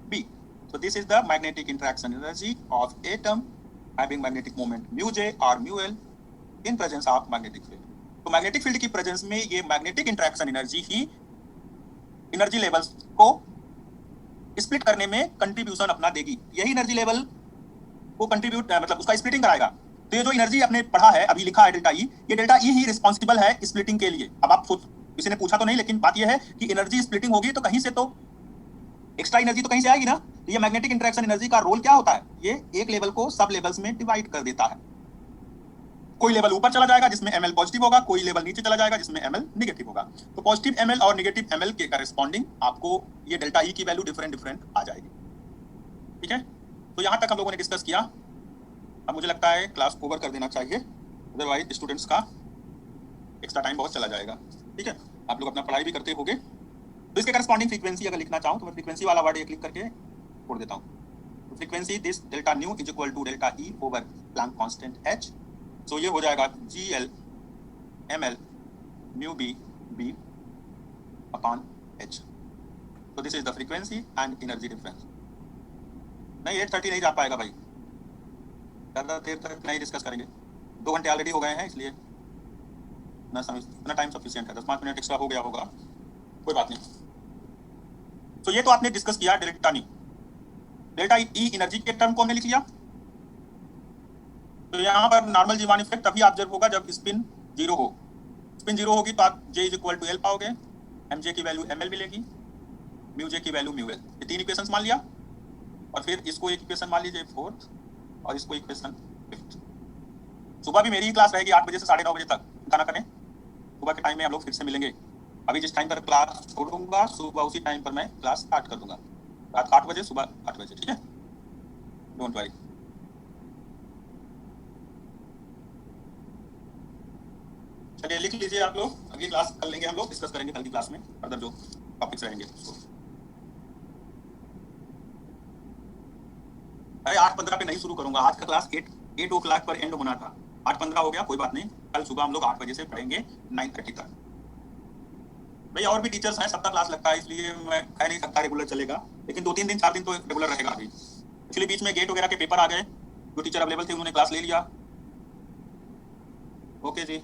B। So this is the magnetic interaction energy of atom having magnetic moment mu J or mu L in presence of magnetic field। तो magnetic field की presence में ये magnetic interaction energy ही energy levels को split करने में contribution अपना देगी। यही एनर्जी लेवल को कंट्रीब्यूट मतलब उसका स्प्लिटिंग कराएगा। तो ये जो एनर्जी आपने पढ़ा है, अभी लिखा है डेल्टा ई, ये डेल्टा ई ही रिस्पॉन्सिबल है स्प्लिटिंग के लिए। अब आप किसी ने पूछा तो नहीं, लेकिन बात ये है कि एनर्जी स्प्लिटिंग होगी तो कहीं से तो एक्स्ट्रा एनर्जी तो कहीं से आएगी ना। तो ये मैग्नेटिक इंटरेक्शन एनर्जी का रोल क्या होता है? ये एक लेवल को सब लेवल्स में डिवाइड कर देता है। कोई लेवल ऊपर चला जाएगा जिसमें ML पॉजिटिव होगा, कोई लेवल नीचे चला जाएगा जिसमें ML नेगेटिव होगा। तो पॉजिटिव ML और नेगेटिव ML के करस्पॉन्डिंग आपको ये डेल्टा ई की वैल्यू डिफरेंट आ जाएगी, ठीक है। तो यहाँ तक हम लोगों ने डिस्कस किया। अब मुझे लगता है क्लास ओवर कर देना चाहिए, अदरवाइज स्टूडेंट्स का एक्स्ट्रा टाइम बहुत चला जाएगा, ठीक है। आप लोग अपना पढ़ाई भी करते होगे। तो इसके करस्पॉन्डिंग फ्रीक्वेंसी अगर लिखना चाहूँ तो मैं फ्रीक्वेंसी वाला वर्ड ये क्लिक करके छोड़ देता हूँ। तो frequency this delta nu is equal to delta E over Planck constant H। So ये हो जाएगा GL ML mu B B upon H। तो this is the frequency and energy difference. नहीं 8:30 नहीं जा पाएगा भाई, ज़्यादा देर तक नहीं डिस्कस करेंगे, 2 घंटे ऑलरेडी हो गए हैं, इसलिए इतना टाइम सफिशिएंट है। 10-5 मिनट एक्स्ट्रा हो गया होगा, कोई बात नहीं। तो ये तो आपने डिस्कस किया delta nu. Delta E energy के टर्म को हमने लिख लिया। तो यहाँ पर नॉर्मल जीवान इफेक्ट तभी ऑब्जर्व होगा जब स्पिन 0 हो। स्पिन 0 होगी तो आप J is equal to L पाओगे, MJ की वैल्यू ML मिलेगी, म्यू J की वैल्यू म्यू L। ये 3 इक्वेशंस मान लिया, और फिर इसको एक इक्वेशन मान लीजिए 4th, और इसको इक्वेशन 5th। सुबह भी मेरी ही क्लास रहेगी 8 बजे से 9:30 बजे तक, चिंता ना करें। सुबह के टाइम में हम लोग फिर से मिलेंगे। अभी जिस टाइम पर क्लास छोड़ूंगा सुबह उसी टाइम पर मैं क्लास स्टार्ट कर दूंगा, रात 8 बजे सुबह 8 बजे, ठीक है, डोंट वरी। चलिए लिख लीजिए आप लोग, अगली क्लास कर लेंगे हम लोग, डिस्कस करेंगे कल की क्लास में फर्दर जो टॉपिक्स रहेंगे उसको। अरे 8:15 पे नहीं शुरू करूंगा, आज का क्लास 8 o'clock पर एंड होना था, 8:15 हो गया, कोई बात नहीं। कल सुबह हम लोग 8 बजे से पढ़ेंगे 9:30 तक। भाई और भी टीचर्स हैं, सबका क्लास लगता है, इसलिए मैं कह नहीं सकता रेगुलर चलेगा, लेकिन 2-3 दिन 4 दिन तो रेगुलर रहेगा। अभी एक्चुअली बीच में गेट वगैरह के पेपर आ गए, जो टीचर अवेलेबल थे उन्होंने क्लास ले लिया। ओके जी,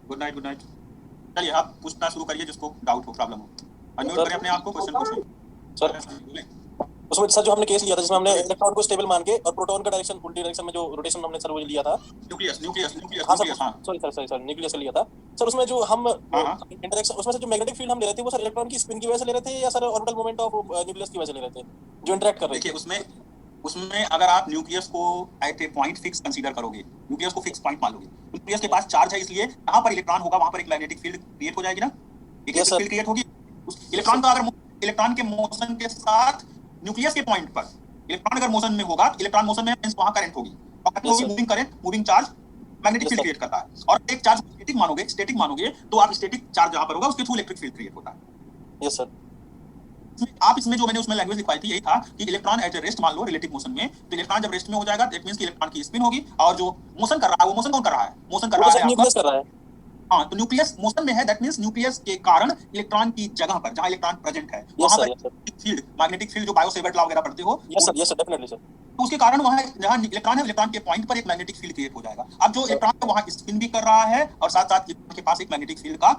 गुड नाइट गुड नाइट। चलिए आप पूछना शुरू करिए जिसको डाउट हो, प्रॉब्लम हो, अनम्यूट करें अपने आप को, क्वेश्चन पूछिए सर। उसमें सर जो हमने केस लिया था जिसमें हमने इलेक्ट्रॉन को स्टेबल मान के और प्रोटॉन का डायरेक्शन उल्टी डायरेक्शन में जो रोटेशन हमने सर वो लिया था, न्यूक्लियस सॉरी न्यूक्लियस लिया था सर। उसमें जो हम इंटरेक्शन, उसमें से जो मैग्नेटिक फील्ड हम ले रहे थे वो सर इलेक्ट्रॉन की स्पिन की वजह से ले रहे थे या sir orbital moment of nucleus की वजह से ले रहे थे जो इंटरेक्ट कर रहे थे? देखिए उसमें अगर आप न्यूक्लियस को एट ए पॉइंट फिक्स कंसीडर करोगे, न्यूक्लियस को फिक्स पॉइंट मान लोगे, न्यूक्लियस के पास चार्ज है, इसलिए जहां पर इलेक्ट्रॉन होगा वहां पर एक मैग्नेटिक फील्ड क्रिएट हो जाएगी ना, एक फील्ड क्रिएट होगी। उस इलेक्ट्रॉन का अगर इलेक्ट्रॉन के मोशन के साथ न्यूक्लियस के पॉइंट पर इलेक्ट्रॉन अगर मोशन में होगा, इलेक्ट्रॉन मोशन में मींस वहां करंट होगी, और moving current, moving charge magnetic field create करता है। और एक चार्ज स्टैटिक मानोगे तो आप स्टैटिक चार्ज जहां पर होगा उसके थ्रू इलेक्ट्रिक फील्ड क्रिएट होता है। Yes sir. आप इसमें जो मैंने उसमें लैंग्वेज लिखवाई थी यही था कि इलेक्ट्रॉन एट रेस्ट मान लो रिलेटिव मोशन में, तो इलेक्ट्रॉन जब रेस्ट में हो जाएगा दैट मींस कि इलेक्ट्रॉन की स्पिन होगी, और जो मोशन कर रहा है वो मोशन कौन कर रहा है? मोशन कर वो रहा तो है सर आपका, न्यूक्लियस कर रहा है। हाँ, तो न्यूक्लियस मोशन में है, दैट मींस न्यूक्लियस के कारण इलेक्ट्रॉन की जगह पर जहां इलेक्ट्रॉन प्रेजेंट है यस वहां सर, पर यस सर, मैग्नेटिक फील्ड जो बायोसेवर्ट लॉ वगैरह पढ़ते हो, yes sir, yes sir, definitely sir. तो उसके कारण वहां जहां इलेक्ट्रॉन है, इलेक्ट्रॉन के पॉइंट पर एक मैग्नेटिक फील्ड क्रिएट हो जाएगा। अब जो इलेक्ट्रॉन है वहां स्पिन भी कर रहा है और साथ साथ इलेक्ट्रॉन के पास एक मैग्नेटिक फील्ड का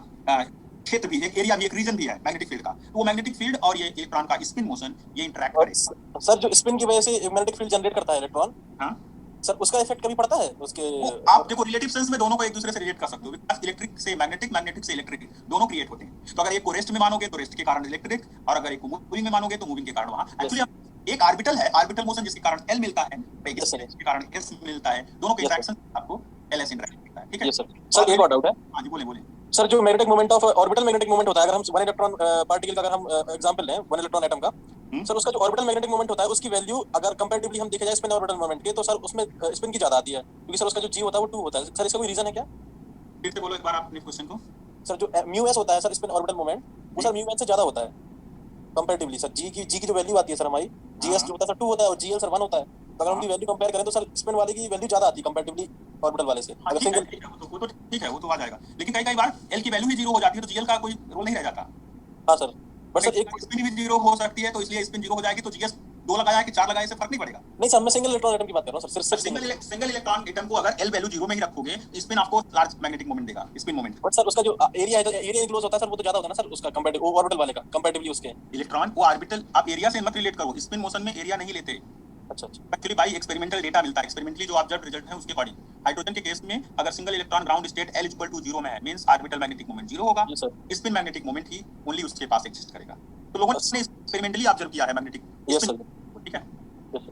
क्षेत्र भी, एक एरिया भी, एक रीजन भी है मैग्नेटिक फील्ड का, तो वो मैग्नेटिक फील्ड और ये इलेक्ट्रॉन का स्पिन मोशन ये इंटरेक्ट और करेगा। सर जो स्पिन की वजह से मैग्नेटिक फील्ड जनरेट करता है इलेक्ट्रॉन, हाँ, सर उसका इफेक्ट कभी पड़ता है उसके? वो आप देखो रिलेटिव सेंस में दोनों को एक दूसरे से रिलेट कर सकते हो, बिकॉज इलेक्ट्रिक से मैग्नेटिक, मैग्नेटिक से इलेक्ट्रिक दोनों क्रिएट होते हैं। तो अगर एक को रेस्ट में मानोगे तो रेस्ट के कारण इलेक्ट्रिक, और अगर एक को मूविंग में मानोगे तो मूविंग के कारण वहां एक्चुअली एक ऑर्बिटल है, ऑर्बिटल मोशन जिसके कारण एल मिलता है, Yes, sir. जिसके कारण एस मिलता है, दोनों के Yes, sir. इंटरेक्शन आपको एलएस इंटरेक्ट मिलता है। ठीक है यस सर। सर एक और डाउट है। हाँ जी, बोले बोले। सर जो magnetic moment of orbital magnetic moment होता है, अगर हम वन इलेक्ट्रॉन पार्टिकल का अगर हम एग्जांपल लें, वन इलेक्ट्रॉन एटम का, सर उसका जो ऑर्बिटल मैग्नेटिक मोमेंट होता है उसकी वैल्यू अगर कंपैरेटिवली हम देखा जाए स्पिन ऑर्बिटल मोमेंट के, तो सर उसमें स्पिन की ज्यादा आती है, क्योंकि सर उसका जो जी होता है वो 2 होता है। सर इसका कोई रीजन है क्या? फिर से बोलो एक बार आप अपने क्वेश्चन को। सर जो म्यू एस होता है सर स्पिन ऑर्बिटल मोमेंट, वो सर म्यू एन से ज्यादा होता है कंपैरेटिवली। सर जी की जो वैल्यू आती है सर हमारी, जीएस जो होता है सर 2 होता है और जीएल सर 1 होता है। तो अगर हम उनकी वैल्यू कंपेयर करें तो सर स्पिन वाले की वैल्यू ज्यादा आती है कंपैरेटिवली ऑर्बिटल वाले से। अगर सिंगल वो तो ठीक है, वो तो आ जाएगा, लेकिन कई कई बार एल की वैल्यू ही 0 हो जाती है तो जीएल का कोई रोल नहीं रह जाता। हाँ सर, बट सर एक स्पिन भी 0 हो सकती है, तो इसलिए स्पिन 0 हो जाएगी, तो जीएस 2 लगाया कि 4 लगाए से फर्क नहीं पड़ेगा। नहीं सर, मैं सिंगल इलेक्ट्रॉन एटम की बात कर रहा हूं सर, सिर्फ सिंगल इलेक्ट्रॉन एटम को अगर एल वैल्यू 0 में ही रखोगे, स्पिन आपको लार्ज मैग्नेटिक मोमेंट देगा, स्पिन मोमेंट। बट सर उसका जो एरिया है, तो एरिया इंक्लोज होता है सर, वो तो ज्यादा होता है ना सर उसका कंपैरेटिव ऑर्बिटल वाले का कंपैरेटिवली उसके। इलेक्ट्रॉन वो ऑर्बिटल, आप एरिया से मत रिलेट करो, स्पिन मोशन में एरिया नहीं लेते। अच्छा अच्छा। एक्चुअली बाई एक्सपेरिमेंटल डेटा मिलता है, एक्सपेरिमेंटली जो ऑब्जर्व रिजल्ट है उसके अकॉर्डिंग। हाइड्रोजन के केस में अगर single electron ground state L equal to 0 में है, मींस ऑर्बिटल मैग्नेटिक मोमेंट 0 होगा, स्पिन मैग्नेटिक मोमेंट ही ओनली उसके पास एग्जिस्ट करेगा। तो लोगों ने एक्सपेरिमेंटली ऑब्जर्व किया है मैग्नेटिक। यस सर, ठीक है।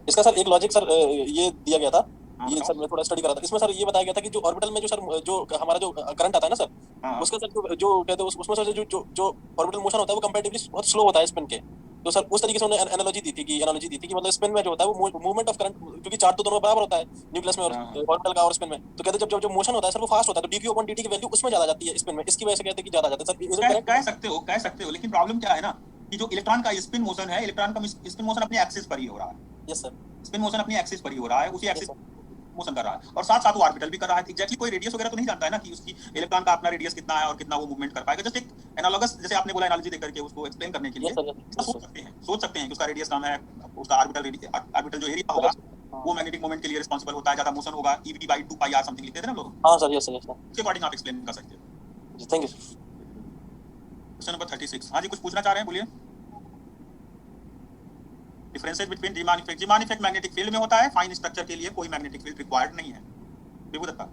इसका सर एक लॉजिक सर ये दिया गया था, ये सर मैं थोड़ा स्टडी करा था, इसमें सर ये बताया गया था कि जो ऑर्बिटल में जो सर जो हमारा जो करंट आता है ना सर, उसका सर जो कहते हैं उसमें सर जो ऑर्बिटल मोशन होता है वो कंपैरेटिवली बहुत स्लो होता है स्पिन के। तो सर उस तरीके से उन्होंने एनालॉजी दी थी कि मतलब स्पिन में जो होता है वो मूवमेंट ऑफ करंट, क्योंकि चार्ज तो दोनों बराबर होता है न्यूक्लियस में और ऑर्बिटल का और स्पिन में, तो कहते हैं जब मोशन होता है सर वो फास्ट होता है, तो dq upon dt की वैल्यू उसमें ज्यादा जाती है स्पिन में, इसकी वजह से कहते हैं कि ज्यादा जाता है सर। कह सकते हो, लेकिन प्रॉब्लम क्या है ना कि जो इलेक्ट्रॉन का स्पिन मोशन है, इलेक्ट्रॉन का स्पिन मोशन अपने एक्सिस पर ही हो रहा है। यस सर, स्पिन मोशन अपनी एक्सिस पर ही हो रहा है, उसी एक्सिस मोशन कर रहा है, और साथ साथ वो ऑर्बिटल भी कर रहा है। एग्जैक्टली कोई रेडियस वगैरह तो नहीं जानता है ना कि उसकी इलेक्ट्रॉन का अपना रेडियस कितना है और कितना वो मूवमेंट कर पाएगा। जस्ट एक एनालॉगस, जैसे आपने बोला एनालॉजी देकर के उसको एक्सप्लेन करने के लिए सोच सकते हैं कि उसका रेडियस कम है, उसका ऑर्बिटल जो एरिया होगा वो मैग्नेटिक मोमेंट के लिए रिस्पांसिबल होता है, ज्यादा मोशन होगा, EV/2πr समथिंग लिखते थे ना लोग। हां सर, यस सर, उसके अकॉर्डिंग आप एक्सप्लेन कर सकते हो। जी, थैंक यू। Question number 36। हाँ जी, कुछ पूछना चाह रहे हैं, बोलिए। Differences between Riemann effect. Riemann effect magnetic field में होता है, फाइन स्ट्रक्चर के लिए कोई मैग्नेटिक फील्ड रिक्वायर्ड नहीं है। Vibhudatta,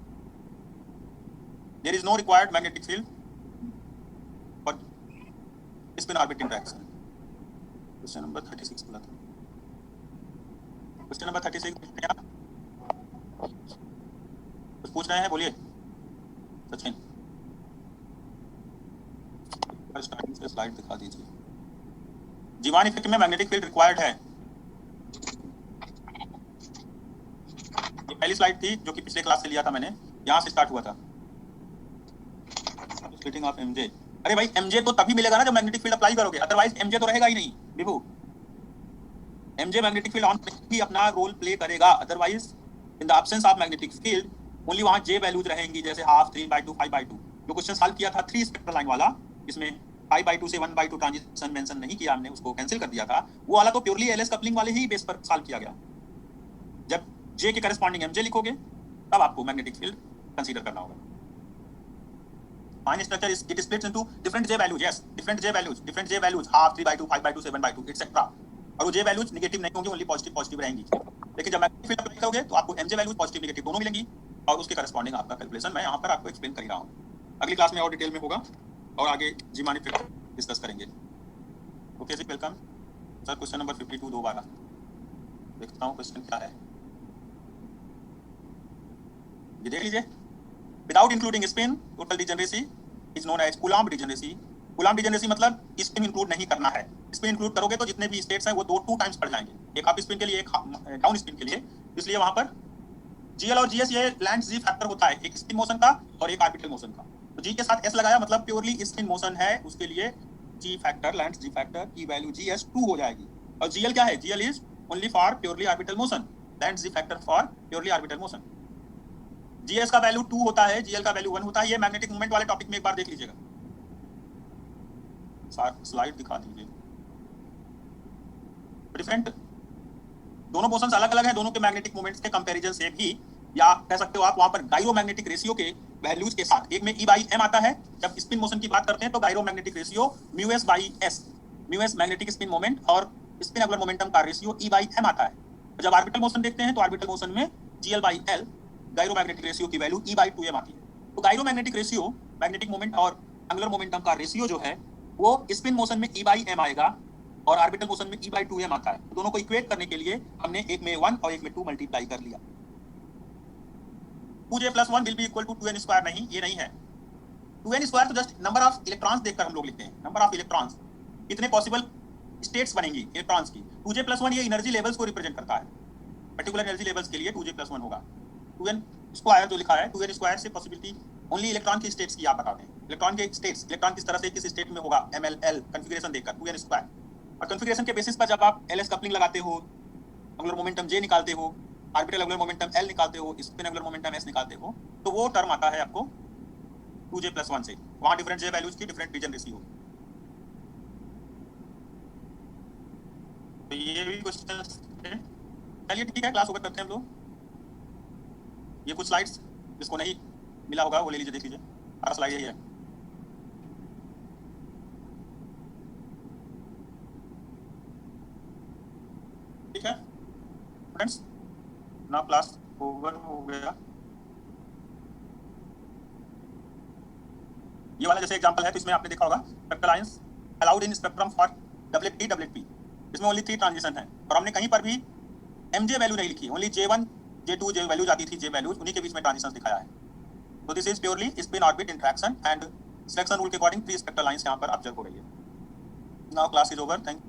there is no required magnetic field for spin orbit interaction. Question number 36 बोला था। क्वेश्चन नंबर 36 क्या कुछ पूछ रहे हैं, बोलिए सचिन। स्टार्टिंग से स्लाइड दिखा दीजिए। जीवान इफेक्ट में मैग्नेटिक फील्ड रिक्वायर्ड है। ये पहली स्लाइड थी जो कि पिछले क्लास से लिया था मैंने, यहाँ से स्टार्ट हुआ था। Splitting of MJ. अरे भाई एमजे तो तभी मिलेगा ना जब मैग्नेटिक फील्ड अप्लाई करोगे, अदरवाइज एमजे तो रहेगा ही नहीं विभू। एमजे मैग्नेटिक फील्ड ऑन ही अपना रोल प्ले करेगा, otherwise in the absence of magnetic field only वहां जे वैल्यूज रहेंगी, जैसे हाफ, 3/2, 5/2। जो क्वेश्चन सॉल्व किया था 3 स्पेक्ट्रल लाइन वाला, इसमें 5/2 से 1/2 ट्रांजिशन मेंशन नहीं किया हमने, उसको कैंसिल कर दिया था। वो वाला तो प्योरली एलएस कपलिंग वाले ही बेस पर सॉल्व किया गया। जब जे के करस्पॉन्डिंग एमजे लिखोगे तब आपको मैग्नेटिक फील्ड कंसीडर करना होगा। Fine structure is it splits into different j values, yes, different j values, half, 3/2, 5/2, 7/2, etc. और वो j values नेगेटिव नहीं होंगी, ओनली पॉजिटिव रहेंगी। लेकिन जब मैग्नेटिक फील्ड अप्लाई करोगे तो आपको mj वैल्यूज पॉजिटिव नेगेटिव दोनों मिलेंगी, और उसके करस्पॉन्डिंग आपका कैलकुलेशन मैं यहाँ पर आपको एक्सप्लेन कर ही रहा हूँ। अगली क्लास में और डिटेल में होगा और आगे जीमान इफेक्ट डिस्कस करेंगे। ओके जी, वेलकम सर। क्वेश्चन नंबर 52 दोबारा देखता हूँ क्वेश्चन क्या है, ये देख लीजिए। Without including spin, total degeneracy is known as Coulomb degeneracy. Coulomb degeneracy मतलब स्पिन इंक्लूड नहीं करना है। स्पिन इंक्लूड करोगे तो जितने भी स्टेट्स हैं वो 2 टाइम्स बढ़ जाएंगे, एक अप स्पिन के लिए, एक डाउन स्पिन के लिए। इसलिए वहां पर जीएल और जीएस ये लैंड जी फैक्टर होता है, एक स्पिन मोशन का और एक ऑर्बिटल मोशन का। तो जी के साथ एस लगाया मतलब प्योरली स्पिन मोशन है, उसके लिए जी फैक्टर, लेंथ जी फैक्टर की वैल्यू GS 2 हो जाएगी। और GL क्या है? GL is only for purely orbital motion, length ji factor for purely orbital motion. GS का वैल्यू 2 होता है, GL का वैल्यू 1 होता है। ये मैग्नेटिक मोमेंट वाले टॉपिक में एक बार देख लीजिएगा, स्लाइड दिखा दीजिए। डिफरेंट दोनों मोशंस अलग अलग हैं, दोनों के मैग्नेटिक मोमेंट्स के कंपैरिजन से भी, या कह सकते हो आप वहां पर गायरोमैग्नेटिक रेशियो के वैल्यूज के साथ, एक में E/m आता है। जब स्पिन मोशन की बात करते हैं तो gyromagnetic ratio μs/s, μs magnetic spin moment और स्पिन एंगुलर मोमेंटम का रेशियो E/m आता है। जब ऑर्बिटल मोशन देखते हैं तो ऑर्बिटल मोशन में GL/L गायरोमैग्नेटिक रेशियो की वैल्यू E/2m आती है। तो गायरोमैग्नेटिक रेशियो, मैग्नेटिक मोमेंट और एंगुलर मोमेंटम का रेशियो जो है वो स्पिन मोशन में E/m आएगा और ऑर्बिटल मोशन में E/2m आता है। तो दोनों को इक्वेट करने के लिए हमने एक में 1 और एक में 2 मल्टीप्लाई कर लिया। 2j + 1 will be equal to 2n², नहीं ये नहीं है। 2n² तो जस्ट नंबर ऑफ इलेक्ट्रॉन्स देखकर हम लोग लिखते हैं, नंबर ऑफ इलेक्ट्रॉन्स, कितने पॉसिबल स्टेट्स बनेंगी इलेक्ट्रॉन्स की। 2j + 1 ये एनर्जी लेवल्स को रिप्रेजेंट करता है, पर्टिकुलर एनर्जी लेवल्स के लिए 2j + 1 होगा। 2n² जो लिखा है, 2n² से पॉसिबिलिटी ओनली इलेक्ट्रॉन की स्टेट्स की आप बताते हैं, इलेक्ट्रॉन के स्टेट्स, इलेक्ट्रॉन किस तरह से किस स्टेट में होगा, ML कंफिगरेशन देखकर 2n²। और कंफिगरेशन के बेसिस पर जब आप LS कपलिंग लगाते हो, एंगुलर मोमेंटम J निकालते हो, ऑर्बिटल एंगुलर मोमेंटम L निकालते हो, स्पिन एंगुलर मोमेंटम S निकालते हो, तो वो टर्म आता है आपको 2j + 1 से। वहां डिफरेंट J वैल्यूज की डिफरेंट रीजन रेशियो। तो ये भी क्वेश्चन है। चलिए ठीक है, क्लास ओवर करते हैं हम लोग। ये कुछ स्लाइड्स जिसको नहीं मिला होगा वो ले लीजिए, देख लीजिए, हर स्लाइड यही है। ठीक है स्टूडेंट्स, ना क्लास ओवर हो गया। ये वाला जैसे एग्जांपल है तो इसमें आपने देखा होगा spectral ions allowed in spectrum for WP, इसमें ओनली 3 ट्रांजिशन है और हमने कहीं पर भी MJ वैल्यू नहीं लिखी, only J1 J2 J values आती थी, J वैल्यूज, उन्हीं के बीच में ट्रांजिशन दिखाया है। तो this is purely spin orbit interaction and selection rule के अकॉर्डिंग 3 स्पेक्ट्रल लाइंस यहाँ पर ऑब्जर्व हो रही है। Now class is over, thank